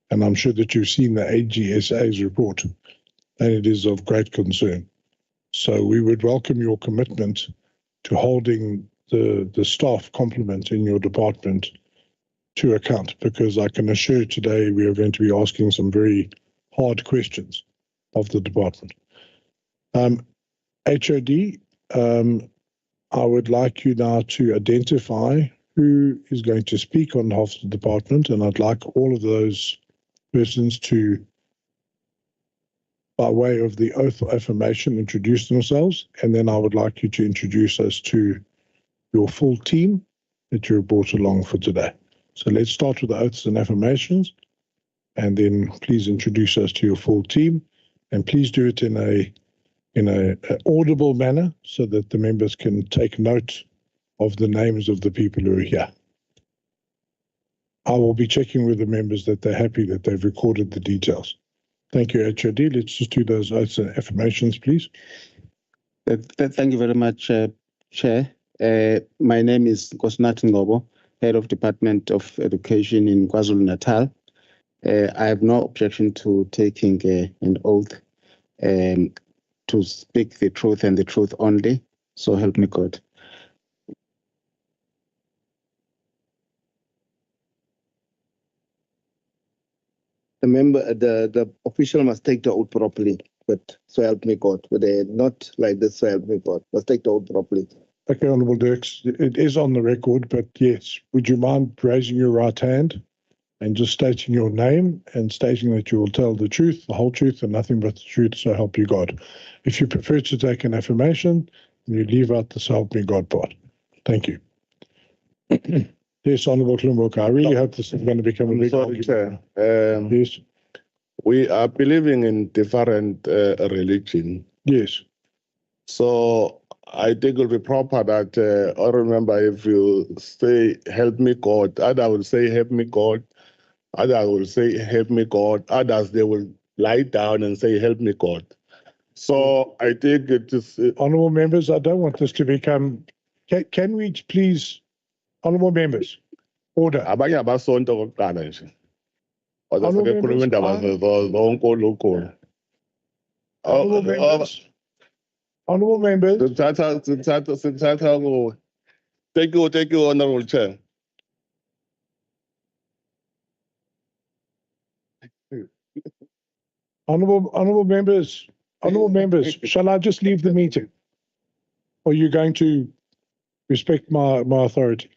and I'm sure that you've seen the AGSA's report, and it is of great concern. So we would welcome your commitment to holding the staff complement in your department to account, because I can assure you today we are going to be asking some very hard questions of the department. HOD, I would like you now to identify who is going to speak on behalf of the department, and I'd like all of those persons to, by way of the oath of affirmation, introduce themselves, and then I would like you to introduce us to your full team that you brought along for today. So let's start with the oaths and affirmations, and then please introduce us to your full team, and please do it in a audible manner so that the members can take note of the names of the people who are here. I will be checking with the members that they're happy that they've recorded the details. Thank you, HOD. Let's just do those oaths and affirmations, please. Thank you very much, Chair. My name is KwaZulu-Natal Ngobo, Head of Department of Education in KwaZulu-Natal. I have no objection to taking an oath to speak the truth and the truth only. So help me God. The official must take the oath properly, but so help me God. But not like this, so help me God. Must take the oath properly. Okay, Honourable Dirks, it is on the record, but yes, would you mind raising your right hand and just stating your name and stating that you will tell the truth, the whole truth, and nothing but the truth, so help you God. If you prefer to take an affirmation, you leave out the so help me God part. Thank you. Yes, Honourable Klumboka, I really hope this is going to become a big Chair. Yes. We are believing in different religion. Yes. So I think it will be proper that I remember if you say help me God, others will say help me God, others will say help me God, others they will lie down and say help me God. So I think it is honourable members, I don't want this to become, can we please, honourable members, order. Abanye abasonto kokuqala nje. Honourable members, honourable members. Thank you, Honourable Chair. Honourable members, shall I just leave the meeting? Or are you going to respect my authority?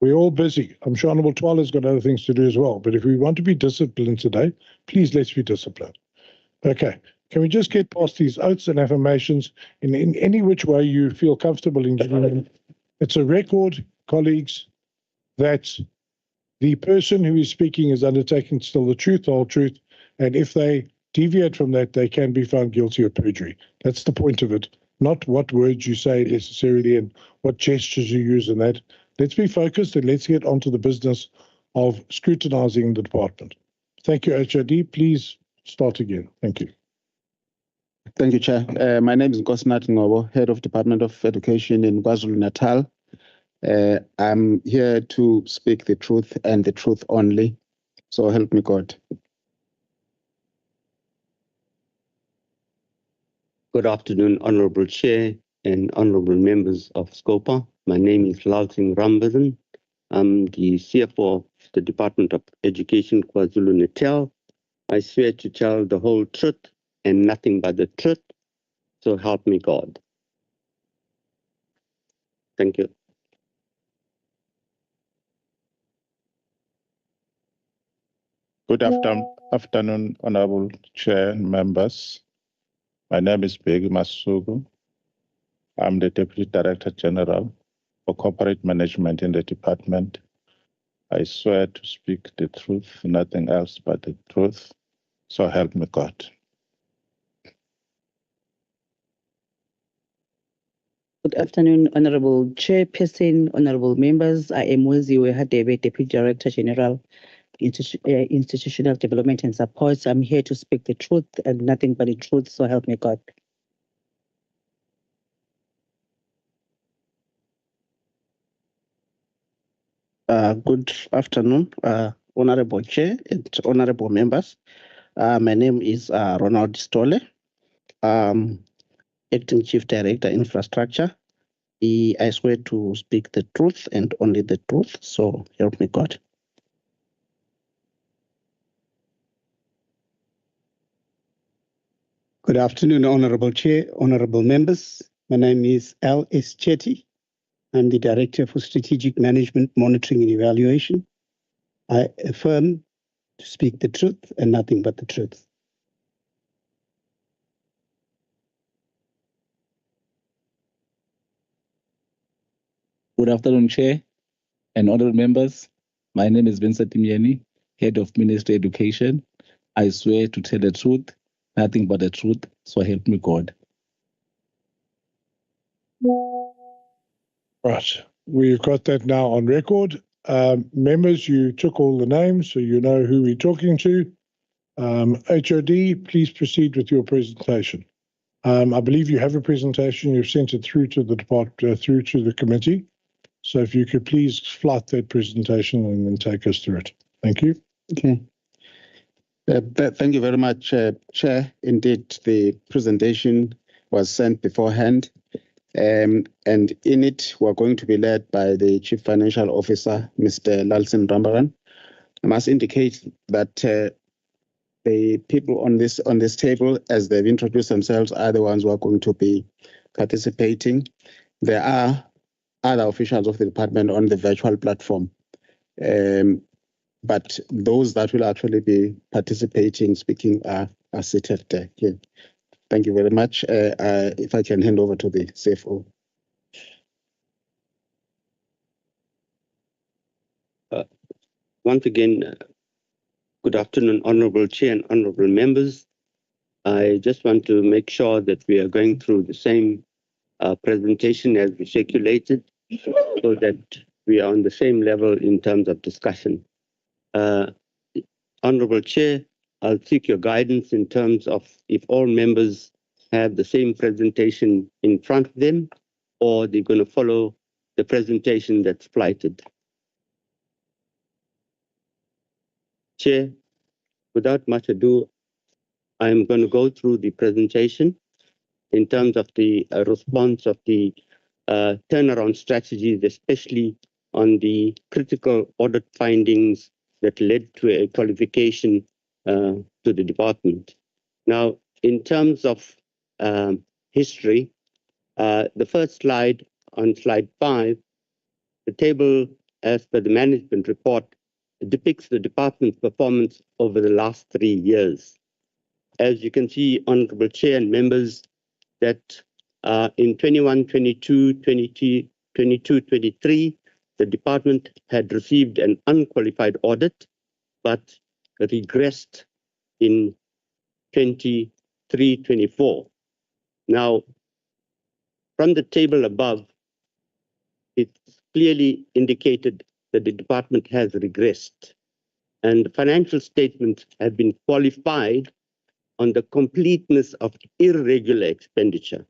We're all busy. I'm sure Honourable Twala's got other things to do as well. But if we want to be disciplined today, please let's be disciplined. Okay. Can we just get past these oaths and affirmations in any which way you feel comfortable in giving them? It's a record, colleagues, that the person who is speaking is undertaking to tell the truth, the whole truth, and if they deviate from that, they can be found guilty of perjury. That's the point of it, not what words you say necessarily and what gestures you use in that. Let's be focused and let's get onto the business of scrutinizing the department. Thank you, HOD. Please start again. Thank you. Thank you, Chair. My name is KwaZulu-Natal Ngobo, Head of Department of Education in KwaZulu-Natal. I'm here to speak the truth and the truth only. So help me God. Good afternoon, Honourable Chair and Honourable members of SCOPA. My name is Lalting Rambazan. I'm the CFO of the Department of Education, KwaZulu-Natal. I swear to tell the whole truth and nothing but the truth. So help me God. Thank you. Good afternoon, Honorable Chair and members. My name is Begi Masugu. I'm the Deputy Director General for Corporate Management in the department. I swear to speak the truth, nothing else but the truth. So help me God. Good afternoon, Honorable Chairperson, Honorable members. I am Weziwe Hadebe, Deputy Director General, Institutional Development and Support. I'm here to speak the truth and nothing but the truth, so help me God. Good afternoon, Honorable Chair and Honorable members. My name is Ronald Stolle, Acting Chief Director, Infrastructure. I swear to speak the truth and only the truth, so help me God. Good afternoon, Honorable Chair, Honorable members. My name is L.S. Chetty. I'm the Director for Strategic Management, Monitoring and Evaluation. I affirm to speak the truth and nothing but the truth. Good afternoon, Chair and honorable members. My name is Vincent Imieni, Head of Ministry Education. I swear to tell the truth, nothing but the truth, so help me God. Right. We've got that now on record. Members, you took all the names, so you know who we're talking to. HOD, please proceed with your presentation. I believe you have a presentation. You've sent it through to the through to the committee. So if you could please flood that presentation and then take us through it. Thank you. Okay. Thank you very much, Chair. Indeed, the presentation was sent beforehand. And in it, we're going to be led by the Chief Financial Officer, Mr. Lalsin Rambaran. I must indicate that the people on this table, as they've introduced themselves, are the ones who are going to be participating. There are other officials of the department on the virtual platform, but those that will actually be participating, speaking, are seated here. Thank you very much. If I can hand over to the CFO. Once again, good afternoon, Honorable Chair and Honorable members. I just want to make sure that we are going through the same presentation as we circulated, so that we are on the same level in terms of discussion. Honorable Chair, I'll seek your guidance in terms of if all members have the same presentation in front of them, or they're going to follow the presentation that's flighted. Chair, without much ado, I'm going to go through the presentation in terms of the response of the turnaround strategies, especially on the critical audit findings that led to a qualification to the department. Now, in terms of history, the first slide, on slide 5, the table as per the management report depicts the department's performance over the last 3 years. As you can see, Honorable Chair and members, that in 21-22, 22-23, the department had received an unqualified audit, but regressed in 23-24. Now, from the table above, it's clearly indicated that the department has regressed, and the financial statements have been qualified on the completeness of irregular expenditure.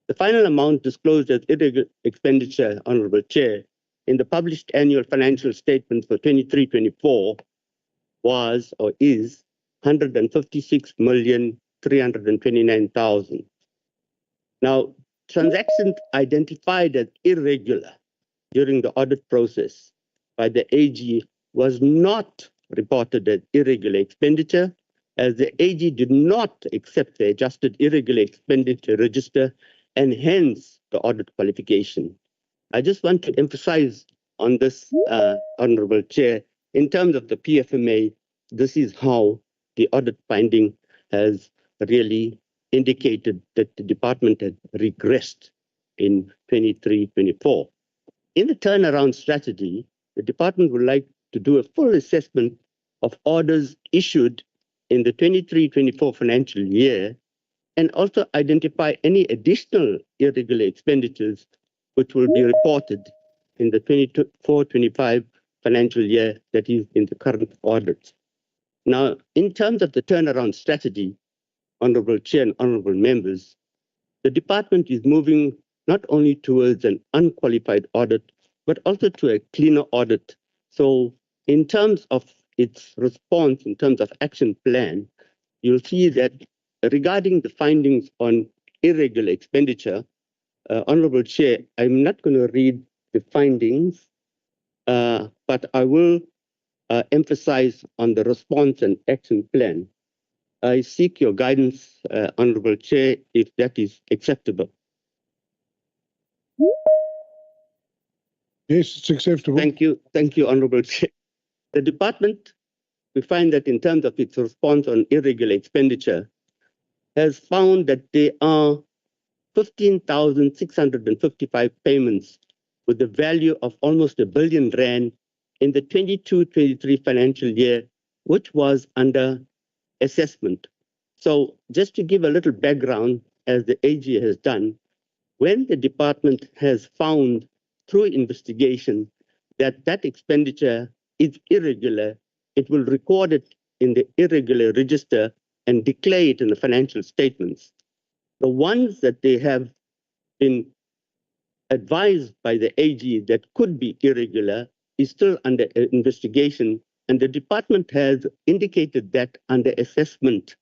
The final amount disclosed as irregular expenditure, Honorable Chair, in the published annual financial statement for 23-24 was or is 156,329,000. Now, transactions identified as irregular during the audit process by the AG was not reported as irregular expenditure, as the AG did not accept the adjusted irregular expenditure register and hence the audit qualification. I just want to emphasize on this, Honorable Chair, in terms of the PFMA, this is how the audit finding has really indicated that the department had regressed in 23-24. In the turnaround strategy, the department would like to do a full assessment of orders issued in the 23-24 financial year and also identify any additional irregular expenditures which will be reported in the 24-25 financial year that is in the current audit. Now, in terms of the turnaround strategy, Honorable Chair and Honorable Members, the department is moving not only towards an unqualified audit, but also to a cleaner audit. So in terms of its response, in terms of action plan, you'll see that regarding the findings on irregular expenditure, Honorable Chair, I'm not going to read the findings, but I will emphasize on the response and action plan. I seek your guidance, Honorable Chair, if that is acceptable. Yes, it's acceptable. Thank you, Honorable Chair. The department, we find that in terms of its response on irregular expenditure, has found that there are 15,655 payments with a value of almost R1 billion in the 22-23 financial year, which was under assessment. So just to give a little background, as the AG has done, when the department has found through investigation that that expenditure is irregular, it will record it in the irregular register and declare it in the financial statements. The ones that they have been advised by the AG that could be irregular is still under investigation, and the department has indicated that under assessment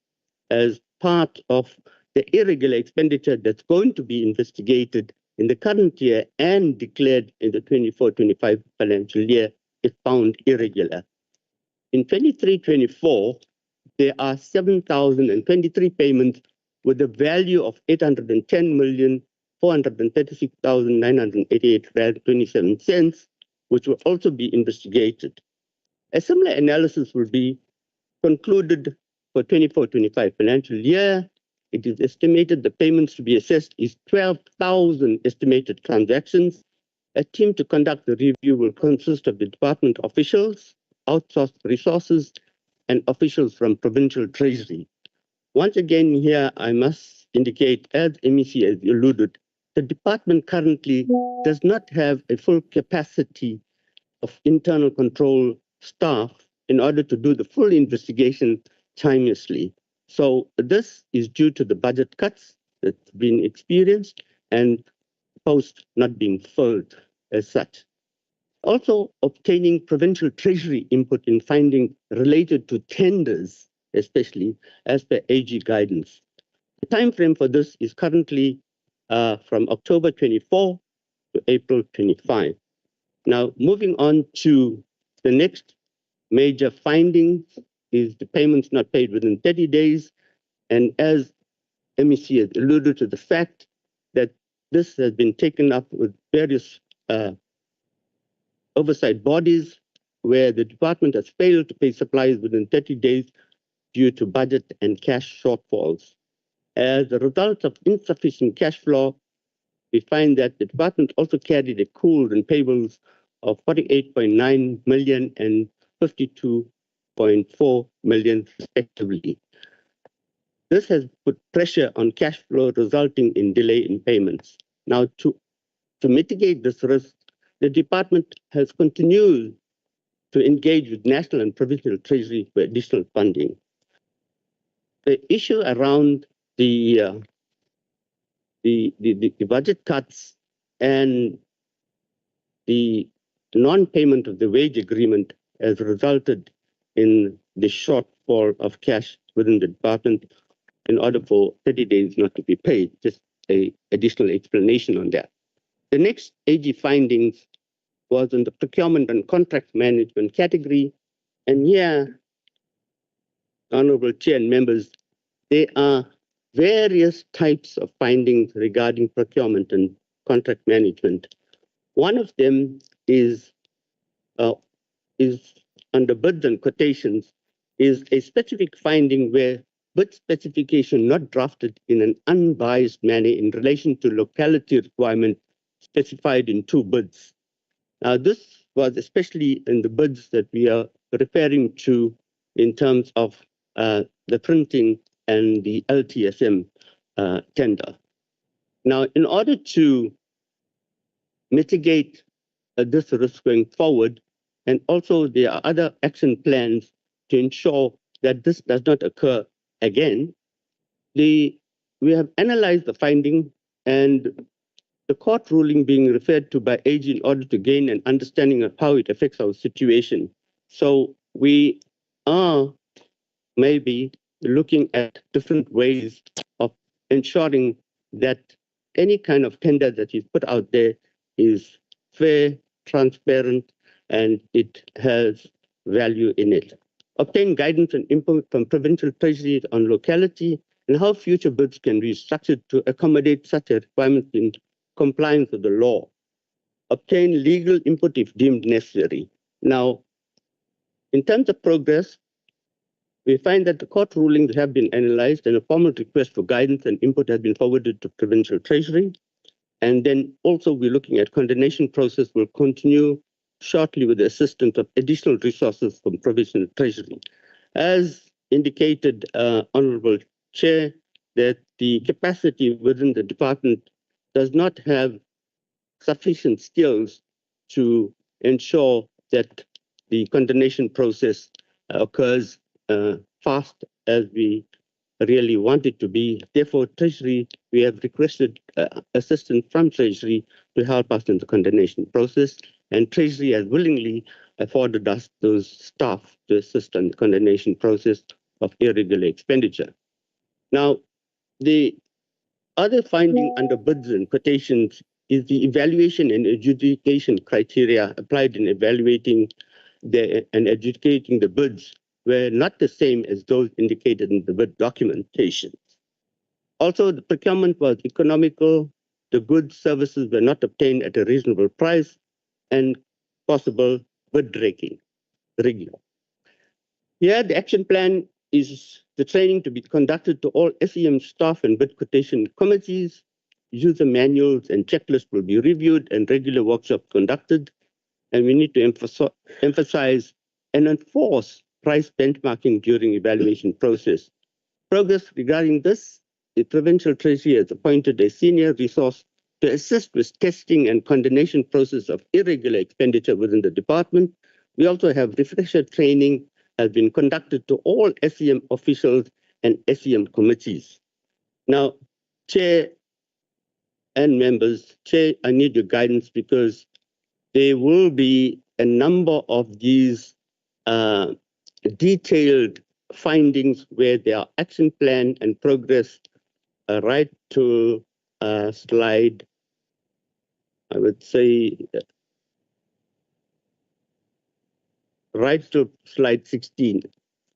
as part of the irregular expenditure that's going to be investigated in the current year and declared in the 24-25 financial year is found irregular. In 23-24, there are 7,023 payments with a value of 810,436,988 rand 27 cents, which will also be investigated. A similar analysis will be concluded for 24-25 financial year. It is estimated the payments to be assessed is 12,000 estimated transactions. A team to conduct the review will consist of the department officials, outsourced resources, and officials from provincial treasury. Once again here, I must indicate, as MEC has alluded, the department currently does not have a full capacity of internal control staff in order to do the full investigation timelessly. So this is due to the budget cuts that's been experienced and posts not being filled as such. Also, obtaining provincial treasury input in finding related to tenders, especially as per AG guidance. The time frame for this is currently from October 24 to April 25. Now, moving on to the next major findings is the payments not paid within 30 days. And as MEC has alluded to the fact that this has been taken up with various oversight bodies where the department has failed to pay suppliers within 30 days due to budget and cash shortfalls. As a result of insufficient cash flow, we find that the department also carried accruals and payables of 48.9 million and 52.4 million respectively. This has put pressure on cash flow, resulting in delay in payments. Now, to mitigate this risk, the department has continued to engage with national and provincial treasury for additional funding. The issue around the budget cuts and the non-payment of the wage agreement has resulted in the shortfall of cash within the department in order for 30 days not to be paid. Just an additional explanation on that. The next AG findings was in the procurement and contract management category. And here, Honorable Chair and members, there are various types of findings regarding procurement and contract management. One of them is under bids and quotations, is a specific finding where bid specification not drafted in an unbiased manner in relation to locality requirement specified in 2 bids. Now, this was especially in the bids that we are referring to in terms of the printing and the LTSM tender. Now, in order to mitigate this risk going forward, and also there are other action plans to ensure that this does not occur again, we have analyzed the finding and the court ruling being referred to by AG in order to gain an understanding of how it affects our situation. So we are maybe looking at different ways of ensuring that any kind of tender that is put out there is fair, transparent, and it has value in it. Obtain guidance and input from provincial treasuries on locality and how future bids can be structured to accommodate such a requirement in compliance with the law. Obtain legal input if deemed necessary. Now, in terms of progress, we find that the court rulings have been analyzed and a formal request for guidance and input has been forwarded to provincial treasury. And then also we're looking at condemnation process will continue shortly with the assistance of additional resources from provincial treasury. As indicated, Honorable Chair, that the capacity within the department does not have sufficient skills to ensure that the condemnation process occurs fast as we really want it to be. Therefore, Treasury, we have requested assistance from Treasury to help us in the condemnation process, and Treasury has willingly afforded us those staff to assist in the condemnation process of irregular expenditure. Now, the other finding under bids and quotations is the evaluation and adjudication criteria applied in evaluating and adjudicating the bids were not the same as those indicated in the bid documentation. Also, the procurement was economical, the goods services were not obtained at a reasonable price, and possible bid breaking. Here, the action plan is the training to be conducted to all SEM staff and bid quotation committees. User manuals and checklists will be reviewed and regular workshops conducted. And we need to emphasize and enforce price benchmarking during evaluation process. Progress regarding this, the provincial treasury has appointed a senior resource to assist with testing and condemnation process of irregular expenditure within the department. We also have refresher training has been conducted to all SEM officials and SEM committees. Now, Chair and members, Chair, I need your guidance because there will be a number of these detailed findings where there are action plan and progress right to slide, I would say, right to slide 16.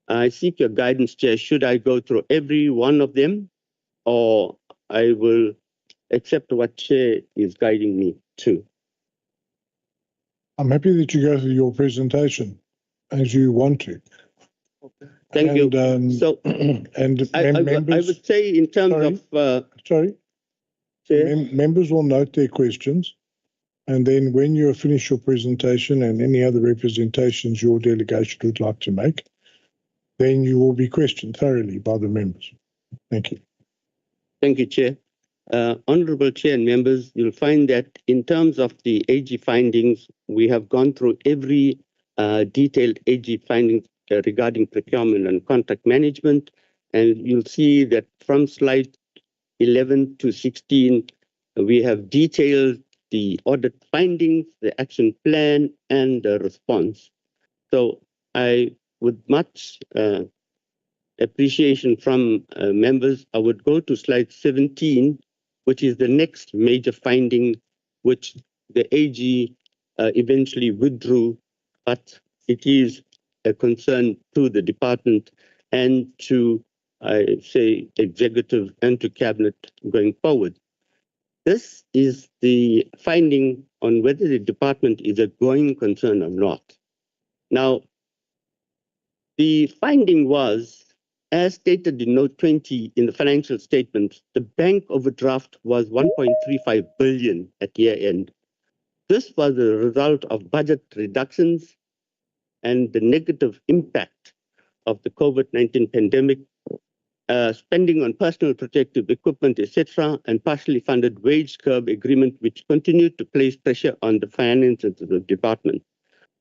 I seek your guidance, Chair. Should I go through every one of them, or I will accept what Chair is guiding me to? I'm happy that you go through your presentation as you want to. Thank you. So, and I would say in terms of... members will note their questions, and then when you finish your presentation and any other representations your delegation would like to make, then you will be questioned thoroughly by the members. Thank you. Thank you, Chair. Honorable Chair and members, you'll find that in terms of the AG findings, we have gone through every detailed AG findings regarding procurement and contract management, and you'll see that from slide 11 to 16, we have detailed the audit findings, the action plan, and the response. So I would much appreciation from members, I would go to slide 17, which is the next major finding, which the AG eventually withdrew, but it is a concern to the department and to, I say, executive and to cabinet going forward. This is the finding on whether the department is a going concern or not. Now, the finding was, as stated in note 20 in the financial statements, the bank overdraft was 1.35 billion at year end. This was a result of budget reductions and the negative impact of the COVID-19 pandemic, spending on personal protective equipment, etc., and partially funded wage curb agreement, which continued to place pressure on the finances of the department.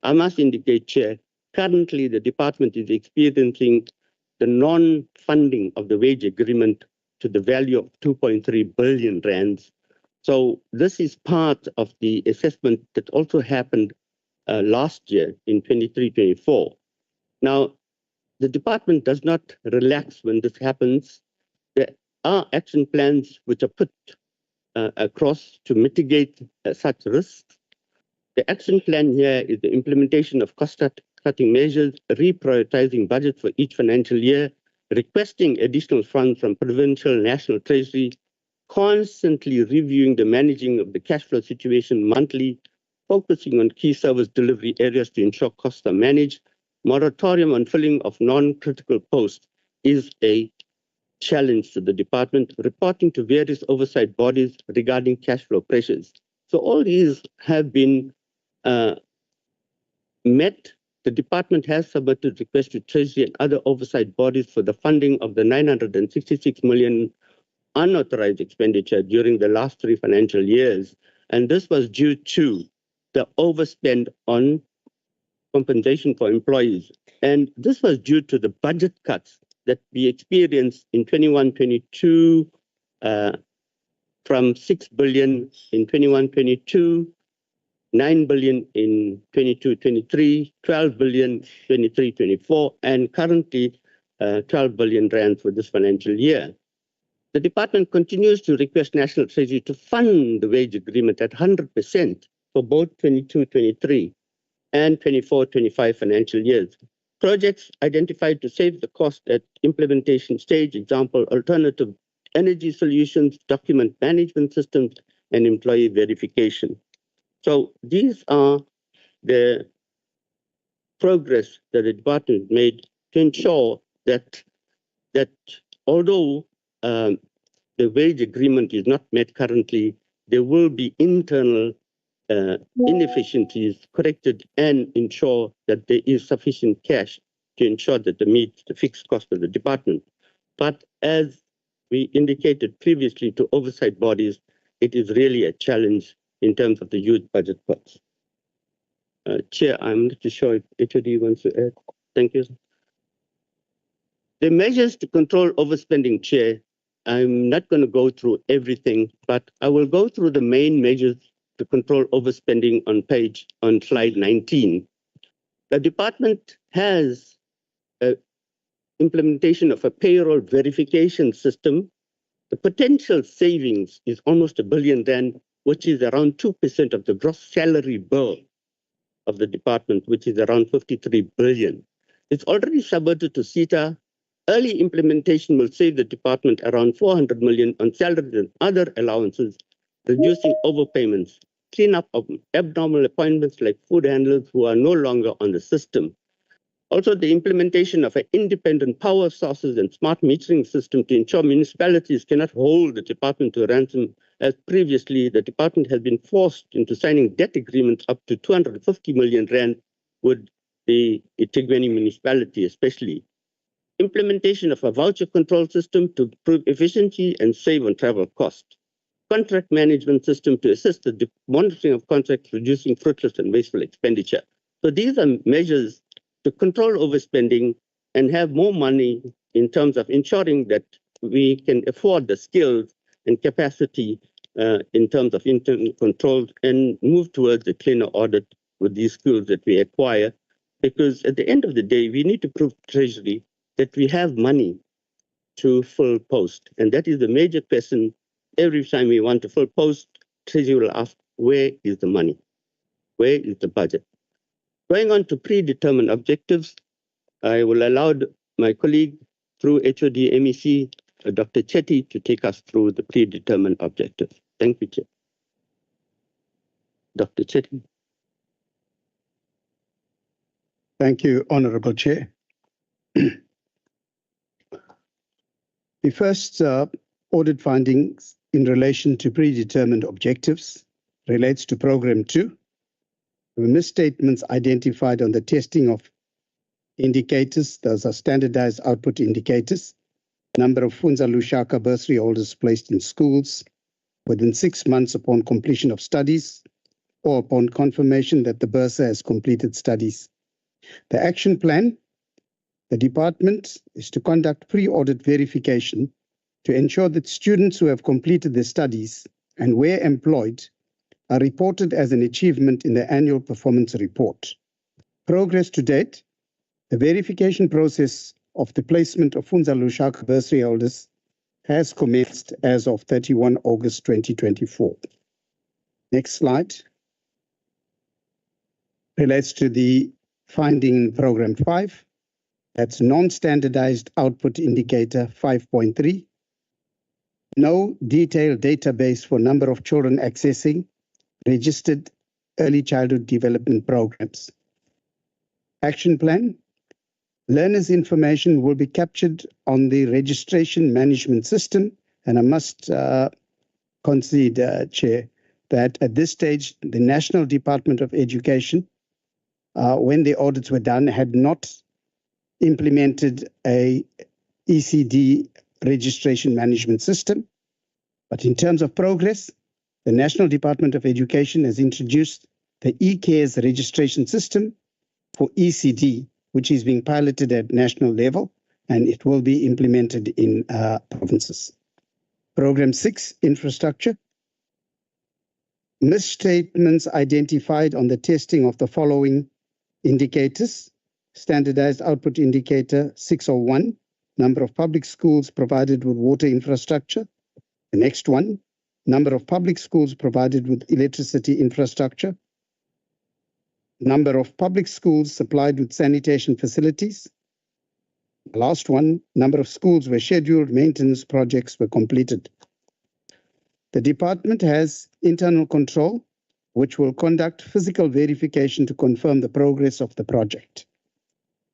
I must indicate, Chair, currently the department is experiencing the non-funding of the wage agreement to the value of 2.3 billion rands. So this is part of the assessment that also happened last year in 23-24. Now, the department does not relax when this happens. There are action plans which are put across to mitigate such risks. The action plan here is the implementation of cost-cutting measures, reprioritizing budget for each financial year, requesting additional funds from provincial national treasury, constantly reviewing the managing of the cash flow situation monthly, focusing on key service delivery areas to ensure costs are managed. Moratorium on filling of non-critical posts is a challenge to the department, reporting to various oversight bodies regarding cash flow pressures. So all these have been met. The department has submitted requests to Treasury and other oversight bodies for the funding of the 966 million unauthorized expenditure during the last 3 financial years. And this was due to the overspend on compensation for employees. And this was due to the budget cuts that we experienced in 21-22, from 6 billion in 21-22, 9 billion in 22-23, 12 billion 23-24, and currently 12 billion rand for this financial year. The department continues to request National Treasury to fund the wage agreement at 100% for both 22-23 and 24-25 financial years. Projects identified to save the cost at implementation stage, example, alternative energy solutions, document management systems, and employee verification. So these are the progress that the department made to ensure that although the wage agreement is not met currently, there will be internal inefficiencies corrected and ensure that there is sufficient cash to ensure that they meet the fixed cost of the department. But as we indicated previously to oversight bodies, it is really a challenge in terms of the huge budget cuts. Chair, I'm not too sure if HOD wants to add. Thank you. The measures to control overspending, Chair, I'm not going to go through everything, but I will go through the main measures to control overspending on slide 19. The department has implementation of a payroll verification system. The potential savings is almost R1 billion, which is around 2% of the gross salary bill of the department, which is around 53 billion. It's already submitted to CETA. Early implementation will save the department around 400 million on salaries and other allowances, reducing overpayments, cleanup of abnormal appointments like food handlers who are no longer on the system. Also, the implementation of an independent power sources and smart metering system to ensure municipalities cannot hold the department to ransom, as previously the department has been forced into signing debt agreements up to 250 million rand with the eThekwini municipality especially. Implementation of a voucher control system to improve efficiency and save on travel costs. Contract management system to assist the monitoring of contracts, reducing fruitless and wasteful expenditure. So these are measures to control overspending and have more money in terms of ensuring that we can afford the skills and capacity in terms of internal controls and move towards a cleaner audit with these skills that we acquire. Because at the end of the day, we need to prove to Treasury that we have money to fill post. And that is the major question. Every time we want to fill post, Treasury will ask, where is the money? Where is the budget? Going on to predetermined objectives, I will allow my colleague through HOD MEC, Dr. Chetty, to take us through the predetermined objectives. Thank you, Chair. Dr. Chetty. Thank you, Honorable Chair. The first audit findings in relation to predetermined objectives relates to Program 2. The misstatements identified on the testing of indicators, those are standardized output indicators, number of Funza Lushaka bursary holders placed in schools within 6 months upon completion of studies or upon confirmation that the bursar has completed studies. The action plan, the department is to conduct pre-audit verification to ensure that students who have completed their studies and where employed are reported as an achievement in the annual performance report. Progress to date, the verification process of the placement of Funza Lushaka bursary holders has commenced as of 31 August 2024. Next slide. Relates to the finding in Program 5. That's non-standardized output indicator 5.3. No detailed database for number of children accessing registered early childhood development programs. Action plan. Learners' information will be captured on the registration management system, and I must concede, Chair, that at this stage, the National Department of Education, when the audits were done, had not implemented a ECD registration management system. But in terms of progress, the National Department of Education has introduced the eCares registration system for ECD, which is being piloted at national level, and it will be implemented in provinces. Program 6, infrastructure. Misstatements identified on the testing of the following indicators. Standardized output indicator 601, number of public schools provided with water infrastructure. The next one, number of public schools provided with electricity infrastructure. Number of public schools supplied with sanitation facilities. The last one, number of schools where scheduled maintenance projects were completed. The department has internal control, which will conduct physical verification to confirm the progress of the project.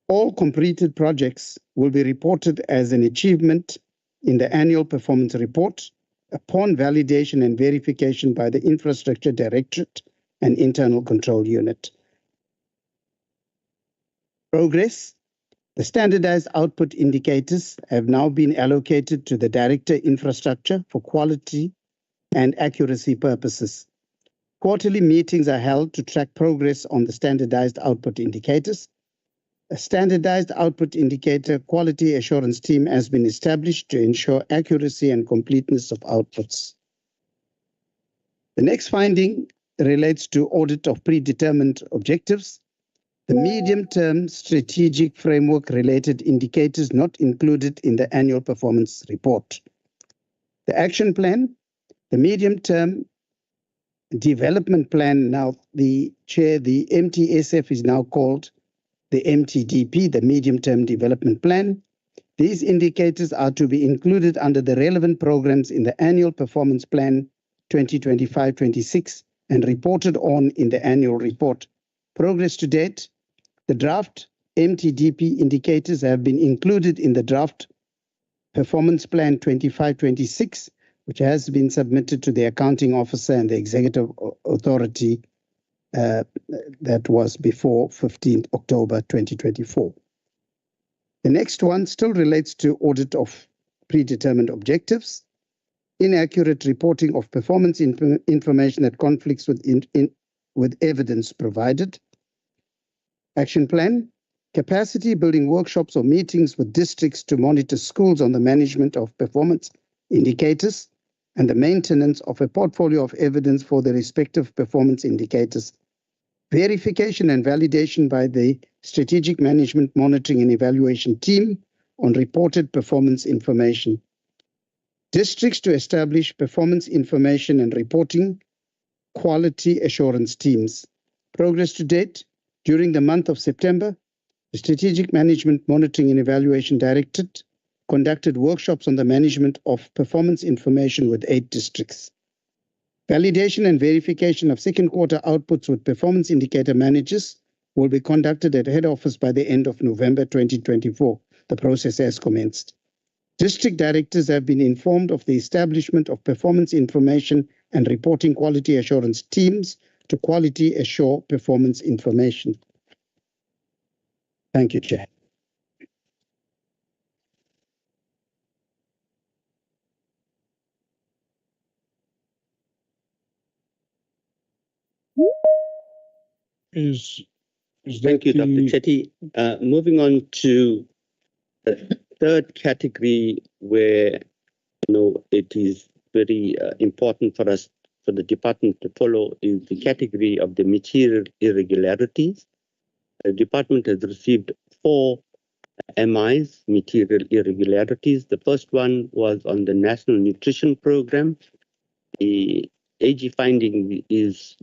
All completed projects will be reported as an achievement in the annual performance report upon validation and verification by the Infrastructure Directorate and Internal Control Unit. Progress. The standardized output indicators have now been allocated to the Director Infrastructure for quality and accuracy purposes. Quarterly meetings are held to track progress on the standardized output indicators. A standardized output indicator quality assurance team has been established to ensure accuracy and completeness of outputs. The next finding relates to audit of predetermined objectives. The medium-term strategic framework related indicators not included in the annual performance report. The action plan, the medium-term development plan, now the Chair, the MTSF is now called the MTDP, the medium-term development plan. These indicators are to be included under the relevant programs in the annual performance plan 2025-26 and reported on in the annual report. Progress to date, the draft MTDP indicators have been included in the draft performance plan 25-26, which has been submitted to the accounting officer and the executive authority that was before 15th October 2024. The next one still relates to audit of predetermined objectives, inaccurate reporting of performance information that conflicts with evidence provided. Action plan, capacity building workshops or meetings with districts to monitor schools on the management of performance indicators and the maintenance of a portfolio of evidence for the respective performance indicators. Verification and validation by the Strategic Management Monitoring and Evaluation Team on reported performance information. Districts to establish performance information and reporting quality assurance teams. Progress to date, during the month of September, the Strategic Management Monitoring and Evaluation Directorate conducted workshops on the management of performance information with 8 districts. Validation and verification of second quarter outputs with performance indicator managers will be conducted at head office by the end of November 2024. The process has commenced. District directors have been informed of the establishment of performance information and reporting quality assurance teams to quality assure performance information. Thank you, Chair. Thank you, Dr. Chetty. Moving on to the third category where it is very important for us, for the department to follow, is the category of the material irregularities. The department has received 4 MIs, material irregularities. The first one was on the National Nutrition Program. The AG finding is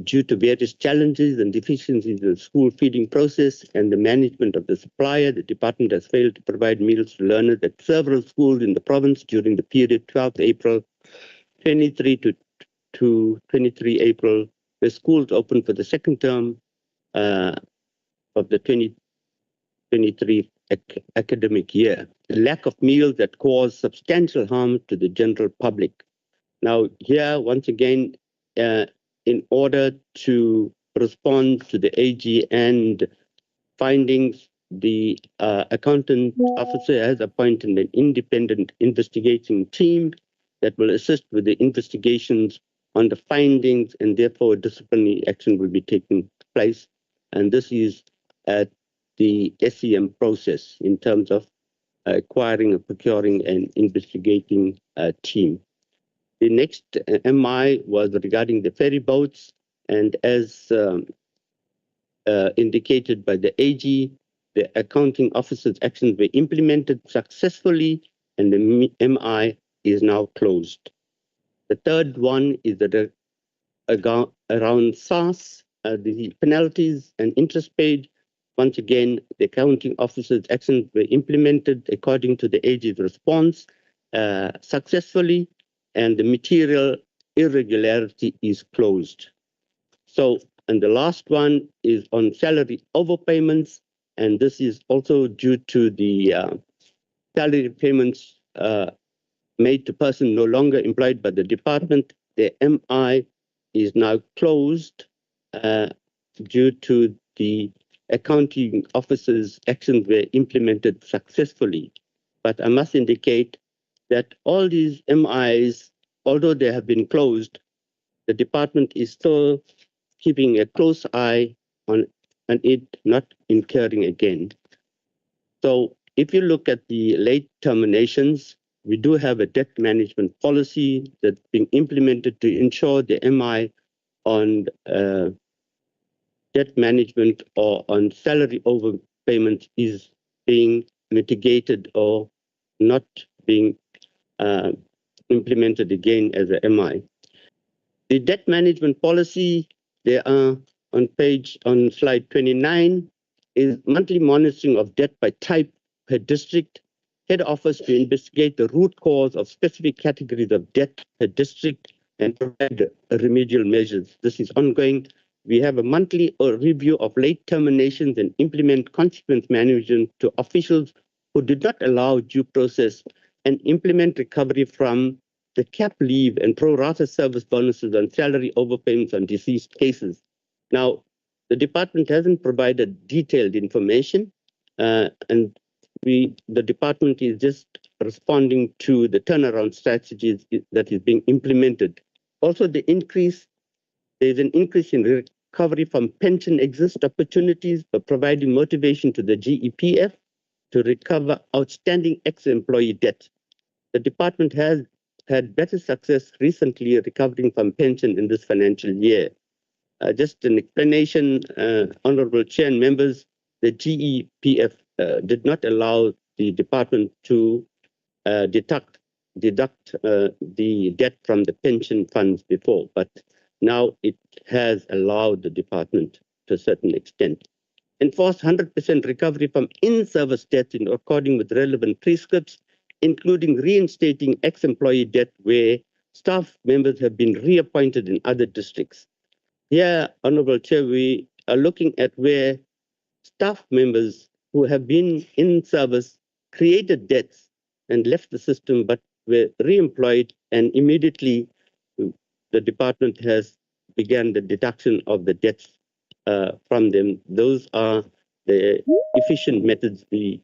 due to various challenges and deficiencies in the school feeding process and the management of the supplier. The department has failed to provide meals to learners at several schools in the province during the period 12th April 23 to 23 April. The schools opened for the second term of the 2023 academic year. The lack of meals that cause substantial harm to the general public. Now, here, once again, in order to respond to the AG and findings, the accountant officer has appointed an independent investigating team that will assist with the investigations on the findings, and therefore disciplinary action will be taking place. And this is at the SEM process in terms of acquiring, procuring, and investigating a team. The next MI was regarding the ferry boats, and as indicated by the AG, the accounting officer's actions were implemented successfully, and the MI is now closed. The third one is that around SARS, the penalties and interest paid. Once again, the accounting officer's actions were implemented according to the AG's response successfully, and the material irregularity is closed. So, and the last one is on salary overpayments, and this is also due to the salary payments made to persons no longer employed by the department. The MI is now closed due to the accounting officer's actions were implemented successfully. But I must indicate that all these MIs, although they have been closed, the department is still keeping a close eye on it not incurring again. So if you look at the late terminations, we do have a debt management policy that's being implemented to ensure the MI on debt management or on salary overpayments is being mitigated or not being implemented again as a MI. The debt management policy, there are on slide 29, is monthly monitoring of debt by type per district, head office to investigate the root cause of specific categories of debt per district and provide remedial measures. This is ongoing. We have a monthly review of late terminations and implement consequence management to officials who did not allow due process and implement recovery from the cap leave and pro rata service bonuses on salary overpayments on deceased cases. Now, the department hasn't provided detailed information, and the department is just responding to the turnaround strategies that is being implemented. Also, there's an increase in recovery from pension exit opportunities for providing motivation to the GEPF to recover outstanding ex-employee debt. The department has had better success recently recovering from pension in this financial year. Just an explanation, Honorable Chair and members, the GEPF did not allow the department to deduct the debt from the pension funds before, but now it has allowed the department to a certain extent. Enforce 100% recovery from in-service debt in according with relevant prescripts, including reinstating ex-employee debt where staff members have been reappointed in other districts. Here, Honorable Chair, we are looking at where staff members who have been in service created debts and left the system but were re-employed, and immediately the department has began the deduction of the debts from them. Those are the efficient methods the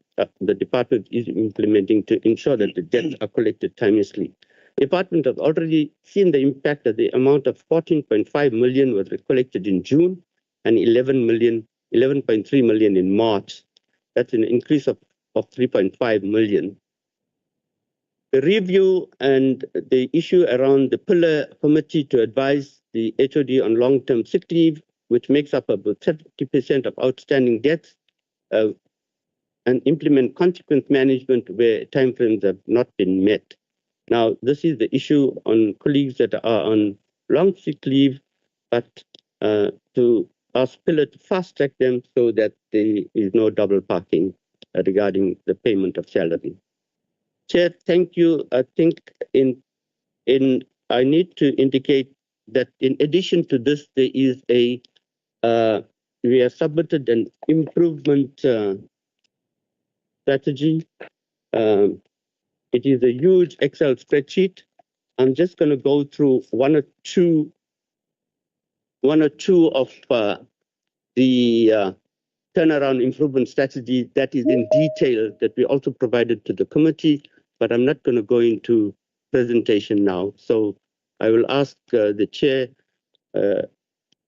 department is implementing to ensure that the debts are collected timelessly. The department has already seen the impact that the amount of 14.5 million was collected in June and 11.3 million in March. That's an increase of 3.5 million. The review and the issue around the pillar committee to advise the HOD on long-term sick leave, which makes up about 70% of outstanding debts, and implement consequence management where timeframes have not been met. Now, this is the issue on colleagues that are on long sick leave, but to ask pillar to fast-track them so that there is no double parking regarding the payment of salary. Chair, thank you. I think I need to indicate that in addition to this, there is we have submitted an improvement strategy. It is a huge Excel spreadsheet. I'm just going to go through one or two of the turnaround improvement strategy that is in detail that we also provided to the committee, but I'm not going to go into presentation now. So I will ask the chair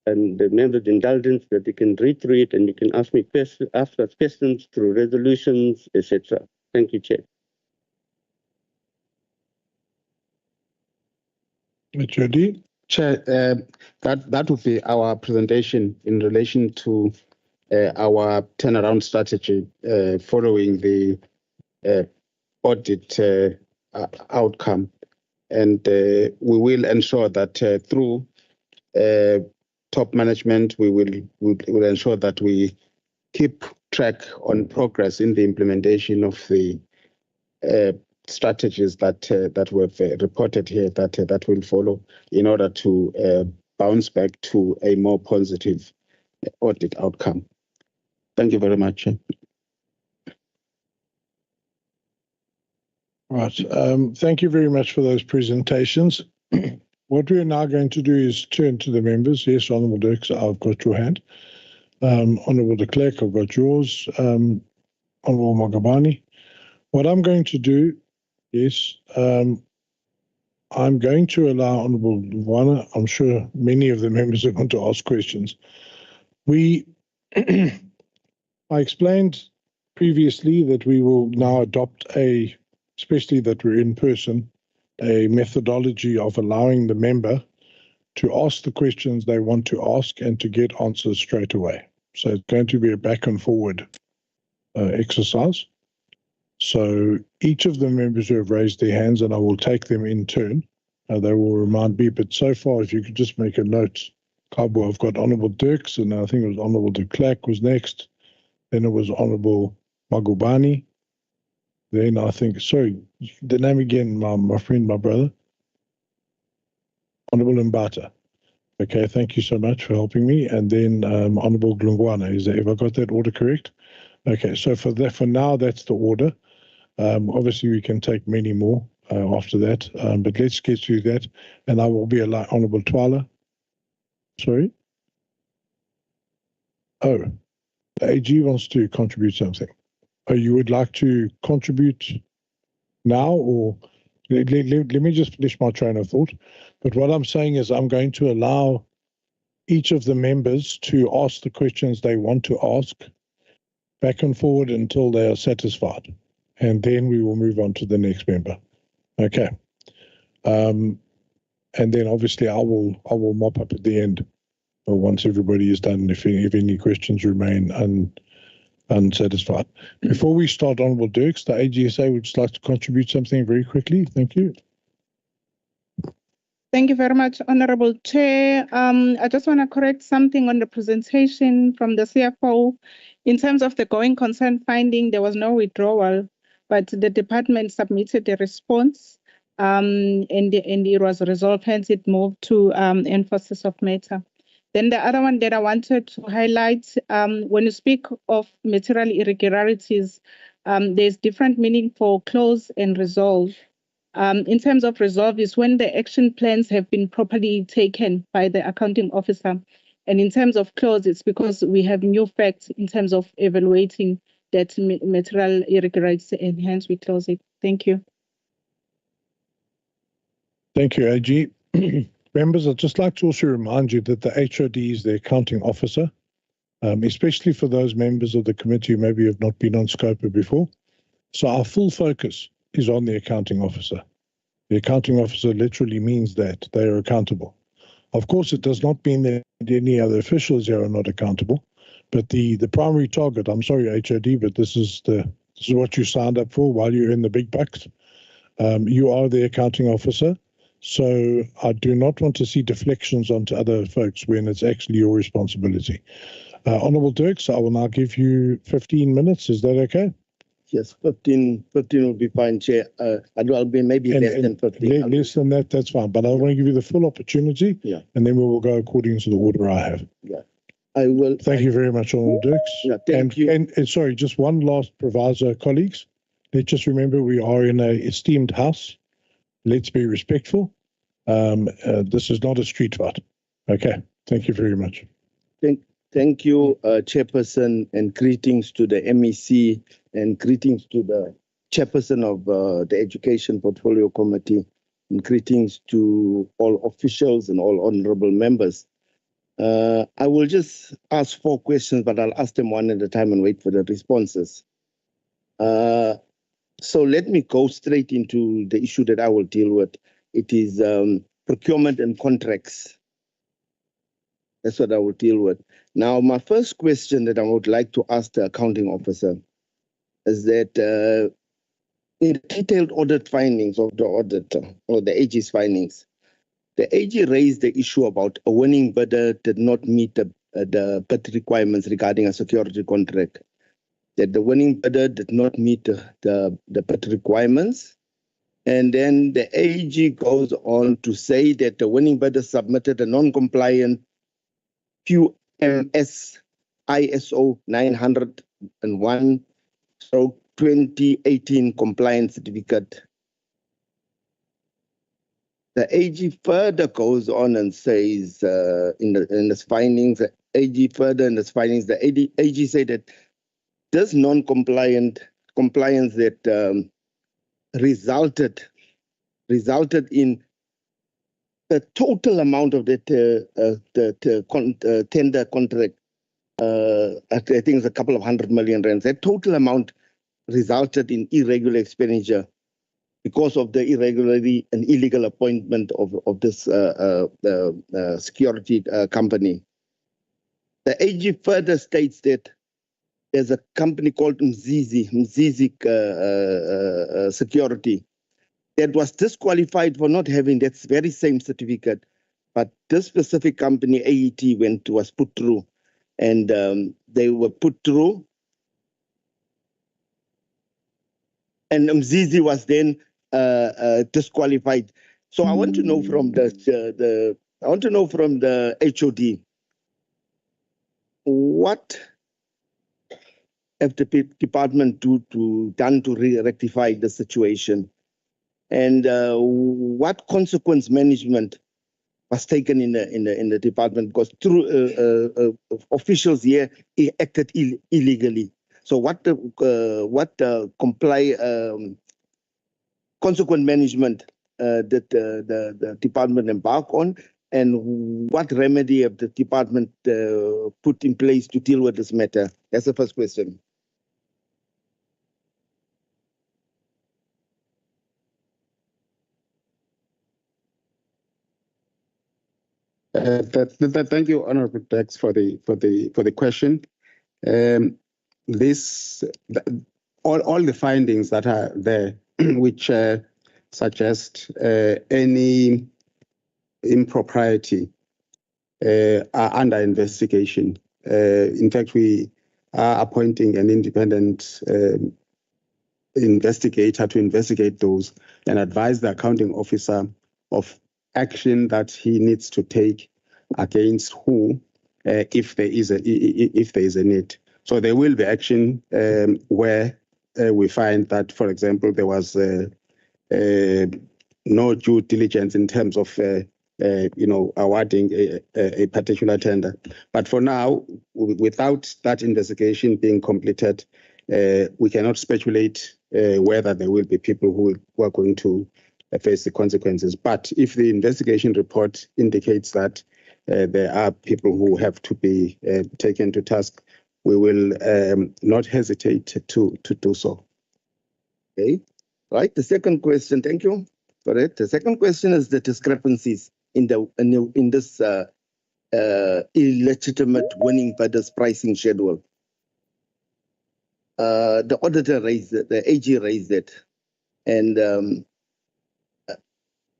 and the members' indulgence that they can read through it and you can ask us questions through resolutions, etc. Thank you, Chair. HOD? Chair, that would be our presentation in relation to our turnaround strategy following the audit outcome. And we will ensure that through top management, we will ensure that we keep track on progress in the implementation of the strategies that we've reported here that will follow in order to bounce back to a more positive audit outcome. Thank you very much. Right. Thank you very much for those presentations. What we are now going to do is turn to the members. Yes, Honourable Dirks, I've got your hand. Honourable de Klerk, I've got yours. Honourable Magabani. What I'm going to do is I'm going to allow Honourable Lungwana. I'm sure many of the members are going to ask questions. I explained previously that we will now adopt especially that we're in person, a methodology of allowing the member to ask the questions they want to ask and to get answers straight away. So it's going to be a back and forward exercise. So each of the members who have raised their hands, and I will take them in turn, they will remind me, but so far, if you could just make a note, Cabo, I've got Honourable Dirks, and I think it was Honourable de Klerk was next. Then it was Honourable Magubani. Then I think, sorry, the name again, my friend, my brother. Honourable Mbata. Okay, thank you so much for helping me. And then Honourable Glungwana. Have I got that order correct? Okay, so for now, that's the order. Obviously, we can take many more after that, but let's get through that. And I will be Honourable Twala. Sorry? Oh, the AG wants to contribute something. Oh, you would like to contribute now, or let me just finish my train of thought. But what I'm saying is I'm going to allow each of the members to ask the questions they want to ask back and forward until they are satisfied. And then we will move on to the next member. Okay. And then obviously I will mop up at the end once everybody is done if any questions remain unsatisfied. Before we start, Honourable Dirks, the AGSA would just like to contribute something very quickly. Thank you. Thank you very much, Honorable Chair. I just want to correct something on the presentation from the CFO. In terms of the going concern finding, there was no withdrawal, but the department submitted a response and it was resolved, hence it moved to emphasis of matter. Then the other one that I wanted to highlight, when you speak of material irregularities, there's different meaning for close and resolve. In terms of resolve is when the action plans have been properly taken by the accounting officer. And in terms of close, it's because we have new facts in terms of evaluating that material irregularities, and hence we close it. Thank you. Thank you, AG. Members, I'd just like to also remind you that the HOD is the accounting officer, especially for those members of the committee who maybe have not been on SCOPA before. So our full focus is on the accounting officer. The accounting officer literally means that they are accountable. Of course, it does not mean that any other officials here are not accountable, but the primary target, I'm sorry, HOD, but this is what you signed up for while you're in the big bucks. You are the accounting officer, so I do not want to see deflections onto other folks when it's actually your responsibility. Honourable Dirks, I will now give you 15 minutes. Is that okay? Yes, 15 will be fine, Chair. I'll be maybe less than 15. Less than that, that's fine. But I want to give you the full opportunity, and then we will go according to the order I have. Yeah, I will. Thank you very much, Honourable Dirks. Yeah, thank you. And sorry, just one last proviso, colleagues. Let's just remember we are in an esteemed house. Let's be respectful. This is not a street fight. Okay, thank you very much. Thank you, Chairperson, and greetings to the MEC, and greetings to the Chairperson of the Education Portfolio Committee, and greetings to all officials and all honorable members. I will just ask 4 questions, but I'll ask them one at a time and wait for the responses. So let me go straight into the issue that I will deal with. It is procurement and contracts. That's what I will deal with. Now, my first question that I would like to ask the accounting officer is that in the detailed audit findings of the auditor, or the AG's findings, the AG raised the issue about a winning bidder did not meet the bid requirements regarding a security contract, that the winning bidder did not meet the bid requirements. And then the AG goes on to say that the winning bidder submitted a non-compliant QMS ISO 901/2018 compliance certificate. The AG further goes on and says in his findings, the AG said that this non-compliance that resulted in the total amount of the tender contract, I think it's a couple of 100 million rands. That total amount resulted in irregular expenditure because of the irregularity and illegal appointment of this security company. The AG further states that there's a company called Mzizi Security that was disqualified for not having that very same certificate, but this specific company, AET, was put through, and they were put through, and Mzizi was then disqualified. So I want to know from the HOD, what have the department done to rectify the situation? And what consequence management was taken in the department, because through officials here acted illegally. So what consequent management did the department embark on, and what remedy have the department put in place to deal with this matter? That's the first question. Thank you, Honorable Dex, for the question. All the findings that are there, which suggest any impropriety are under investigation. In fact, we are appointing an independent investigator to investigate those and advise the accounting officer of action that he needs to take against who, if there is a need. So there will be action where we find that, for example, there was no due diligence in terms of awarding a particular tender. But for now, without that investigation being completed, we cannot speculate whether there will be people who are going to face the consequences. But if the investigation report indicates that there are people who have to be taken to task, we will not hesitate to do so. Okay, right. The second question, thank you for it. The second question is the discrepancies in this illegitimate winning bidders pricing schedule. The auditor raised it, the AG raised it, and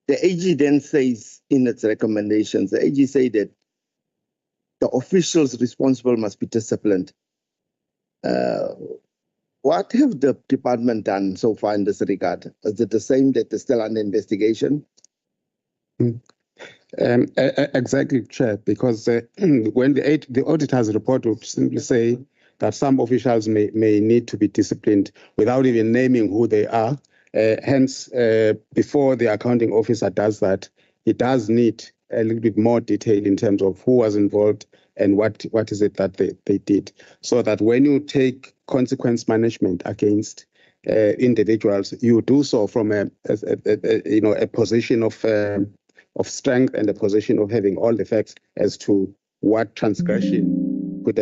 the AG then says in its recommendations, the AG say that the officials responsible must be disciplined. What have the department done so far in this regard? Is it the same that is still under investigation? Exactly, Chair, because when the auditor's report would simply say that some officials may need to be disciplined without even naming who they are. Hence, before the accounting officer does that, he does need a little bit more detail in terms of who was involved and what is it that they did, so that when you take consequence management against individuals, you do so from a position of strength and a position of having all the facts as to what transgression could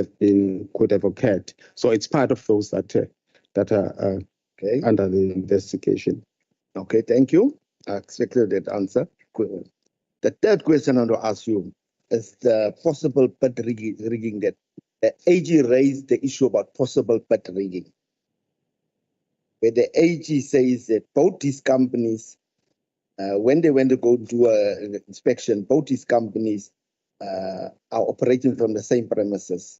have occurred. So it's part of those that are okay under the investigation. Okay, thank you. I expected that answer. The third question I want to ask you is the possible bid rigging that the AG raised the issue about possible bid rigging, where the AG says that both these companies, when they went to go do an inspection, both these companies are operating from the same premises.